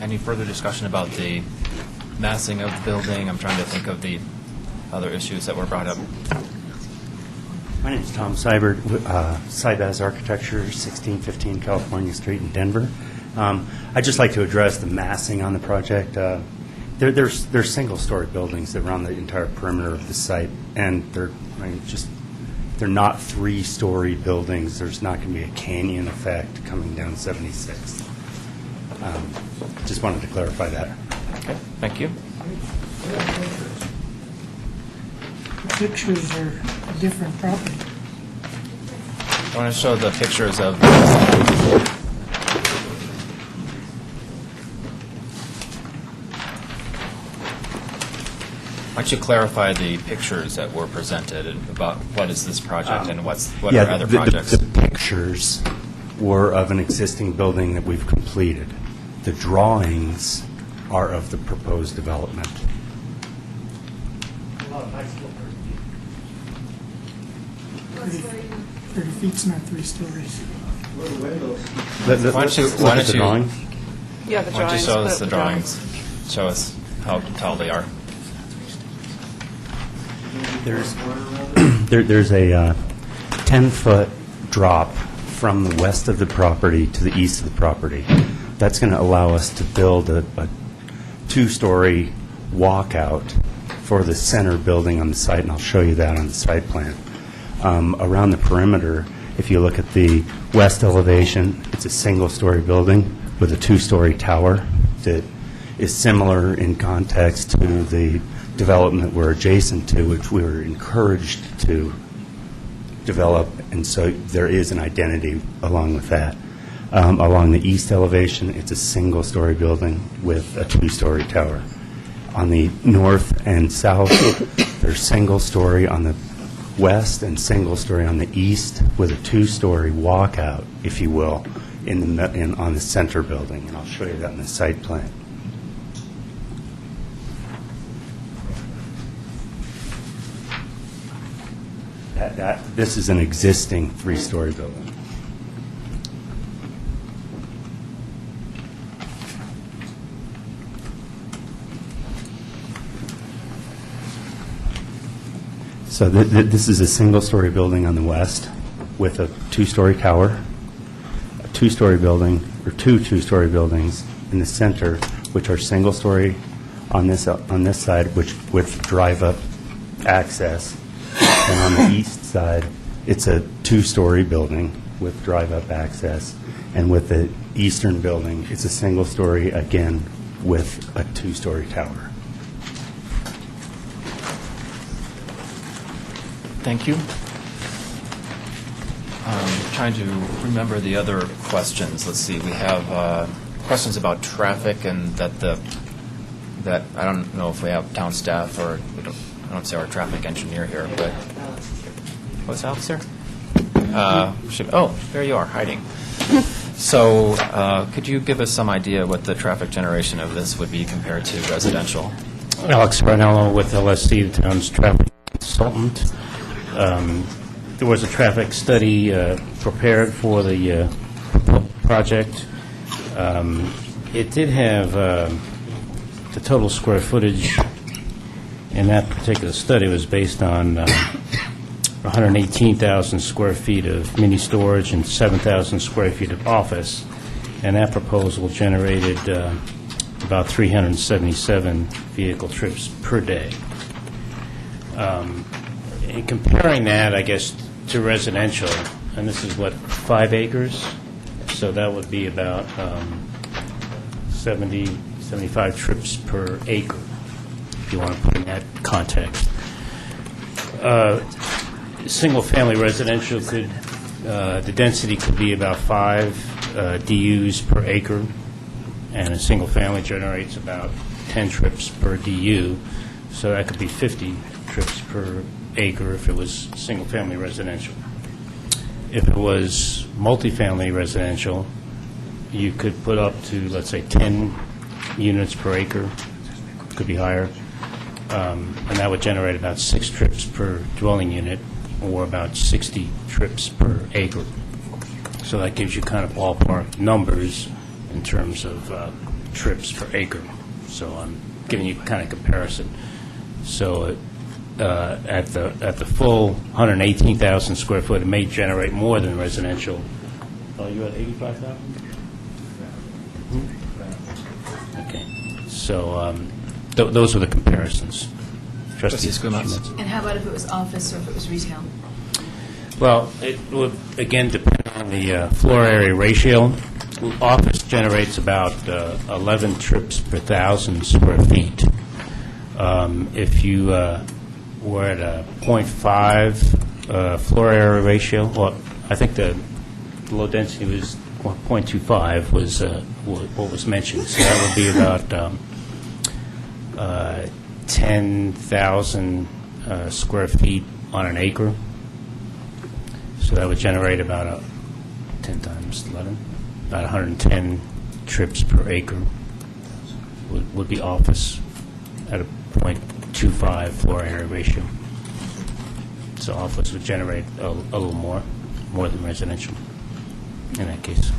Any further discussion about the massing of the building? I'm trying to think of the other issues that were brought up. My name is Tom Seibert, Cybaz Architecture, 1615 California Street in Denver. I'd just like to address the massing on the project. There's single-story buildings that run the entire perimeter of the site, and they're not three-story buildings. There's not going to be a canyon effect coming down 76. Just wanted to clarify that. Okay, thank you. The pictures are a different property. I want to show the pictures of Why don't you clarify the pictures that were presented and about what is this project and what are other projects? The pictures were of an existing building that we've completed. The drawings are of the proposed development. 30 feet's not 3 stories. Why don't you Yeah, the Why don't you drawings, show put us up the the drawings? Show us how tall they are. There's a 10-foot drop from the west of the property to the east of the property. That's going to allow us to build a 2-story walkout for the center building on the site, and I'll show you that on the site plan. Around the perimeter, if you look at the west elevation, it's a single-story building with a 2-story tower that is similar in context to the development we're adjacent to, which we were encouraged to develop, and so there is an identity along with that. Along the east elevation, it's a single-story building with a 2-story tower. On the north and south, there's single-story on the west and single-story on the east with a 2-story walkout, if you will, on the center building, and I'll show you that in the site plan. This is an existing 3-story building. So this is a single-story building on the west with a 2-story tower, a 2-story building, or 2 2-story buildings in the center, which are single-story on this side, which with drive-up access. And on the east side, it's a 2-story building with drive-up access. And with the eastern building, it's a single-story, again, with a 2-story tower. Thank you. Trying to remember the other questions. Let's see. We have questions about traffic, and that I don't know if we have town staff or I don't see our traffic engineer here, but what's Alex here? There you are, hiding. So, could you give us some idea what the traffic generation of this would be compared to residential? Alex Brunello with LSD, the town's traffic consultant. There was a traffic study prepared for the project. It did have the total square footage in that particular study was based on 118,000 square feet of mini storage and 7,000 square feet of office, and that proposal generated about 377 vehicle trips per day. In comparing that, I guess, to residential, and this is what, 5 acres? So that would be about 75 trips per acre, if you want to put it in that context. Single-family residential could, the density could be about 5 DUs per acre, and a single family generates about 10 trips per DU, so that could be 50 trips per acre if it was single-family residential. If it was multifamily residential, you could put up to, let's say, 10 units per acre, could be higher, and that would generate about 6 trips per dwelling unit, or about 60 trips per acre. So that gives you kind of ballpark numbers in terms of trips per acre. So I'm giving you kind of comparison. So at the full 118,000 square foot, it may generate more than residential. Oh, you're at 85,000? Okay. So those are the comparisons. Trustee Schumats. And how about if it was office or if it was retail? Well, it would, again, depend on the floor area ratio. Office generates about 11 trips per 1,000 square feet. If you were at a 0.5 floor area ratio, well, I think the low density was 0.25 was what was mentioned. So that would be about 10,000 square feet on an acre. So that would generate about 10 times 11, about 110 trips per acre would be office at a 0.25 floor area ratio. So office would generate a little more than residential in that case.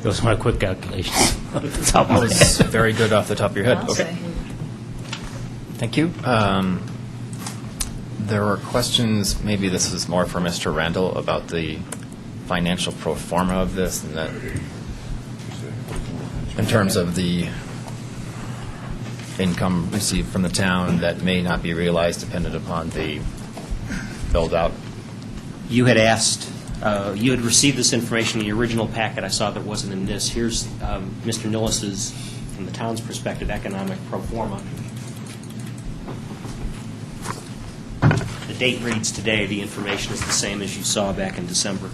Those are my quick calculations. That was very good off the top of your head. I'll Okay. say. Thank you. There were questions, maybe this is more for Mr. Randall, about the financial pro forma of this, and that in terms of the income received from the town that may not be realized dependent upon the build-out. You had asked, you had received this information in the original packet. I saw that wasn't in this. Here's Mr. Nillis's, from the town's perspective, economic pro forma. The date reads today. The information is the same as you saw back in December,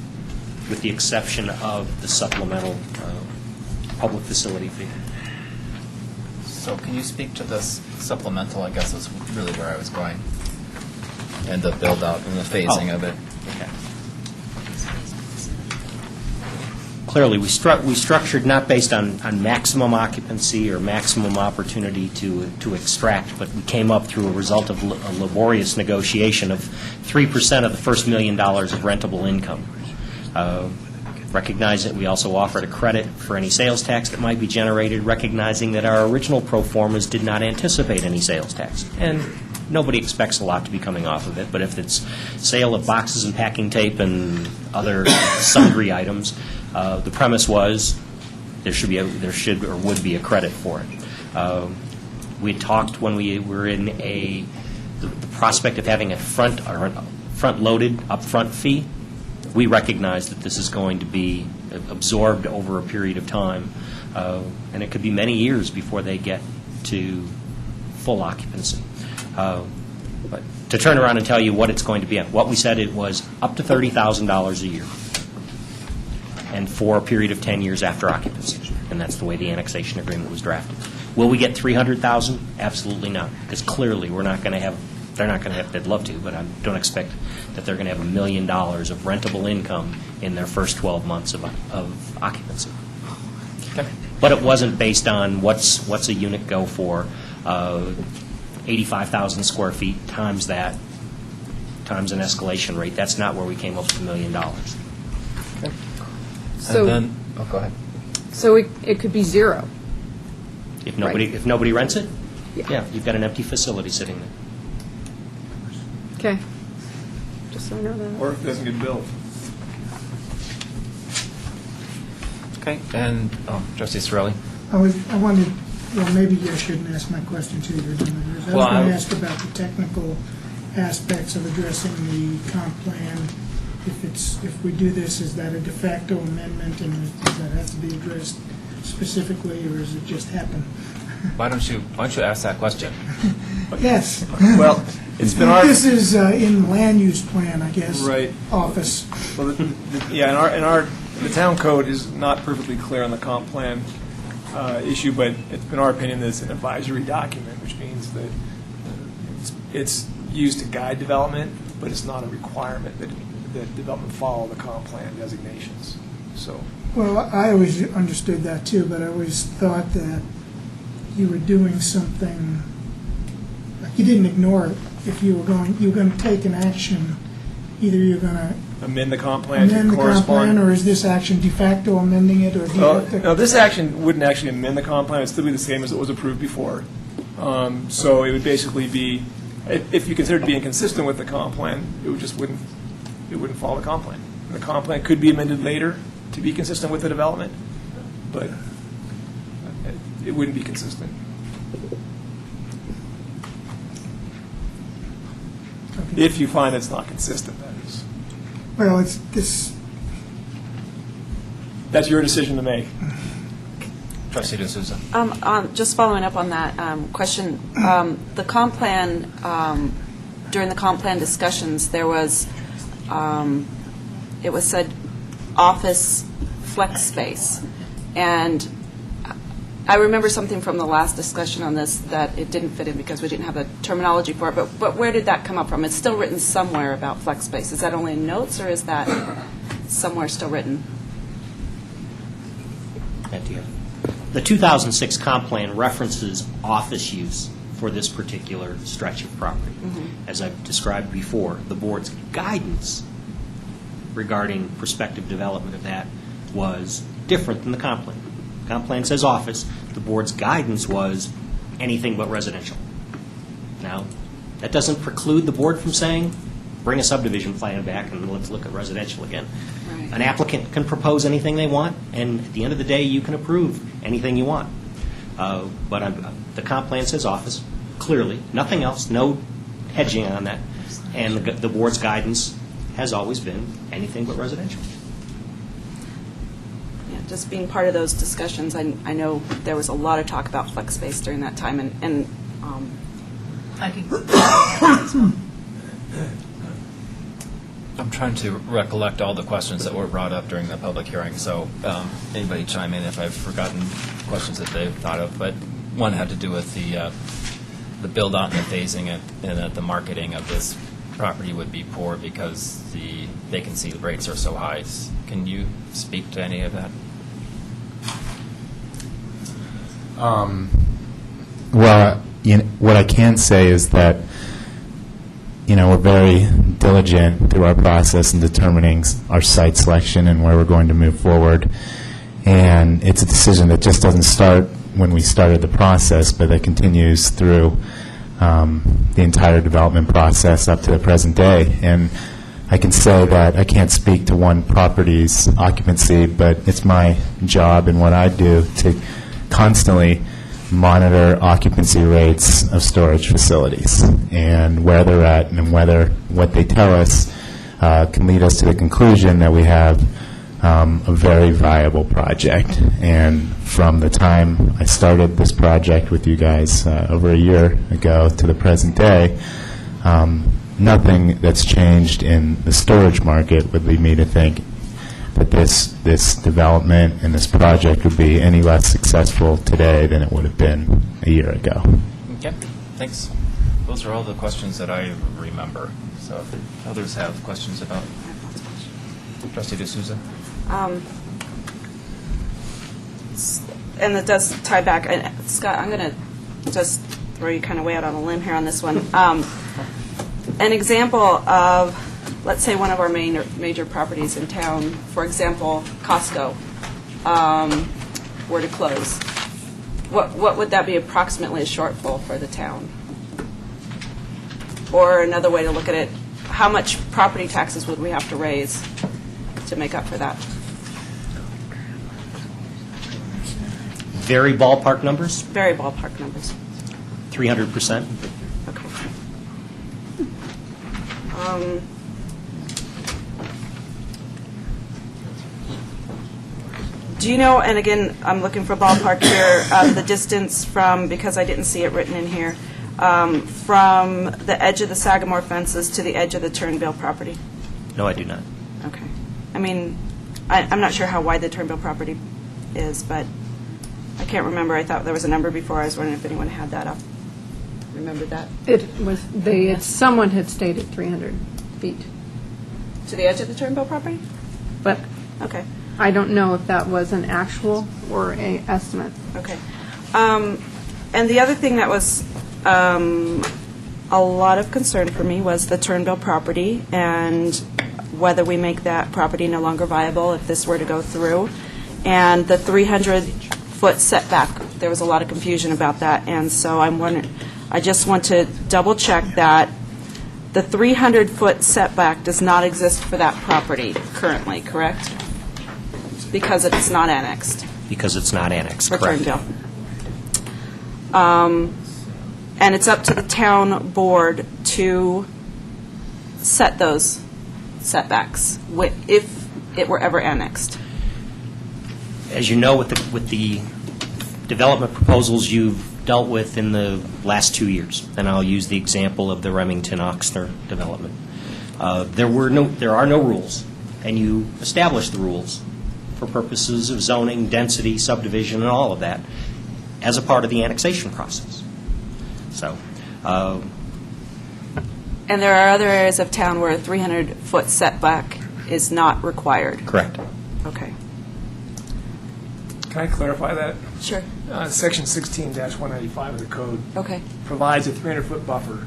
with the exception of the supplemental public facility fee. So can you speak to this supplemental, I guess is really where I was going, and the build-out and the phasing of it? Okay. Clearly, we structured not based on maximum occupancy or maximum opportunity to extract, but we came up through a result of a laborious negotiation of 3% of the first $1 million of rentable income. Recognize that we also offered a credit for any sales tax that might be generated, recognizing that our original pro formas did not anticipate any sales tax. And nobody expects a lot to be coming off of it, but if it's sale of boxes and packing tape and other sundry items, the premise was there should or would be a credit for it. We had talked when we were in the prospect of having a front-loaded upfront fee. We recognize that this is going to be absorbed over a period of time, and it could be many years before they get to full occupancy. But to turn around and tell you what it's going to be at. What we said, it was up to $30,000 a year, and for a period of 10 years after occupancy. And that's the way the annexation agreement was drafted. Will we get 300,000? Absolutely not, because clearly we're not going to have, they're not going to have, they'd love to, but I don't expect that they're going to have $1 million of rentable income in their first 12 months of occupancy. But it wasn't based on what's a unit go for, 85,000 square feet times that, times an escalation rate. That's not where we came up with $1 million. So- And then, go ahead. So it could be zero. If nobody rents it, yeah, you've got an empty facility sitting there. Okay. Just so I know that. Or if it doesn't get built. Okay, and Trustee Sorelli? I wanted, well, maybe I shouldn't ask my question to you. I was Well, going to ask about the technical aspects of addressing the comp plan. If we do this, is that a de facto amendment, and does that have to be addressed specifically, or does it just happen? Why don't you ask that question? Yes. Well, it's been our... This is in land use plan, I guess. Right. Office. Well, the town code is not perfectly clear on the comp plan issue, but it's been our opinion that it's an advisory document, which means that it's used to guide development, but it's not a requirement that development follow the comp plan designations. So. Well, I always understood that too, but I always thought that you were doing something, like you didn't ignore it. If you were going to take an action, either you're going to Amend the comp plan to amend the comp correspond. plan, or is this action de facto amending it, or do you have to? No, this action wouldn't actually amend the comp plan. It would still be the same as it was approved before. So it would basically be, if you considered being consistent with the comp plan, it wouldn't follow the comp plan. The comp plan could be amended later to be consistent with the development, but it wouldn't be consistent. Okay. If you find it's not consistent, that is. Well, it's this. That's your decision to make. Trustee D'Souza. Just following up on that question, the comp plan, during the comp plan discussions, there was, it was said office flex space. And I remember something from the last discussion on this that it didn't fit in because we didn't have a terminology for it, but where did that come up from? It's still written somewhere about flex space. Is that only in notes, or is that somewhere still written? The 2006 comp plan references office use for this particular stretch of property. As I've described before, the board's guidance regarding prospective development of that was different than the comp plan. The comp plan says office. The board's guidance was anything but residential. Now, that doesn't preclude the board from saying, bring a subdivision plan back and let's look at residential again. Right. An applicant can propose anything they want, and at the end of the day, you can approve anything you want. But the comp plan says office, clearly, nothing else, no hedging on that. And the board's guidance has always been anything but residential. Yeah, just being part of those discussions, I know there was a lot of talk about flex space during that time, and I can. I'm trying to recollect all the questions that were brought up during the public hearing, so anybody chime in if I've forgotten questions that they've thought of. But one had to do with the build-out and the phasing, and that the marketing of this property would be poor because the vacancy rates are so high. Can you speak to any of that? Well, what I can say is that, we're very diligent through our process in determining our site selection and where we're going to move forward. And it's a decision that just doesn't start when we started the process, but that continues through the entire development process up to the present day. And I can say that I can't speak to one property's occupancy, but it's my job and what I do to constantly monitor occupancy rates of storage facilities and where they're at, and whether what they tell us can lead us to the conclusion that we have a very viable project. And from the time I started this project with you guys over a year ago to the present day, nothing that's changed in the storage market would lead me to think that this development and this project would be any less successful today than it would have been a year ago. Okay, thanks. Those are all the questions that I remember. So if others have questions about Trustee D'Souza? And it does tie back, and Scott, I'm going to just throw you kind of way out on a limb here on this one. An example of, let's say, one of our major properties in town, for example, Costco, were to close. What would that be approximately a shortfall for the town? Or another way to look at it, how much property taxes would we have to raise to make up for that? Very ballpark numbers, Very ballpark numbers. 300%. Do you know, and again, I'm looking for ballpark here, the distance from, because I didn't see it written in here, from the edge of the Sagamore fences to the edge of the Turnbill property? No, I do not. Okay. I mean, I'm not sure how wide the Turnbill property is, but I can't remember. I thought there was a number before. I was wondering if anyone had that up. Remembered that? It was, someone had stated 300 feet. To the edge of the Turnbill property? But Okay. I don't know if that was an actual or a estimate. Okay. And the other thing that was a lot of concern for me was the Turnbill property and whether we make that property no longer viable if this were to go through. And the 300-foot setback, there was a lot of confusion about that. And so I'm wondering, I just want to double-check that the 300-foot setback does not exist for that property currently, correct? Because it's not annexed. Because it's not annexed, For correct. Turnbill. And it's up to the town board to set those setbacks if it were ever annexed. As you know, with the development proposals you've dealt with in the last 2 years, and I'll use the example of the Remington-Oxner development, there are no rules, and you establish the rules for purposes of zoning, density, subdivision, and all of that as a part of the annexation process. So, And there are other areas of town where a 300-foot setback is not required. correct. Okay. Can I clarify that? Sure. Section 16-195 of the code Okay. provides a 300-foot buffer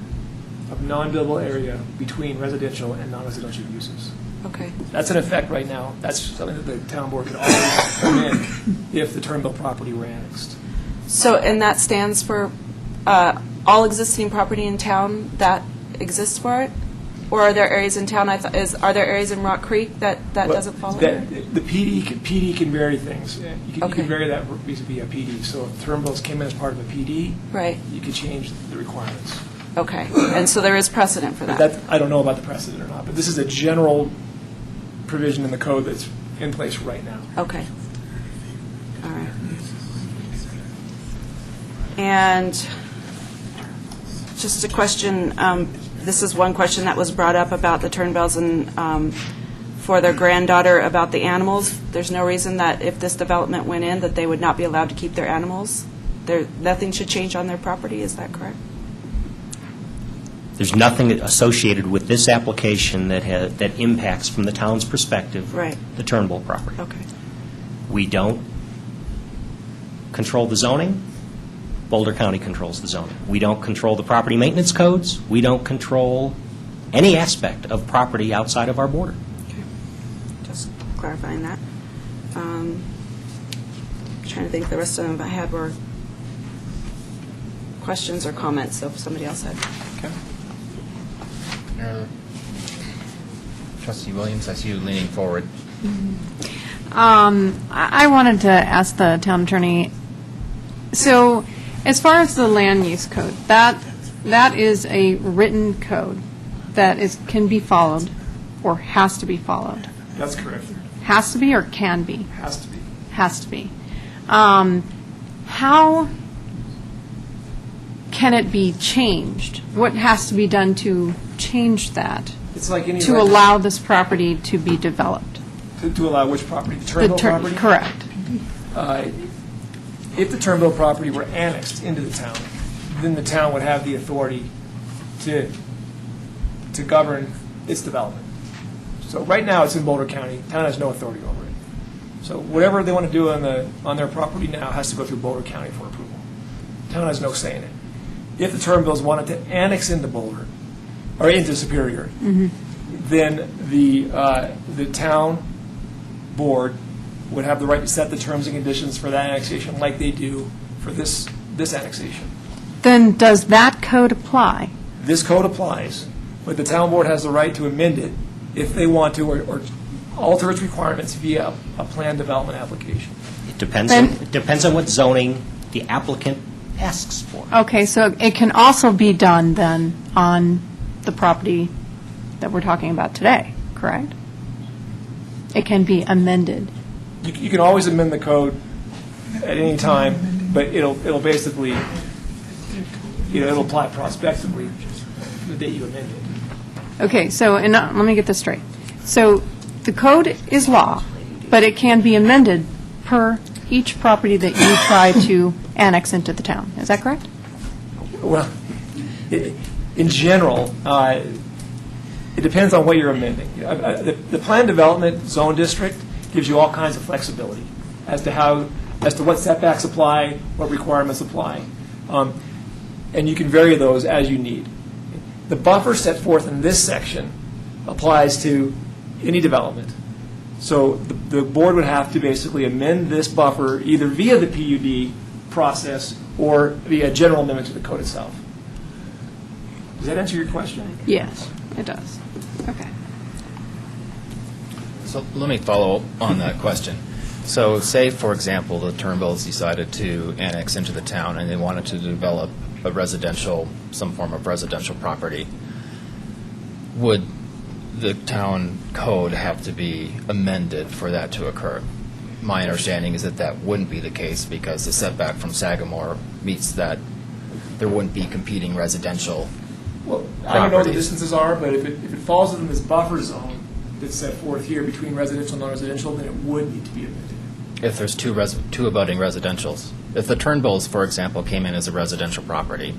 of non-buildable area between residential and non-residential uses. Okay. That's in effect right now. That's something that the town board could always come in if the Turnbill property were annexed. So, and that stands for all existing property in town that exists for it? Or are there areas in town, are there areas in Rock Creek that doesn't fall under? The PD can vary things. You Okay. can vary that vis-a-vis a PD. So if Turnbills came in as part of a PD, Right. you could change the requirements. Okay. And so there is precedent for But that? I don't know about the precedent or not, but this is a general provision in the code that's in place right now. Okay. All right. And just a question, this is one question that was brought up about the Turnbells and for their granddaughter about the animals. There's no reason that if this development went in, that they would not be allowed to keep their animals? Nothing should change on their property, is that correct? There's nothing associated with this application that impacts, from the town's perspective, Right. the Turnbull property. Okay. We don't control the zoning. Boulder County controls the zoning. We don't control the property maintenance codes. We don't control any aspect of property outside of our border. Just clarifying that. Trying to think, the rest of them I had were questions or comments, so if somebody else had. Okay. Trustee Williams, I see you leaning forward. I wanted to ask the town attorney, so as far as the land use code, that is a written code that can be followed or has to be followed. That's correct. Has to be or can be? Has to be. Has to be. How can it be changed? What has to be done to change that? It's like any To reg- allow this property to be developed? To allow which property? The Turnbull property? Correct. If the Turnbull property were annexed into the town, then the town would have the authority to govern its development. So right now, it's in Boulder County. The town has no authority over it. So whatever they want to do on their property now has to go through Boulder County for approval. The town has no say in it. If the Turnbulls wanted to annex into Boulder, or into Superior, then the town board would have the right to set the terms and conditions for that annexation like they do for this annexation. Then does that code apply? This code applies, but the town board has the right to amend it if they want to, or alter its requirements via a planned development application. It depends on what zoning the applicant asks for. Okay, so it can also be done then on the property that we're talking about today, correct? It can be amended. You can always amend the code at any time, but it'll basically, it'll apply prospectively the day you amend it. Okay, so, and let me get this straight. So the code is law, but it can be amended per each property that you try to annex into the town. Is that correct? Well, in general, it depends on what you're amending. The planned development zone district gives you all kinds of flexibility as to what setbacks apply, what requirements apply, and you can vary those as you need. The buffer set forth in this section applies to any development. So the board would have to basically amend this buffer either via the PUD process or via general amendment to the code itself. Does that answer your question? Yes, it does. Okay. So let me follow up on that question. So say, for example, the Turnbulls decided to annex into the town and they wanted to develop a residential, some form of residential property. Would the town code have to be amended for that to occur? My understanding is that that wouldn't be the case because the setback from Sagamore meets that there wouldn't be competing residential Well, I don't know what the properties. distances are, but if it falls within this buffer zone that's set forth here between residential and non-residential, then it would need to be amended. If there's two abutting residentials. If the Turnbulls, for example, came in as a residential property,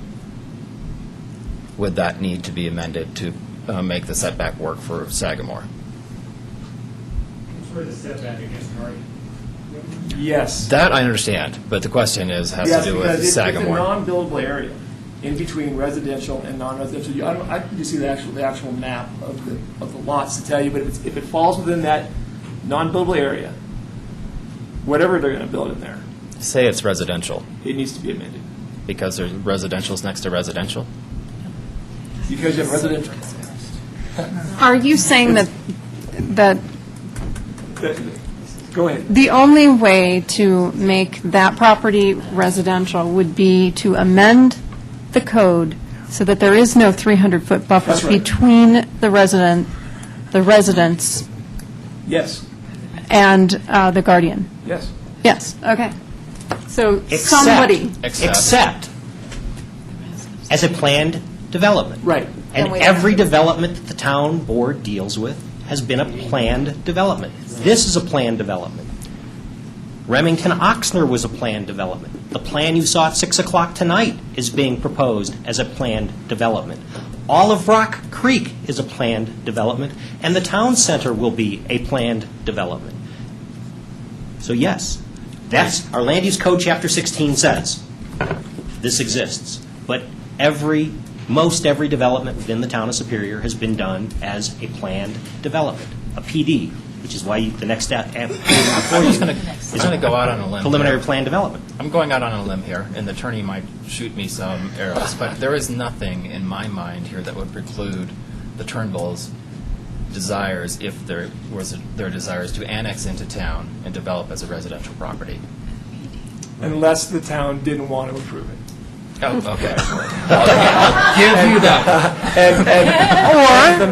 would that need to be amended to make the setback work for Sagamore? For the setback against Murray. Yes. That I understand, but the question has to do with Yes, because Sagamore. it's a non-buildable area in between residential and non-residential. I can see the actual map of the lots to tell you, but if it falls within that non-buildable area, whatever they're going to build in there, Say it's residential, it needs to be amended. because there's residential's next to residential? Because you have residential. Are you saying that Go ahead. the only way to make that property residential would be to amend the code so that there is no 300-foot buffer That's right. between the residents Yes, and the guardian? yes. Yes, okay. So Except- somebody, Except as a planned development. Right. And every development that the town board deals with has been a planned development. This is a planned development. Remington Oxner was a planned development. The plan you saw at 6 o'clock tonight is being proposed as a planned development. Olive Rock Creek is a planned development, and the town center will be a planned development. So yes, that's, our land use code, chapter 16 says, this exists. But most every development within the town of Superior has been done as a planned development, a PD, which is why the next step before you is going to go out on a limb. preliminary plan development. I'm going out on a limb here, and the attorney might shoot me some arrows, but there is nothing in my mind here that would preclude the Turnbulls' desires, if there was their desires, to annex into town and develop as a residential property. Unless the town didn't want to approve it. Oh, okay. I'll give you that. And the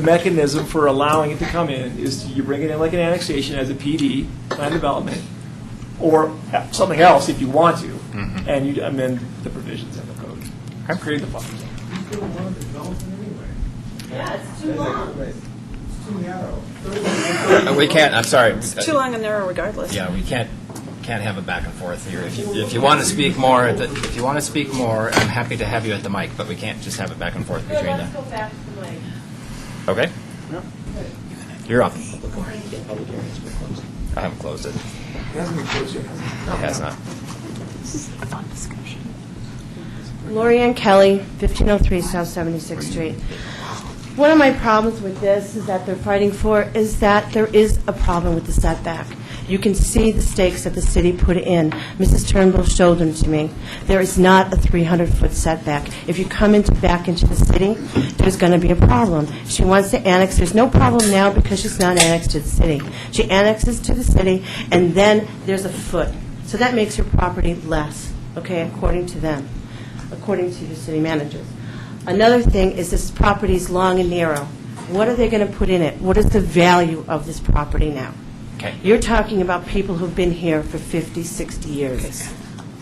mechanism for allowing it to come in is you bring it in like an annexation as a PD, plan development, or something else if you want to, and you amend the provisions in the code. I'm creating the buffer zone. Yeah, it's too long. We can't, I'm sorry. It's too long and narrow regardless. Yeah, we can't have a back and forth here. If you want to speak more, I'm happy to have you at the mic, but we can't just have a back and forth between them. Let's go back to the mic. Okay? You're up. I haven't closed it. It hasn't been closed yet. It has not. Lori Ann Kelly, 1503 South 76th Street. One of my problems with this is that they're fighting for is that there is a problem with the setback. You can see the stakes that the city put in. Mrs. Turnbull showed them to me. There is not a 300-foot setback. If you come back into the city, there's going to be a problem. She wants to annex. There's no problem now because she's not annexed to the city. She annexes to the city, and then there's a foot. So that makes her property less, okay, according to them, according to the city managers. Another thing is this property is long and narrow. What are they going to put in it? What is the value of this property now? Okay. You're talking about people who've been here for 50, 60 years.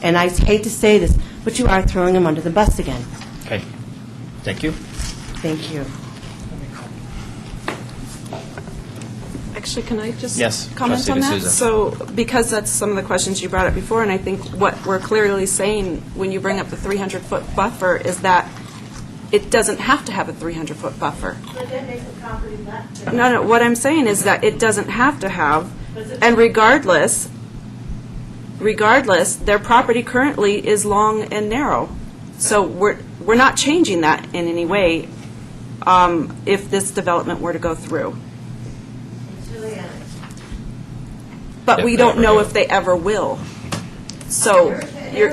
And I hate to say this, but you are throwing them under the bus again. Okay. Thank you. Thank you. Actually, can I just Yes, comment Trustee on that? D'Souza. So, because that's some of the questions you brought up before, and I think what we're clearly saying when you bring up the 300-foot buffer is that it doesn't have to have a 300-foot buffer. But that makes the property less. No, what I'm saying is that it doesn't have to have, and regardless, their property currently is long and narrow. So we're not changing that in any way if this development were to go through. But we don't know if they ever will. So you're...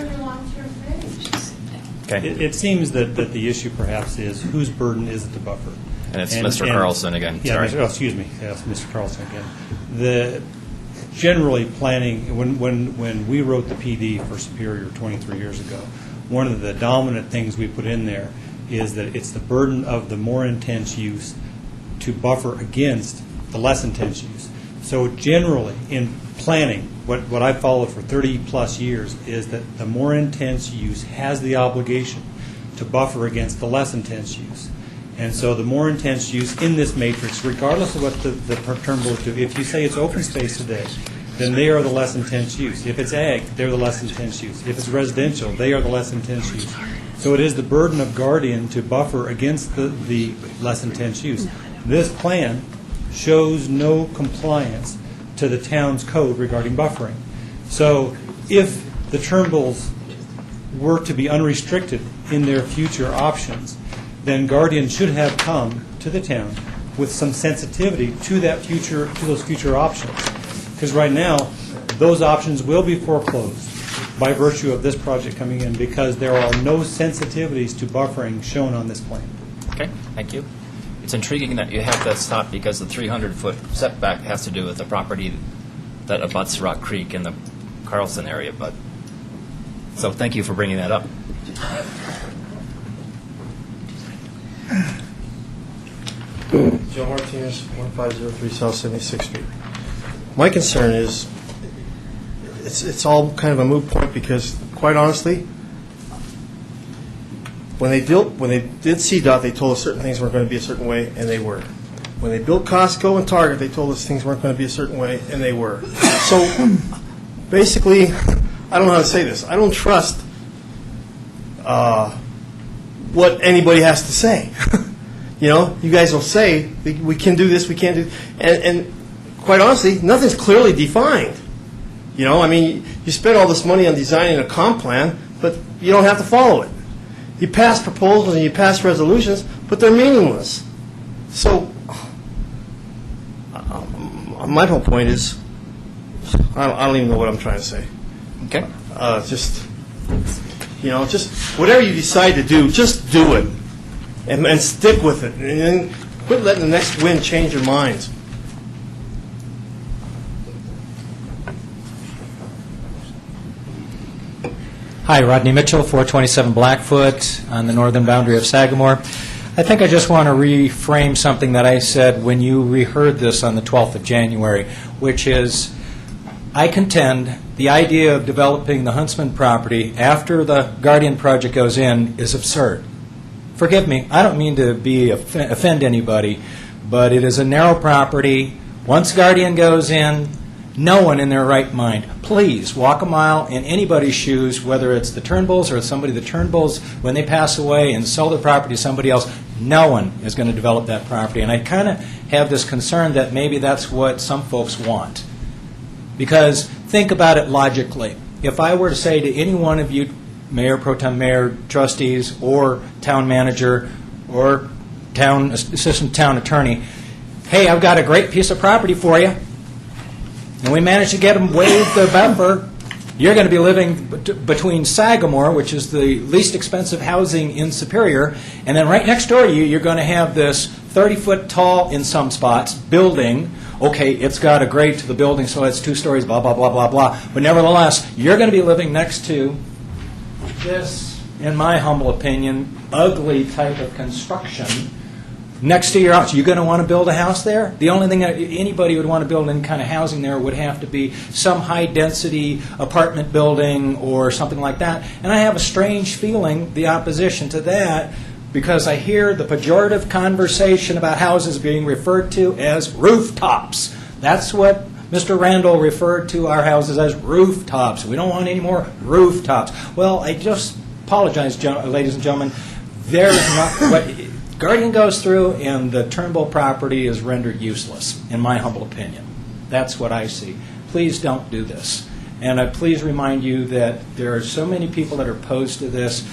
Okay. It seems that the issue perhaps is whose burden is it to buffer? And it's Mr. Carlson again. Yeah, Sorry. excuse me. Yes, Mr. Carlson again. Generally planning, when we wrote the PD for Superior 23 years ago, one of the dominant things we put in there is that it's the burden of the more intense use to buffer against the less intense use. So generally, in planning, what I've followed for 30-plus years is that the more intense use has the obligation to buffer against the less intense use. And so the more intense use in this matrix, regardless of what the Turnbulls do, if you say it's open space today, then they are the less intense use. If it's ag, they're the less intense use. If it's residential, they are the less intense use. So it is the burden of Guardian to buffer against the less intense use. This plan shows no compliance to the town's code regarding buffering. So if the Turnbulls were to be unrestricted in their future options, then Guardian should have come to the town with some sensitivity to those future options. Because right now, those options will be foreclosed by virtue of this project coming in because there are no sensitivities to buffering shown on this plan. Okay, thank you. It's intriguing that you have that stop because the 300-foot setback has to do with the property that abuts Rock Creek in the Carlson area, but, so thank you for bringing that up. Joe Martinez, 1503 South 76th Street. My concern is, it's all kind of a moot point because, quite honestly, when they did CDOT, they told us certain things weren't going to be a certain way, and they were. When they built Costco and Target, they told us things weren't going to be a certain way, and they were. So, basically, I don't know how to say this. I don't trust what anybody has to say. You know, you guys will say, we can do this, we can't do, and quite honestly, nothing's clearly defined. You know, I mean, you spend all this money on designing a comp plan, but you don't have to follow it. You pass proposals and you pass resolutions, but they're meaningless. So, my whole point is, I don't even know what I'm trying to say. Okay. Just whatever you decide to do, just do it. And stick with it. And then quit letting the next wind change your minds. Hi, Rodney Mitchell, 427 Blackfoot on the northern boundary of Sagamore. I think I just want to reframe something that I said when you reheard this on the 12th of January, which is I contend the idea of developing the Huntsman property after the Guardian project goes in is absurd. Forgive me, I don't mean to offend anybody, but it is a narrow property. Once Guardian goes in, no one in their right mind, please walk a mile in anybody's shoes, whether it's the Turnbulls or somebody the Turnbulls, when they pass away and sell their property to somebody else, no one is going to develop that property. And I kind of have this concern that maybe that's what some folks want. Because think about it logically. If I were to say to any one of you, Mayor, Pro Tem Mayor, trustees, or town manager, or assistant town attorney, hey, I've got a great piece of property for you, and we managed to get them waived the buffer, you're going to be living between Sagamore, which is the least expensive housing in Superior, and then right next door to you, you're going to have this 30-foot tall, in some spots, building. Okay, it's got a grade to the building, so it's 2 stories, blah, blah, blah, blah, blah. But nevertheless, you're going to be living next to this, in my humble opinion, ugly type of construction next to your house. You're going to want to build a house there? The only thing that anybody would want to build any kind of housing there would have to be some high-density apartment building or something like that. And I have a strange feeling, the opposition to that, because I hear the pejorative conversation about houses being referred to as rooftops. That's what Mr. Randall referred to our houses as, rooftops. We don't want any more rooftops. Well, I just apologize, ladies and gentlemen. There's not what Guardian goes through, and the Turnbull property is rendered useless, in my humble opinion. That's what I see. Please don't do this. And I please remind you that there are so many people that are opposed to this.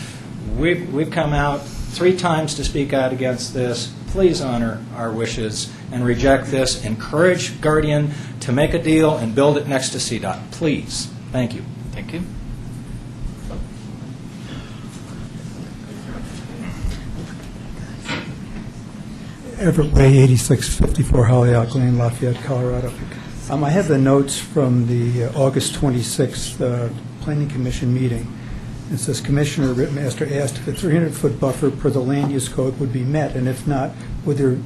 We've come out 3 times to speak out against this. Please honor our wishes and reject this. Encourage Guardian to make a deal and build it next to CDOT. Please. Thank you. Thank you. Everett Way, 8654 Holyoke Lane, Lafayette, Colorado. I have the notes from the August 26th Planning Commission meeting. It says, Commissioner Rittmaster asked if a 300-foot buffer per the land use code would be met, and if not, would there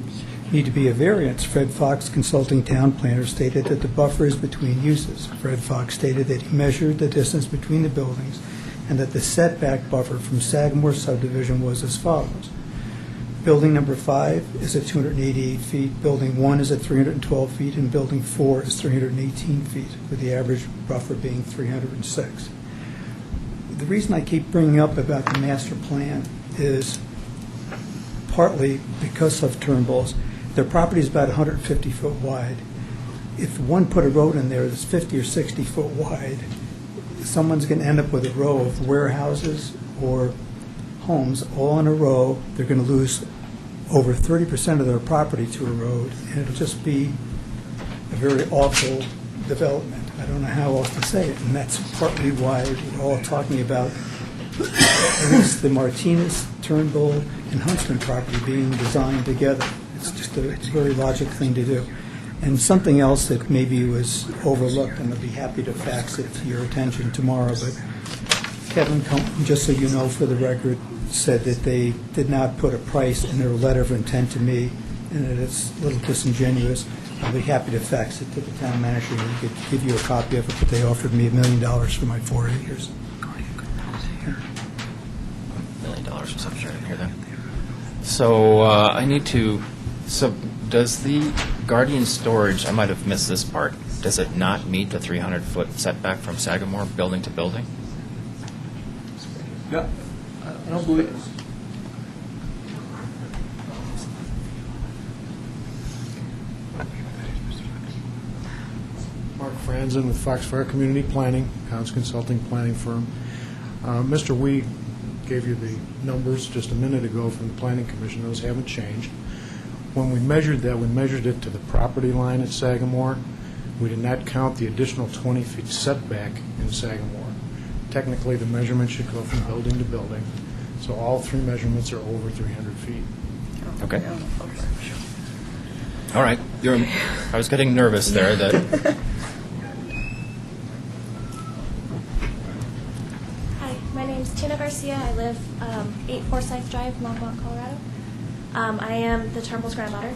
need to be a variance? Fred Fox, consulting town planner, stated that the buffer is between uses. Fred Fox stated that he measured the distance between the buildings and that the setback buffer from Sagamore subdivision was as follows. Building number 5 is at 288 feet, Building 1 is at 312 feet, and Building 4 is 318 feet, with the average buffer being 306. The reason I keep bringing up about the master plan is partly because of Turnbulls. Their property is about 150 foot wide. If one put a road in there that's 50 or 60 foot wide, someone's going to end up with a row of warehouses or homes all in a row. They're going to lose over 30% of their property to a road, and it'll just be a very awful development. I don't know how else to say it, and that's partly why we're all talking about at least the Martinez, Turnbull, and Huntsman property being designed together. It's just a very logical thing to do. And something else that maybe was overlooked, and I'll be happy to fax it to your attention tomorrow, but Kevin, just so you know for the record, said that they did not put a price in their letter of intent to me, and that it's a little disingenuous. I'll be happy to fax it to the town manager, and he could give you a copy of it, but they offered me $1 million for my 4 acres. $1 million or something, I didn't hear that. So I need to, so does the Guardian storage, I might have missed this part, does it not meet the 300-foot setback from Sagamore building to building? Yeah, I don't believe. Mark Franzen with Foxfire Community Planning, Cons Consulting Planning Firm. Mr. Wee gave you the numbers just a minute ago from the Planning Commission. Those haven't changed. When we measured that, we measured it to the property line at Sagamore. We did not count the additional 20 feet setback in Sagamore. Technically, the measurement should go from building to building. So all 3 measurements are over 300 feet. Okay. All right. I was getting nervous there. Hi, my name's Tina Garcia. I live 8 Forsyth Drive, Longmont, Colorado. I am the Turnbull's granddaughter.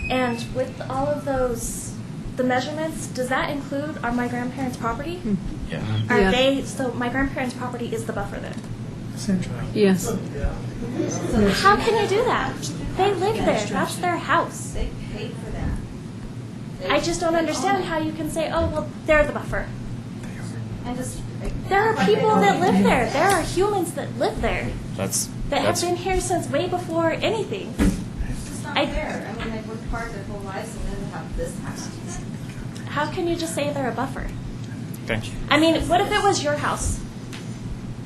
And with all of those the measurements, does that include my grandparents' property? Yeah. Are Yeah. they, so my grandparents' property is the buffer then? Essentially. Yes. How can you do that? They live there, that's their house. They paid for that. I just don't understand how you can say, oh, well, they're the buffer. And just. There are people that live there. There are humans that live there that have That's been here since way before anything. It's just not fair. I mean, they've worked hard their whole lives and then they have this happen. How can you just say they're a buffer? okay. I mean, what if it was your house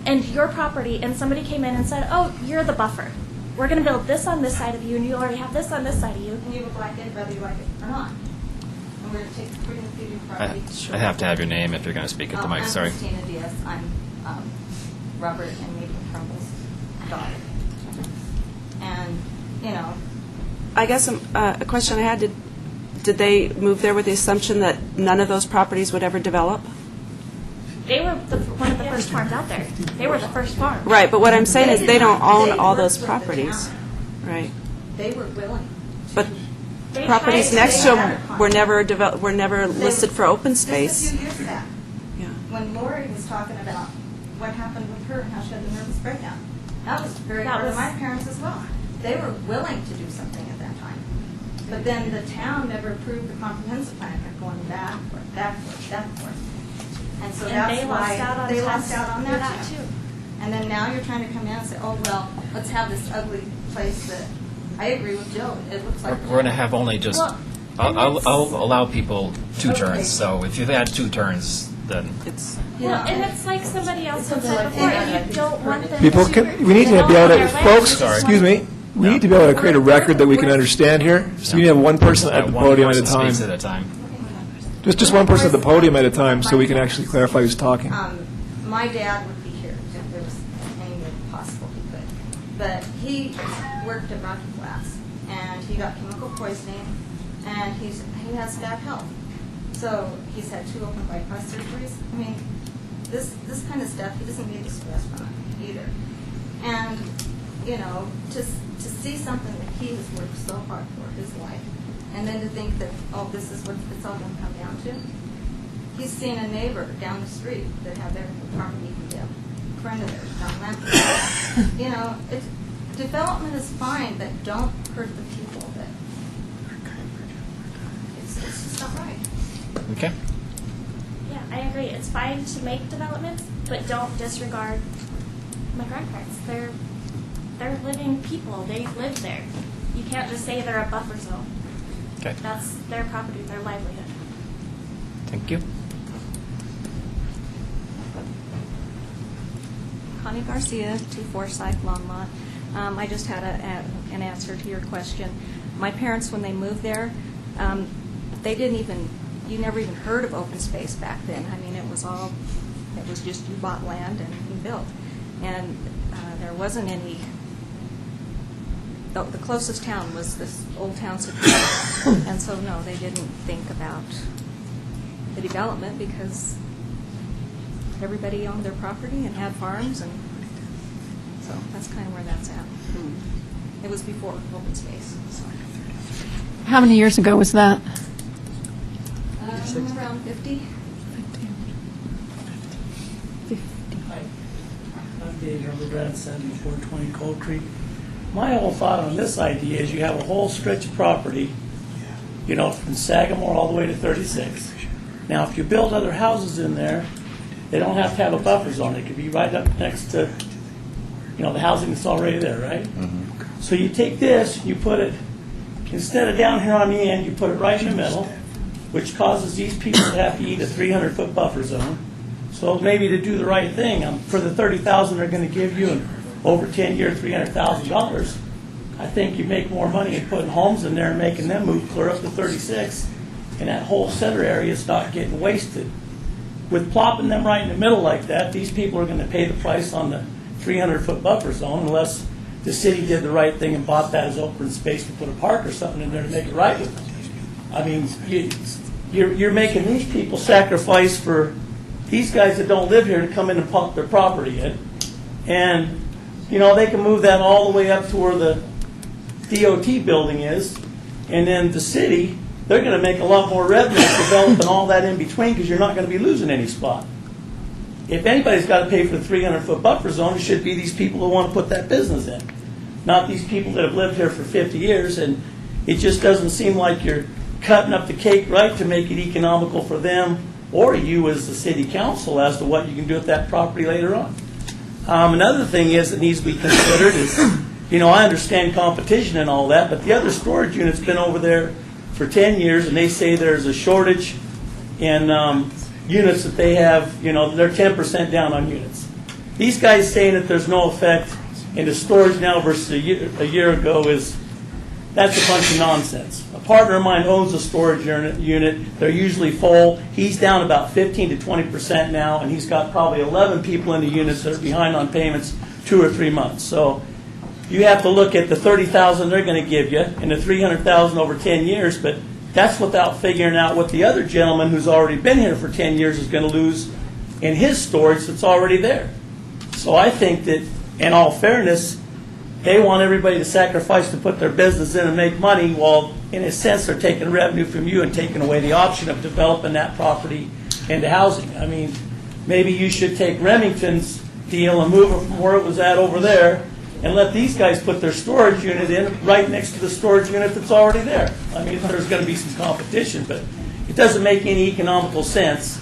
and your property and somebody came in and said, oh, you're the buffer. We're going to build this on this side of you and you already have this on this side of you. And you would like it whether you like it or not. And we're going to take the freedom of feeding property. I have to have your name if you're going to speak at the mic. Sorry. I'm Christina Diaz. I'm Robert and Mabel Trumbull's daughter. And, you know, I guess a question I had, did they move there with the assumption that none of those properties would ever develop? They were one of the first farms out there. They were the first farm. Right, but what I'm saying is they don't own all those properties. Right. they were willing. But properties next to them were never listed for open space. Just a few years back, Yeah. when Lori was talking about what happened with her and how she had the nervous breakdown. That was very That hard on was- my parents as well. They were willing to do something at that time. But then the town never approved the comprehensive plan. They're going backward. And so And that's they why lost out on they tax lost out on for that that, too. too. And then now you're trying to come in and say, oh, well, let's have this ugly place that, I agree with Joe, it looks like. We're going to have only just, Well, I'll allow people 2 turns, so if you've had 2 turns, then It's. Well, and it's like somebody else had said before, if you don't want them People, to we need to be able develop to, their land, folks, you just excuse want- me, we need to be able to create a record that we can understand here. So you need to have one person at the one podium at a person time. speaks at a time. Just one person at the podium at a time, so we can actually clarify who's talking. My dad would be here if there was any way possible he could. But he worked at Rocky Flats, and he got chemical poisoning, and he has bad health. So he's had 2 open bypass surgeries. I mean, this kind of stuff, he doesn't need the stress from it either. And, you know, to see something that he has worked so hard for his life, and then to think that, oh, this is what it's all going to come down to. He's seen a neighbor down the street that had their property condemned, a friend of theirs down that. You know, development is fine, but don't hurt the people that, it's just not right. Okay. Yeah, I agree. It's fine to make developments, but don't disregard my grandparents. They're living people. They live there. You can't just say they're a buffer zone. Okay. That's their property, their livelihood. Thank you. Connie Garcia, 2 Forsyth Longmont. I just had an answer to your question. My parents, when they moved there, they didn't even, you never even heard of open space back then. I mean, it was just you bought land and you built. And there wasn't any, the closest town was this old town Superior. And so, no, they didn't think about the development because everybody owned their property and had farms, and so that's kind of where that's at. It was before open space. So. How many years ago was that? Around 50. I'm Dave Hildebrand, 7420 Cold Creek. My whole thought on this idea is you have a whole stretch of property, you know, from Sagamore all the way to 36. Now, if you build other houses in there, they don't have to have a buffer zone. It could be right up next to, you know, the housing that's already there, right? Mm-hmm. So you take this, you put it, instead of down here on the end, you put it right in the middle, which causes these people to have to eat a 300-foot buffer zone. So maybe to do the right thing, for the $30,000 they're going to give you, and over 10 years, $300,000, I think you make more money in putting homes in there and making them move clear up to 36, and that whole center area is not getting wasted. With plopping them right in the middle like that, these people are going to pay the price on the 300-foot buffer zone unless the city did the right thing and bought that as open space to put a park or something in there to make it right with them. I mean, you're making these people sacrifice for these guys that don't live here to come in and pop their property in. And, you know, they can move that all the way up to where the DOT building is, and then the city they're going to make a lot more revenue developing all that in between because you're not going to be losing any spot. If anybody's got to pay for the 300-foot buffer zone, it should be these people who want to put that business in, not these people that have lived here for 50 years. And it just doesn't seem like you're cutting up the cake right to make it economical for them or you as the city council as to what you can do with that property later on. Another thing is that needs to be considered is, I understand competition and all that, but the other storage unit's been over there for 10 years, and they say there's a shortage in units that they have, they're 10% down on units. These guys saying that there's no effect in the storage now versus a year ago that's a bunch of nonsense. A partner of mine owns a storage unit. They're usually full. He's down about 15 to 20% now, and he's got probably 11 people in the units that are behind on payments 2 or 3 months. So you have to look at the $30,000 they're going to give you and the $300,000 over 10 years, but that's without figuring out what the other gentleman who's already been here for 10 years is going to lose in his storage that's already there. So I think that, in all fairness, they want everybody to sacrifice to put their business in and make money while, in a sense, they're taking revenue from you and taking away the option of developing that property into housing. I mean, maybe you should take Remington's deal and move it from where it was at over there and let these guys put their storage unit in right next to the storage unit that's already there. I mean, there's going to be some competition, but it doesn't make any economical sense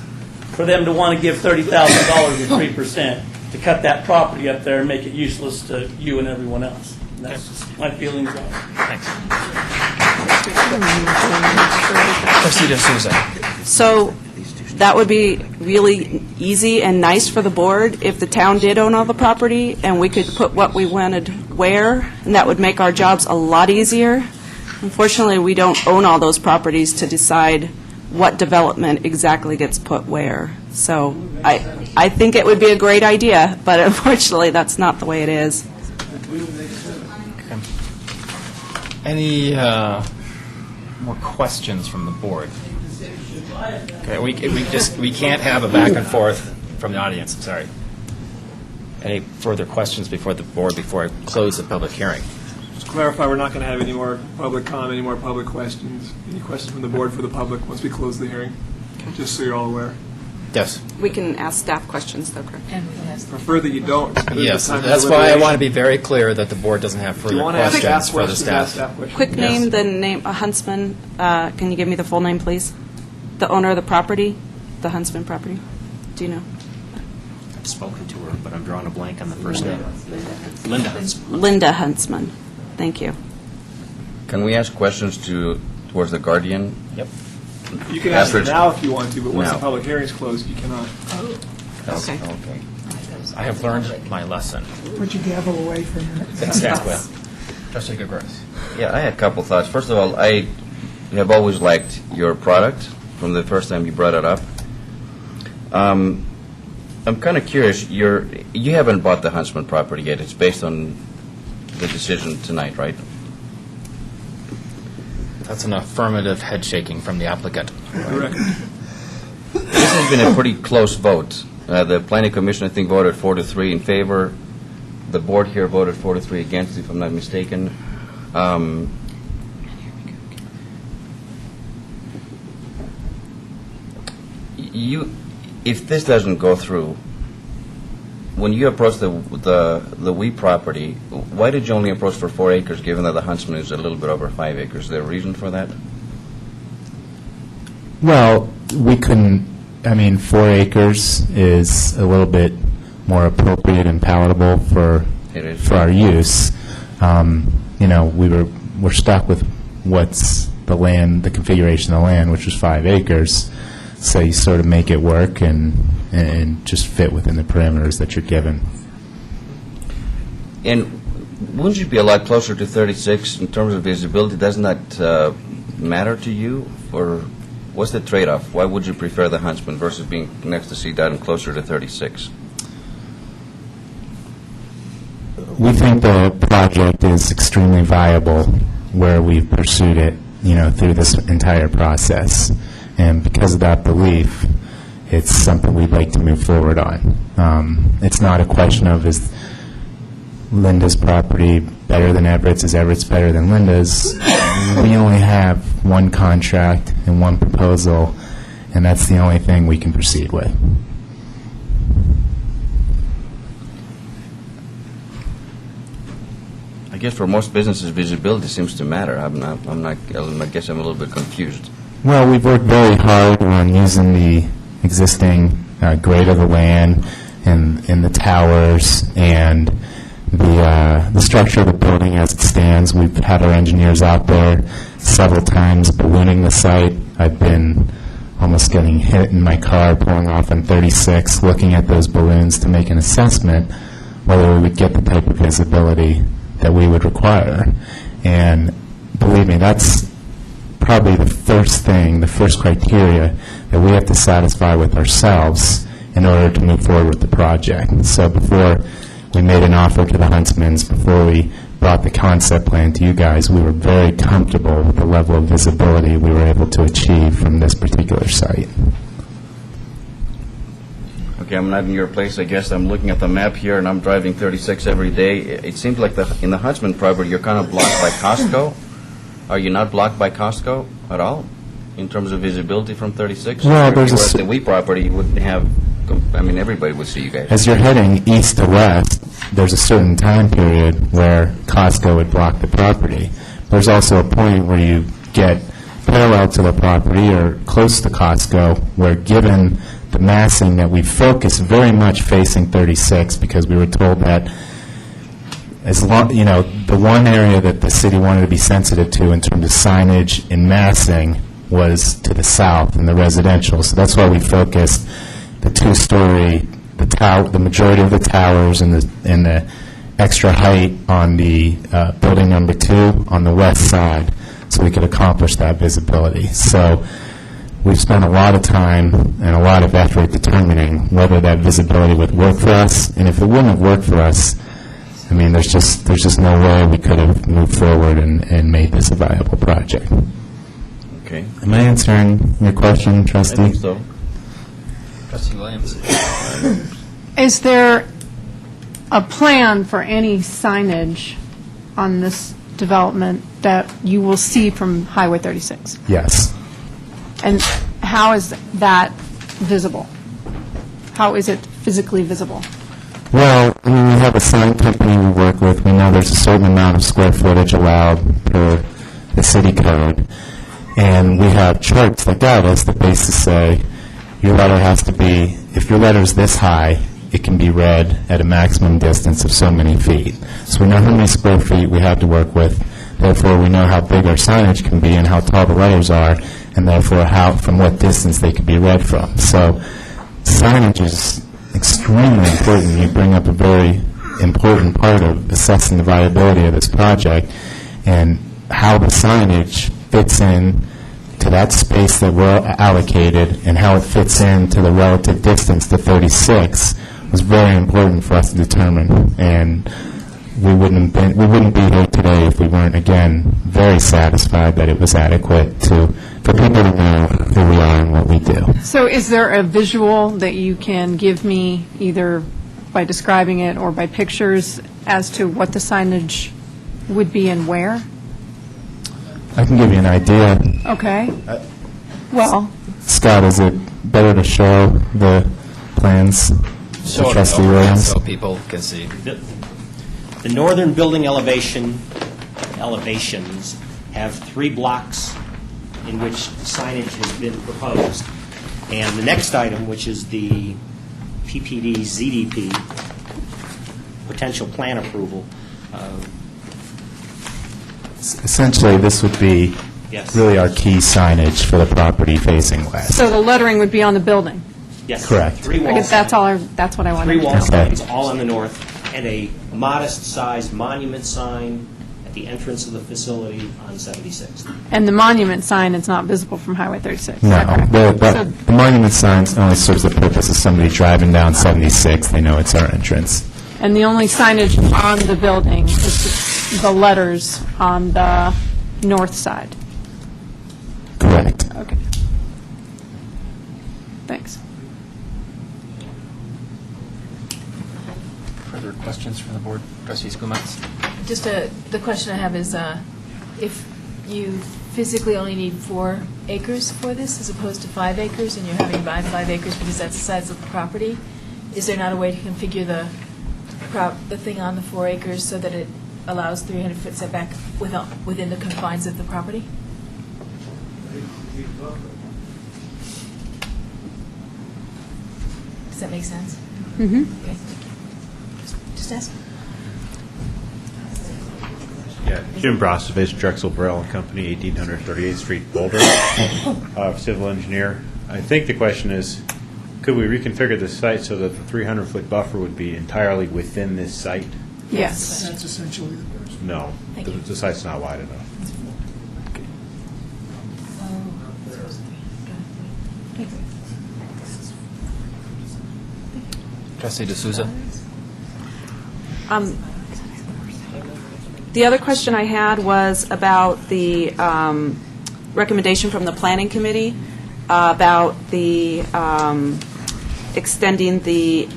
for them to want to give $30,000 or 3% to cut that property up there and make it useless to you and everyone else. And that's just my feelings on it. Thanks. Trustee D'Souza. So that would be really easy and nice for the board if the town did own all the property and we could put what we wanted where, and that would make our jobs a lot easier. Unfortunately, we don't own all those properties to decide what development exactly gets put where. So I think it would be a great idea, but unfortunately, that's not the way it is. Any more questions from the board? Okay, we can't have a back and forth from the audience. I'm sorry. Any further questions before the board before I close the public hearing? Just to clarify, we're not going to have any more public comment, any more public questions. Any questions from the board for the public once we close the hearing? Just so you're all aware. Yes. We can ask staff questions, though, correct? Prefer that you don't. Yes, that's why I want to be very clear that the board doesn't have further questions for the staff. Quick name, the name, Huntsman, can you give me the full name, please? The owner of the property, the Huntsman property? Do you know? I've spoken to her, but I'm drawing a blank on the first name. Linda Huntsman. Linda Huntsman. Thank you. Can we ask questions towards the Guardian? Yep. You can ask After it now if you want to, but once now. the public hearing is closed, you cannot. Okay. I have learned my lesson. Put your gavel away from her. Exactly. Trustee Gregorius. Yeah, I had a couple thoughts. First of all, I have always liked your product from the first time you brought it up. I'm kind of curious. You haven't bought the Huntsman property yet. It's based on the decision tonight, right? That's an affirmative head shaking from the applicant. Correct. This has been a pretty close vote. The Planning Commission, I think, voted 4-3 in favor. The board here voted 4-3 against, if I'm not mistaken. If this doesn't go through, when you approach the Wee property, why did you only approach for 4 acres, given that the Huntsman is a little bit over 5 acres? Is there a reason for that? Well, we couldn't, 4 acres is a little bit more appropriate and palatable for our use. We're stuck with what's the configuration of the land, which is 5 acres. So you sort of make it work and just fit within the parameters that you're given. And wouldn't you be a lot closer to 36 in terms of visibility? Doesn't that matter to you? Or what's the trade-off? Why would you prefer the Huntsman versus being next to CDOT and closer to 36? We think the project is extremely viable where we've pursued it, through this entire process. And because of that belief, it's something we'd like to move forward on. It's not a question of, is Linda's property better than Everett's? Is Everett's better than Linda's? we only have one contract and one proposal, and that's the only thing we can proceed with. I guess for most businesses, visibility seems to matter. I guess I'm a little bit confused. Well, we've worked very hard on using the existing grade of the land and the towers and the structure of the building as it stands. We've had our engineers out there several times ballooning the site. I've been almost getting hit in my car pulling off on 36, looking at those balloons to make an assessment whether we would get the type of visibility that we would require. And believe me, that's probably the first thing, the first criteria that we have to satisfy with ourselves in order to move forward with the project. So before we made an offer to the Huntsmans, before we brought the concept plan to you guys, we were very comfortable with the level of visibility we were able to achieve from this particular site. Okay, I'm not in your place, I guess. I'm looking at the map here, and I'm driving 36 every day. It seems like in the Huntsman property, you're kind of blocked by Costco. Are you not blocked by Costco at all in terms of visibility from 36? Well, there's Whereas the Wee property, you wouldn't have, I mean, everybody would see you guys. As you're heading east to west, there's a certain time period where Costco would block the property. There's also a point where you get parallel to the property or close to Costco, where given the massing that we focus very much facing 36, because we were told that as long, the one area that the city wanted to be sensitive to in terms of signage and massing was to the south in the residential. So that's why we focused the two-story, the majority of the towers and the extra height on the building number 2 on the west side, so we could accomplish that visibility. So we've spent a lot of time and a lot of effort determining whether that visibility would work for us, and if it wouldn't have worked for us, I mean, there's just no way we could have moved forward and made this a viable project. Okay. Am I answering your question, Trustee? I think so. Trustee Williams. Is there a plan for any signage on this development that you will see from Highway 36? Yes. And how is that visible? How is it physically visible? Well, I mean, we have a sign company we work with. We know there's a certain amount of square footage allowed per the city code. And we have charts that guide us that basically say your letter has to be, if your letter is this high, it can be read at a maximum distance of so many feet. So we know how many square feet we have to work with. Therefore, we know how big our signage can be and how tall the letters are, and therefore from what distance they can be read from. So signage is extremely important. You bring up a very important part of assessing the viability of this project, and how the signage fits in to that space that we're allocated and how it fits into the relative distance to 36 was very important for us to determine. And we wouldn't be here today if we weren't, again, very satisfied that it was adequate for people to know who we are and what we do. So is there a visual that you can give me, either by describing it or by pictures, as to what the signage would be and where? I can give you an idea. Okay. Well, Scott, is it better to show the plans to Show it Trustee over Williams? so people can see. The northern building elevations have 3 blocks in which signage has been proposed. And the next item, which is the PPD ZDP, potential plan approval. Essentially, this would be Yes. really our key signage for the property facing west. so the lettering would be on the building? Yes. Correct. 3 I wall guess that's that's what I wanted 3 to wall know. signs, all on the north, and a modest-sized monument sign at the entrance of the facility on 76th. And the monument sign is not visible from Highway 36? No, Okay. the monument signs only serves the purpose of somebody driving down 76, they know it's our entrance. And the only signage on the building is the letters on the north side? Correct. Okay. Thanks. Further questions from the board? Trustee Skumatz? Just the question I have is, if you physically only need 4 acres for this as opposed to 5 acres, and you're having to buy 5 acres because that's the size of the property, is there not a way to configure the thing on the 4 acres so that it allows 300-foot setback within the confines of the property? Does that make sense? Mm-hmm. Okay. Just ask. Yeah, Jim Brostovich, Drexel Burrell and Company, 1838th Street, Boulder, civil engineer. I think the question is, could we reconfigure the site so that the 300-foot buffer would be entirely within this site? Yes. That's essentially the question. No, the site's not wide enough. Trustee D'Souza? The other question I had was about the recommendation from the Planning Committee about the extending the,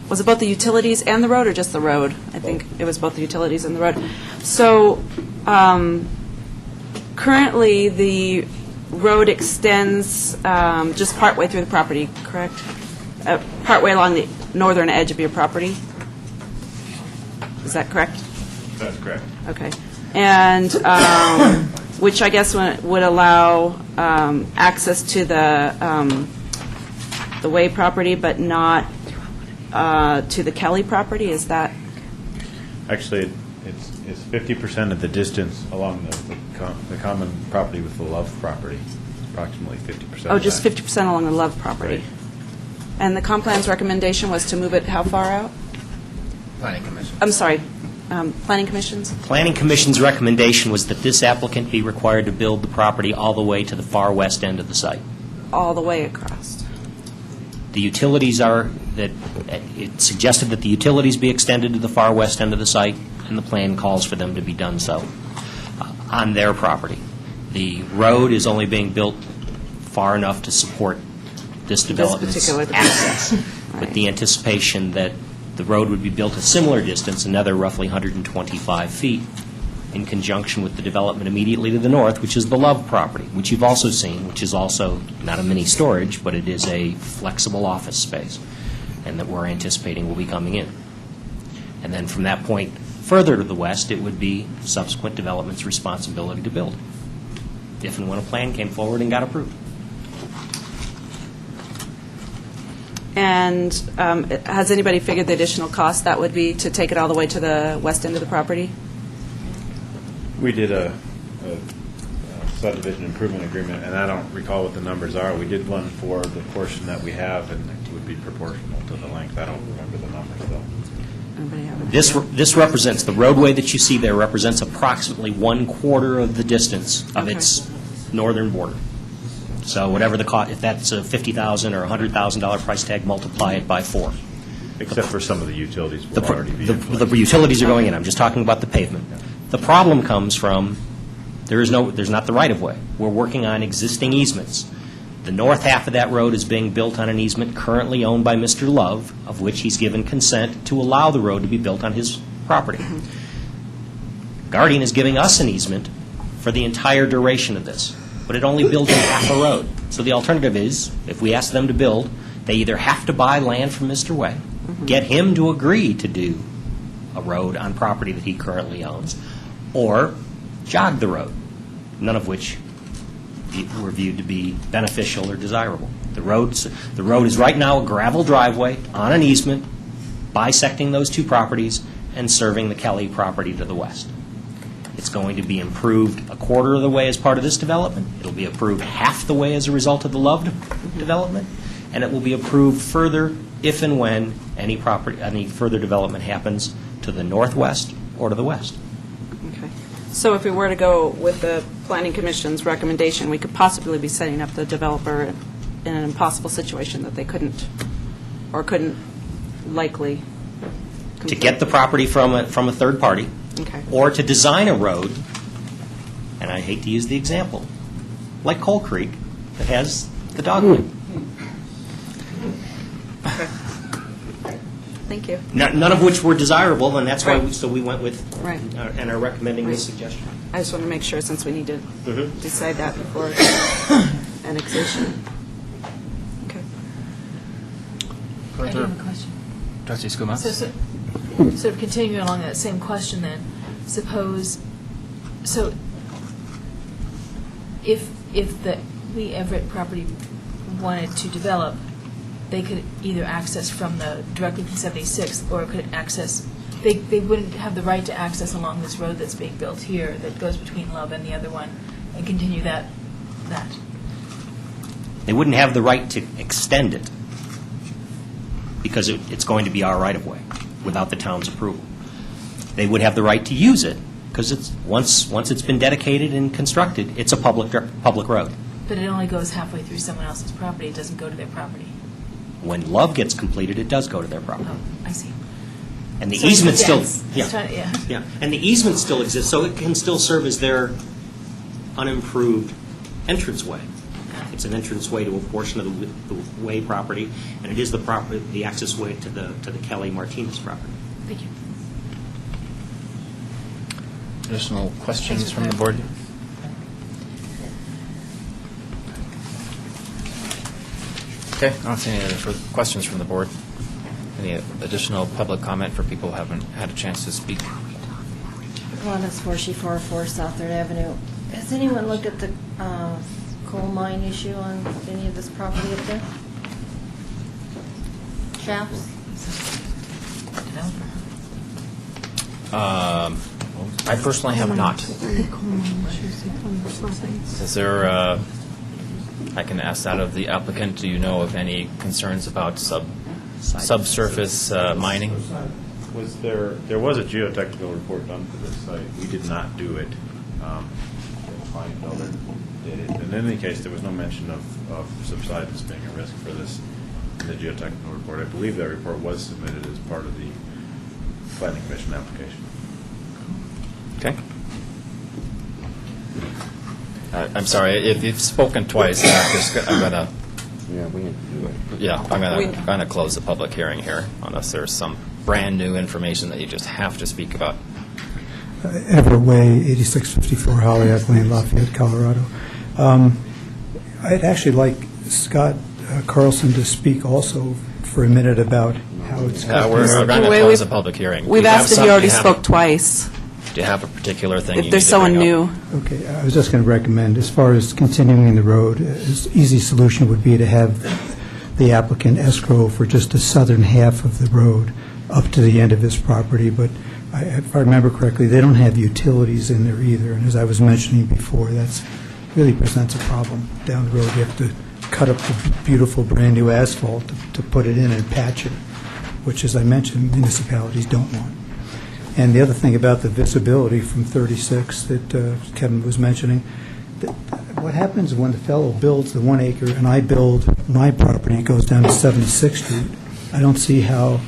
was it both the utilities and the road, or just the road? I think it was both the utilities and the road. So currently, the road extends just partway through the property, correct? Partway along the northern edge of your property? Is that correct? That's correct. Okay. And which I guess would allow access to the Way property, but not to the Kelly property? Is that? Actually, it's 50% of the distance along the common property with the Love property, approximately 50%. Oh, just 50% along the Love property. Right. And the comp plan's recommendation was to move it how far out? Planning Commission. I'm sorry, Planning Commission's? Planning Commission's recommendation was that this applicant be required to build the property all the way to the far west end of the site. All the way across. The utilities are, that it suggested that the utilities be extended to the far west end of the site, and the plan calls for them to be done so on their property. The road is only being built far enough to support this development's particular access, Right. with the anticipation that the road would be built a similar distance, another roughly 125 feet, in conjunction with the development immediately to the north, which is the Love property, which you've also seen, which is also not a mini storage, but it is a flexible office space, and that we're anticipating will be coming in. And then from that point further to the west, it would be subsequent development's responsibility to build, if and when a plan came forward and got approved. And has anybody figured the additional cost that would be to take it all the way to the west end of the property? We did a subdivision improvement agreement, and I don't recall what the numbers are. We did one for the portion that we have, and it would be proportional to the length. I don't remember the numbers, though. This represents, the roadway that you see there represents approximately 1/4 of the distance of its northern border. So whatever the cost, if that's a $50,000 or $100,000 price tag, multiply it by 4. Except for some of the utilities will already be in place. The utilities are going in. I'm just talking about the pavement. The problem comes from, there's not the right-of-way. We're working on existing easements. The north half of that road is being built on an easement currently owned by Mr. Love, of which he's given consent to allow the road to be built on his property. Guardian is giving us an easement for the entire duration of this, but it only builds in half a road. So the alternative is, if we ask them to build, they either have to buy land from Mr. Way, get him to agree to do a road on property that he currently owns, or jog the road, none of which were viewed to be beneficial or desirable. The road is right now a gravel driveway on an easement, bisecting those two properties and serving the Kelly property to the west. It's going to be improved 1/4 of the way as part of this development. It'll be approved half the way as a result of the Love development, and it will be approved further if and when any further development happens to the northwest or to the west. Okay. So if we were to go with the Planning Commission's recommendation, we could possibly be setting up the developer in an impossible situation that they couldn't likely To get the property from a third party, Okay. or to design a road, and I hate to use the example, like Coal Creek, that has the dogwood. Thank you. None of which were desirable, and that's why Right. we went with, Right. and are recommending this suggestion. I just want to make sure, since we need to decide that before annexation. Okay. I do have a question. Trustee Skumas? So, sort of continuing along that same question then, suppose, so if the Lee Everett property wanted to develop, they could either access from directly from 76th, or could access, they wouldn't have the right to access along this road that's being built here that goes between Love and the other one, and continue that. They wouldn't have the right to extend it because it's going to be our right-of-way without the town's approval. They would have the right to use it because it's once it's been dedicated and constructed, it's a public road. But it only goes halfway through someone else's property. It doesn't go to their property. When Love gets completed, it does go to their property. Oh, I see. And the So easement it's still, dense. It's trying to- yeah. and the easement still exists, so it can still serve as their unimproved entranceway. It's an entranceway to a portion of the way property, and it is the access way to the Kelly Martinez property. Thank you. Additional questions from the board? Okay, I don't see any other further questions from the board. Any additional public comment for people who haven't had a chance to speak? Gladys 444 South 3rd Avenue. Has anyone looked at the coal mine issue on any of this property up there? Shafts? I personally have not. Is there, I can ask that of the applicant, do you know of any concerns about subsurface mining? There was a geotechnical report done for this site. We did not do it. Client builder did it. And in any case, there was no mention of subsidence being a risk for this in the geotechnical report. I believe that report was submitted as part of the planning commission application. Okay. I'm sorry, if you've spoken twice, I'm going to... Yeah, we need to do it. Yeah, I'm going to close the public hearing here, unless there's some brand-new information that you just have to speak about. Everett Way, 8654 Holyoke Lane, Lafayette, Colorado. I'd actually like Scott Carlson to speak also for a minute about how it's... We're going to close the public hearing. We've asked if you already spoke twice. Do you have a particular thing you If need there's to someone bring up? new. Okay, I was just going to recommend, as far as continuing the road, an easy solution would be to have the applicant escrow for just the southern half of the road up to the end of his property, but if I remember correctly, they don't have utilities in there either, and as I was mentioning before, that's really presents a problem down the road. You have to cut up the beautiful brand-new asphalt to put it in and patch it, which, as I mentioned, municipalities don't want. And the other thing about the visibility from 36 that Kevin was mentioning, what happens when the fellow builds the 1 acre and I build my property, it goes down to 76th Street, I don't see how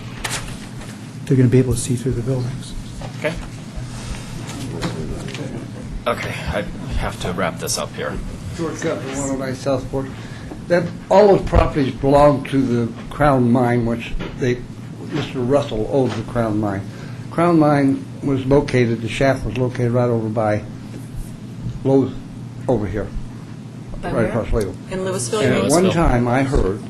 they're going to be able to see through the buildings. Okay. Okay, I have to wrap this up here. George Cutler, 109 Southport. All those properties belong to the Crown Mine, which Mr. Russell owes the Crown Mine. Crown Mine was located, the shaft was located right over by Lowe's, over here, right across Louisville. In Louisville? And at one time, I heard,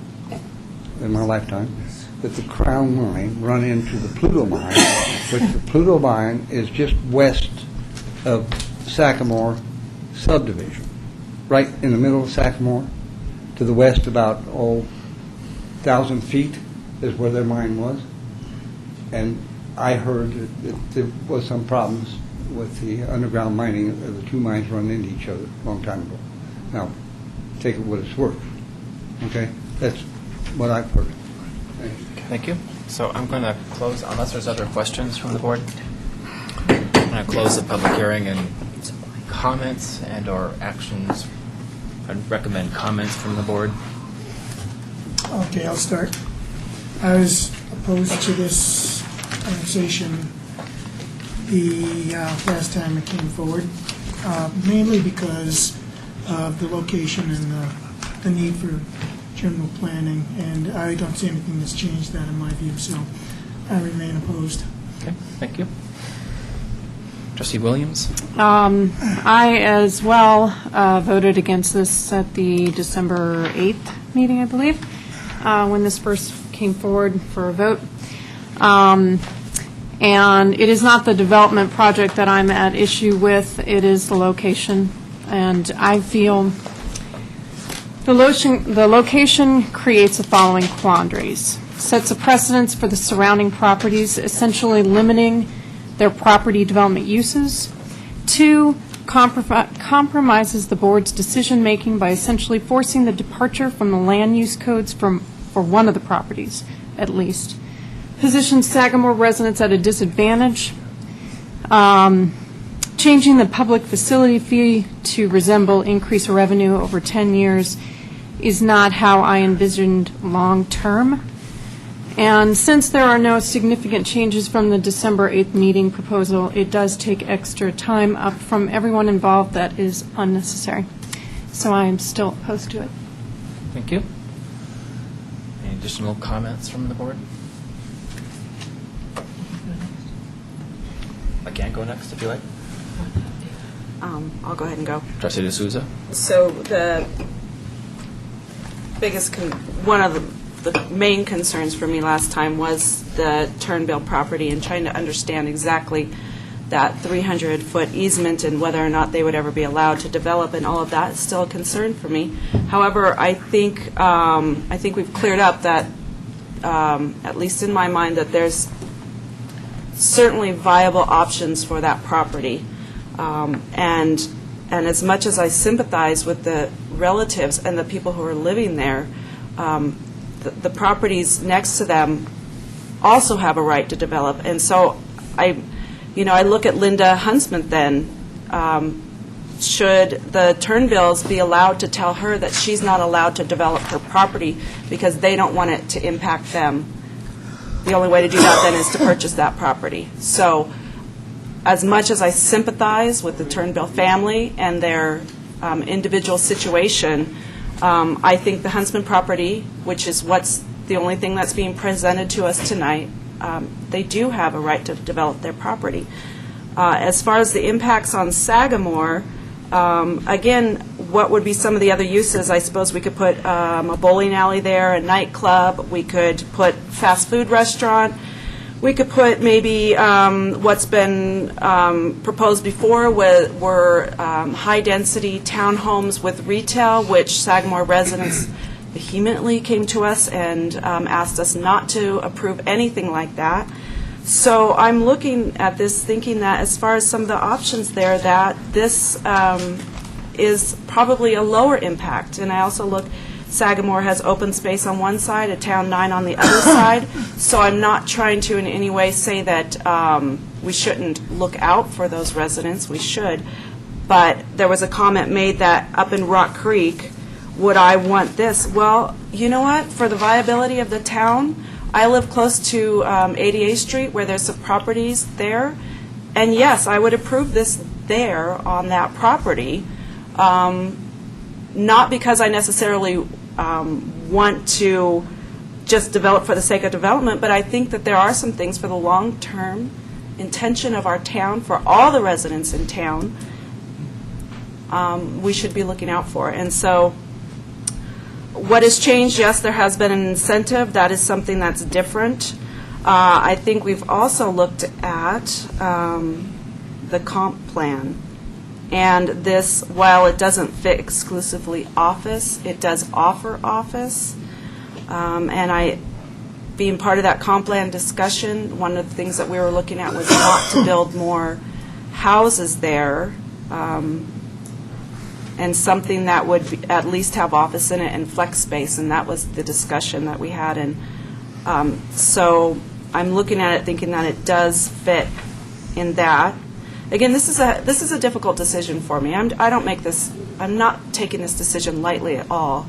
in my lifetime, that the Crown Mine run into the Pluto Mine, which the Pluto Mine is just west of Sagamore subdivision, right in the middle of Sagamore, to the west about, 1,000 feet is where their mine was. And I heard that there was some problems with the underground mining of the two mines running into each other a long time ago. Now, take it what it's worth. Okay? That's what I've heard. Thank you. So I'm going to close, unless there's other questions from the board, I'm going to close the public hearing and comments and/or actions. I'd recommend comments from the board. Okay, I'll start. I was opposed to this annexation the last time it came forward, mainly because of the location and the need for general planning, and I don't see anything that's changed that in my view, so I remain opposed. Okay, thank you. Trustee Williams? I, as well, voted against this at the December 8th meeting, I believe, when this first came forward for a vote. And it is not the development project that I'm at issue with, it is the location. And I feel the location creates the following quandaries. Sets a precedence for the surrounding properties, essentially limiting their property development uses. 2, compromises the board's decision-making by essentially forcing the departure from the land use codes for one of the properties, at least. Positions Sagamore residents at a disadvantage. Changing the public facility fee to resemble increased revenue over 10 years is not how I envisioned long-term. And since there are no significant changes from the December 8th meeting proposal, it does take extra time up from everyone involved that is unnecessary. So I am still opposed to it. Thank you. Any additional comments from the board? I can go next if you like. I'll go ahead and go. Trustee D'Souza? So the biggest, one of the main concerns for me last time was the Turnbill property and trying to understand exactly that 300-foot easement and whether or not they would ever be allowed to develop, and all of that is still a concern for me. However, I think we've cleared up that, at least in my mind, that there's certainly viable options for that property. And as much as I sympathize with the relatives and the people who are living there, the properties next to them also have a right to develop. And so I look at Linda Huntsman then. Should the Turnbills be allowed to tell her that she's not allowed to develop her property because they don't want it to impact them? The only way to do that then is to purchase that property. So as much as I sympathize with the Turnbill family and their individual situation, I think the Huntsman property, which is what's the only thing that's being presented to us tonight, they do have a right to develop their property. As far as the impacts on Sagamore, again, what would be some of the other uses? I suppose we could put a bowling alley there, a nightclub. We could put fast food restaurant. We could put maybe what's been proposed before were high-density townhomes with retail, which Sagamore residents vehemently came to us and asked us not to approve anything like that. So I'm looking at this thinking that as far as some of the options there, that this is probably a lower impact. And I also look, Sagamore has open space on one side, a Town 9 on the other side. So I'm not trying to in any way say that we shouldn't look out for those residents. We should. But there was a comment made that up in Rock Creek, would I want this? Well, you know what? For the viability of the town, I live close to 88th Street where there's some properties there. And yes, I would approve this there on that property. Not because I necessarily want to just develop for the sake of development, but I think that there are some things for the long-term intention of our town, for all the residents in town, we should be looking out for. And so what has changed? Yes, there has been an incentive. That is something that's different. I think we've also looked at the comp plan. And this, while it doesn't fit exclusively office, it does offer office. And being part of that comp plan discussion, one of the things that we were looking at was not to build more houses there, and something that would at least have office in it and flex space, and that was the discussion that we had. And so I'm looking at it thinking that it does fit in that. Again, this is a difficult decision for me. I'm not taking this decision lightly at all.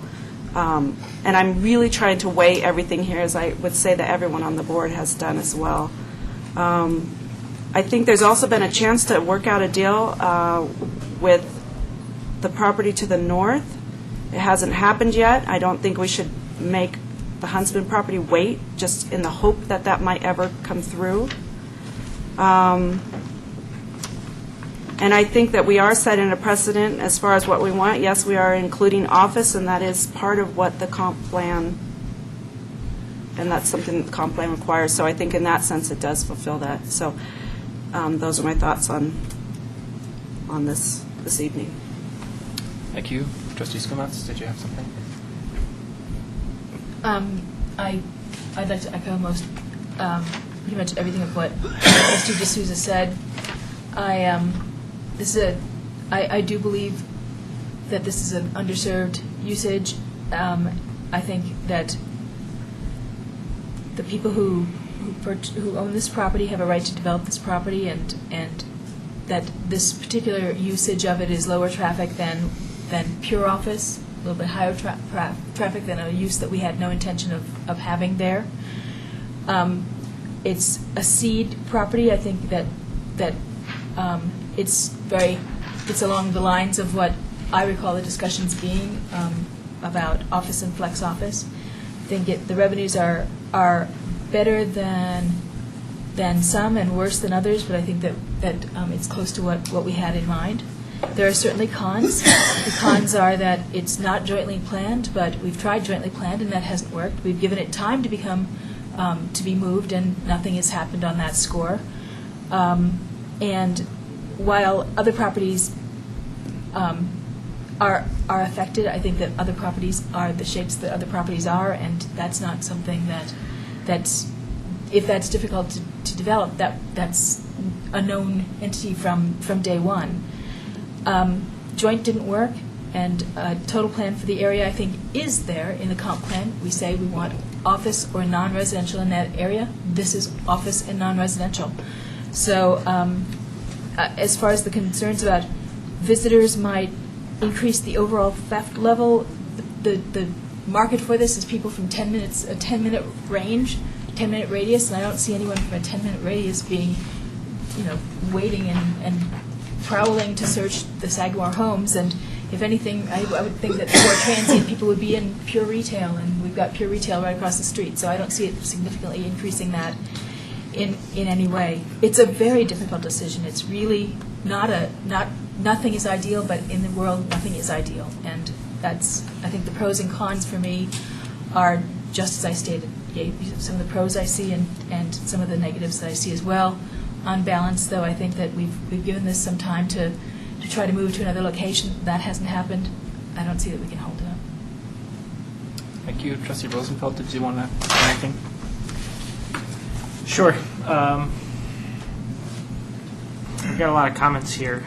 And I'm really trying to weigh everything here, as I would say that everyone on the board has done as well. I think there's also been a chance to work out a deal with the property to the north. It hasn't happened yet. I don't think we should make the Huntsman property wait, just in the hope that that might ever come through. And I think that we are setting a precedent as far as what we want. Yes, we are including office, and that is part of what the comp plan, and that's something that the comp plan requires. So I think in that sense, it does fulfill that. So those are my thoughts on this evening. Thank you. Trustee Skumats, did you have something? I'd like to echo pretty much everything of what Trustee D'Souza said. I do believe that this is an underserved usage. I think that the people who own this property have a right to develop this property, and that this particular usage of it is lower traffic than pure office, a little bit higher traffic than a use that we had no intention of having there. It's a seed property. I think that it's along the lines of what I recall the discussions being about office and flex office. I think the revenues are better than some and worse than others, but I think that it's close to what we had in mind. There are certainly cons. The cons are that it's not jointly planned, but we've tried jointly planned and that hasn't worked. We've given it time to to be moved, and nothing has happened on that score. And while other properties are affected, I think that other properties are the shapes that other properties are, and that's not something that's if that's difficult to develop, that's a known entity from day one. Joint didn't work, and a total plan for the area, I think, is there in the comp plan. We say we want office or non-residential in that area. This is office and non-residential. So as far as the concerns about visitors might increase the overall theft level, the market for this is people from 10 minutes, a 10-minute range, 10-minute radius, and I don't see anyone from a 10-minute radius being, waiting and prowling to search the Sagamore homes. And if anything, I would think that the more transient people would be in pure retail, and we've got pure retail right across the street. So I don't see it significantly increasing that in any way. It's a very difficult decision. It's really nothing is ideal, but in the world, nothing is ideal. And that's, I think the pros and cons for me are just as I stated. Some of the pros I see and some of the negatives that I see as well. On balance, though, I think that we've given this some time to try to move to another location. That hasn't happened. I don't see that we can hold it up. Thank you. Trustee Rosenfeld, did you want to add anything? Sure. We've got a lot of comments here.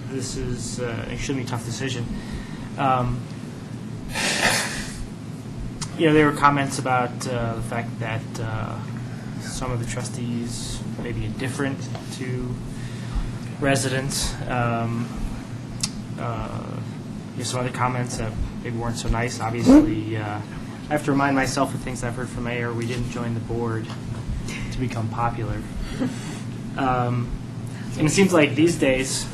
This is an extremely tough decision. There were comments about the fact that some of the trustees may be indifferent to residents. Some other comments that maybe weren't so nice. Obviously, I have to remind myself of things I've heard from Mayor. We didn't join the board to become popular. And it seems like these days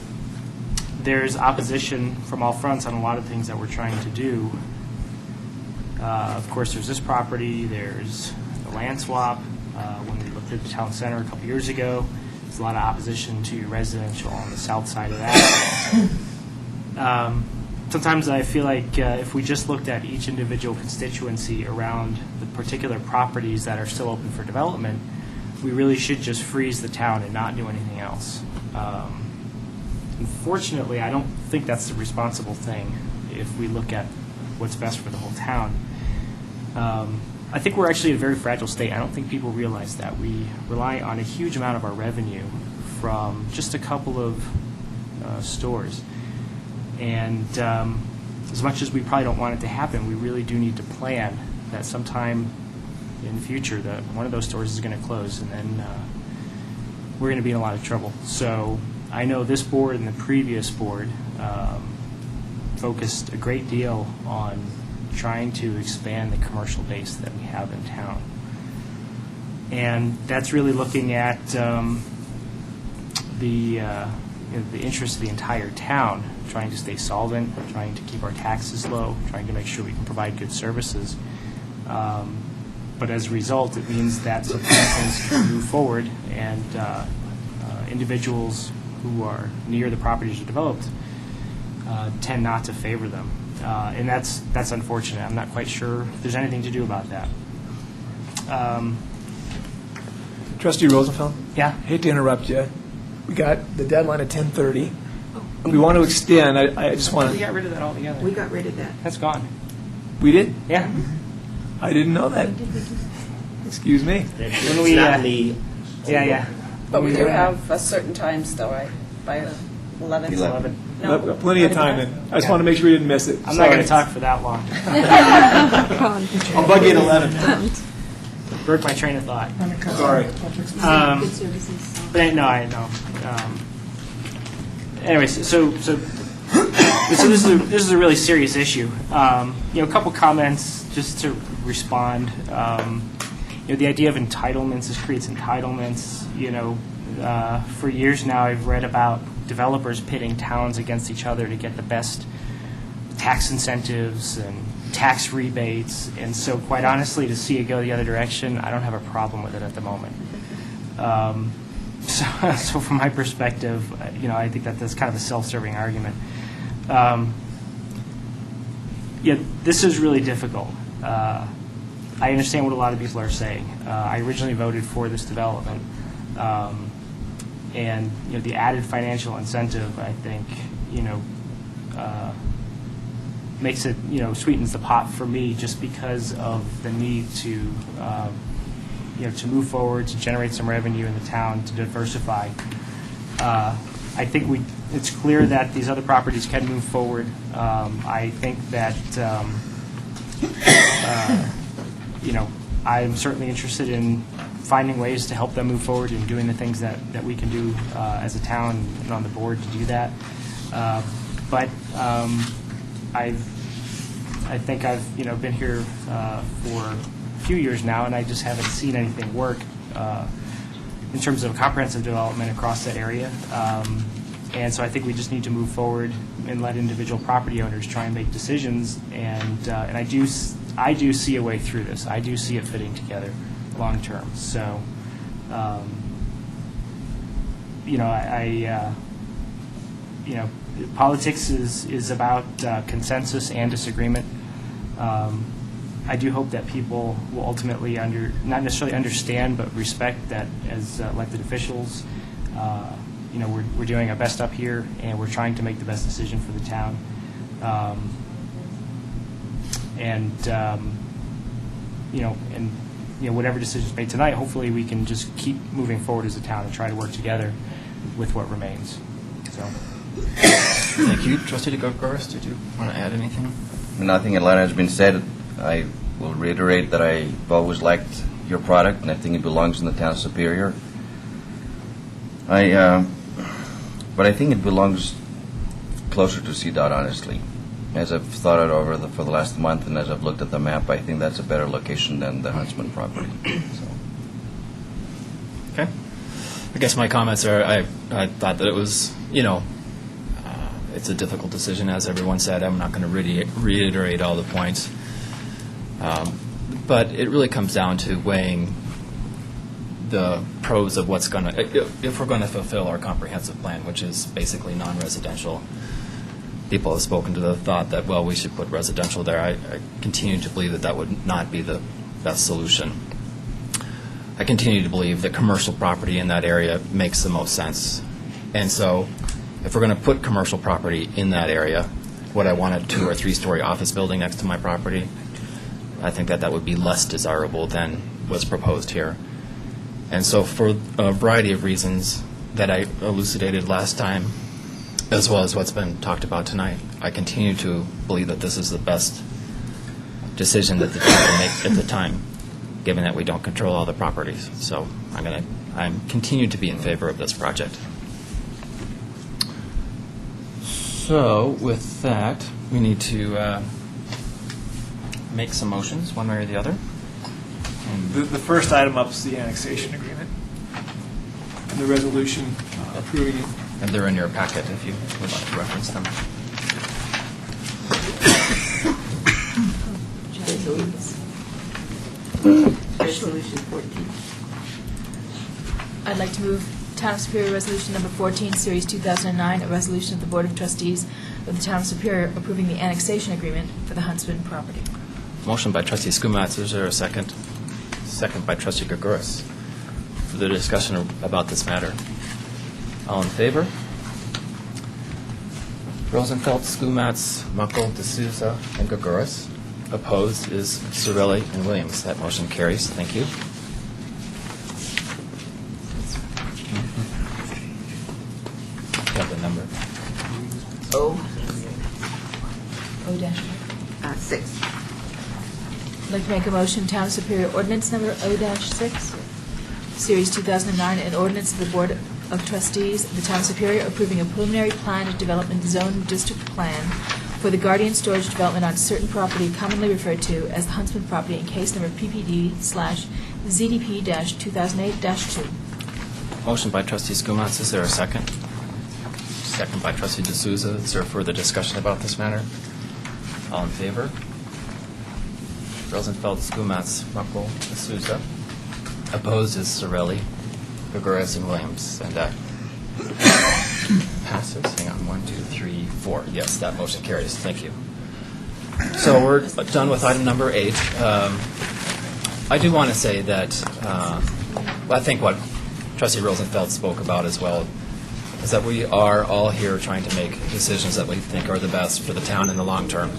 there's opposition from all fronts on a lot of things that we're trying to do. Of course, there's this property, there's the land swap. When we looked at the town center a couple years ago, there's a lot of opposition to residential on the south side of that. Sometimes I feel like if we just looked at each individual constituency around the particular properties that are still open for development, we really should just freeze the town and not do anything else. Unfortunately, I don't think that's the responsible thing if we look at what's best for the whole town. I think we're actually in a very fragile state. I don't think people realize that. We rely on a huge amount of our revenue from just a couple of stores. And as much as we probably don't want it to happen, we really do need to plan that sometime in the future that one of those stores is going to close, and then we're going to be in a lot of trouble. So I know this board and the previous board focused a great deal on trying to expand the commercial base that we have in town. And that's really looking at the interests of the entire town, trying to stay solvent, trying to keep our taxes low, trying to make sure we can provide good services. But as a result, it means that some things can move forward, and individuals who are near the properties are developed tend not to favor them. And that's unfortunate. I'm not quite sure if there's anything to do about that. Trustee Rosenfeld? Yeah? Hate to interrupt you. We got the deadline at 10:30. We want to extend, I just want We to... got rid of that altogether. We got rid of that. That's gone. We did? Yeah. I didn't know that. Excuse me. When we, yeah. But we do have certain times, though, right? By 11? 11. No. Plenty of time then. I just want to make sure we didn't miss it. I'm not going to talk for that long. I'll bug you at 11. Broke my train of thought. Sorry. But no, I know. Anyways, so this is a really serious issue. A couple comments just to respond. The idea of entitlements, this creates entitlements. For years now, I've read about developers pitting towns against each other to get the best tax incentives and tax rebates. And so, quite honestly, to see it go the other direction, I don't have a problem with it at the moment. So from my perspective, I think that's kind of a self-serving argument. This is really difficult. I understand what a lot of people are saying. I originally voted for this development, and the added financial incentive, I think, makes it, sweetens the pot for me just because of the need to move forward, to generate some revenue in the town, to diversify. I think it's clear that these other properties can move forward. I think that, I'm certainly interested in finding ways to help them move forward and doing the things that we can do as a town and on the board to do that. But I think I've been here for a few years now, and I just haven't seen anything work in terms of comprehensive development across that area. And so I think we just need to move forward and let individual property owners try and make decisions. And I do see a way through this. I do see it fitting together long term. So, politics is about consensus and disagreement. I do hope that people will ultimately not necessarily understand, but respect that as elected officials, we're doing our best up here, and we're trying to make the best decision for the town. Whatever decision is made tonight, hopefully we can just keep moving forward as a town and try to work together with what remains. So. Thank you. Trustee DeGoris, did you want to add anything? Nothing a lot has been said. I will reiterate that I've always liked your product, and I think it belongs in the town of Superior. But I think it belongs closer to CDOT, honestly. As I've thought it over for the last month, and as I've looked at the map, I think that's a better location than the Huntsman property. So. Okay. I guess my comments are, I thought that it was, it's a difficult decision, as everyone said. I'm not going to reiterate all the points. But it really comes down to weighing the pros of what's going to, if we're going to fulfill our comprehensive plan, which is basically non-residential. People have spoken to the thought that, well, we should put residential there. I continue to believe that would not be the best solution. I continue to believe that commercial property in that area makes the most sense. And so if we're going to put commercial property in that area, would I want a 2- or 3-story office building next to my property? I think that would be less desirable than was proposed here. And so for a variety of reasons that I elucidated last time, as well as what's been talked about tonight, I continue to believe that this is the best decision that the town can make at the time, given that we don't control all the properties. So I'm continue to be in favor of this project. So with that, we need to make some motions, one way or the other. The first item up is the annexation agreement and the resolution approving it. And they're in your packet if you would like to reference them. Resolution 14. I'd like to move Town of Superior Resolution Number 14, Series 2009, a resolution of the Board of Trustees of the Town of Superior approving the annexation agreement for the Huntsman property. Motion by trustee Skumatz. Is there a second? Second by trustee Gregoris. Further discussion about this matter? All in favor? Rosenfeld, Skumatz, Muckle, D'Souza, and Gregoris. Opposed is Sorelli and Williams. That motion carries. Thank you. You have the number. O-6. I'd like to make a motion, Town of Superior Ordinance Number O-6, Series 2009, an ordinance of the Board of Trustees of the Town of Superior approving a preliminary plan of development zone district plan for the Guardian Storage Development on certain property commonly referred to as the Huntsman property in case number PPD/ZDP-2008-2. Motion by trustee Skumatz. Is there a second? Second by trustee D'Souza. Is there further discussion about this matter? All in favor? Rosenfeld, Skumatz, Muckle, D'Souza. Opposed is Sorelli, Gregoris, and Williams. And that passes. Hang on. 1, 2, 3, 4. Yes, that motion carries. Thank you. So we're done with item number 8. I do want to say that I think what trustee Rosenfeld spoke about as well is that we are all here trying to make decisions that we think are the best for the town in the long term.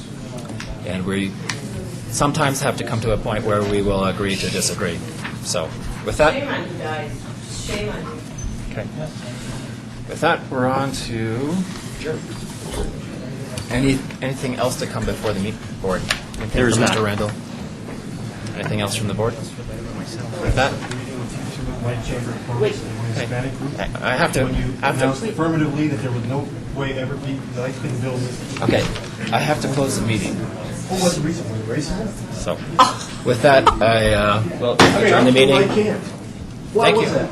And we sometimes have to come to a point where we will agree to disagree. So with that... Shame on you guys. Shame on you. Okay. With that, we're on to anything else to come before the board? Anything There is from not. Mr. Randall? Anything else from the board? With that, I have to. When you announced affirmatively that there was no way ever that I couldn't build this. Okay, I have to close the meeting. What was the reason? Was it racism? So, with that, I will adjourn the meeting. I can't. Why Thank was you. that?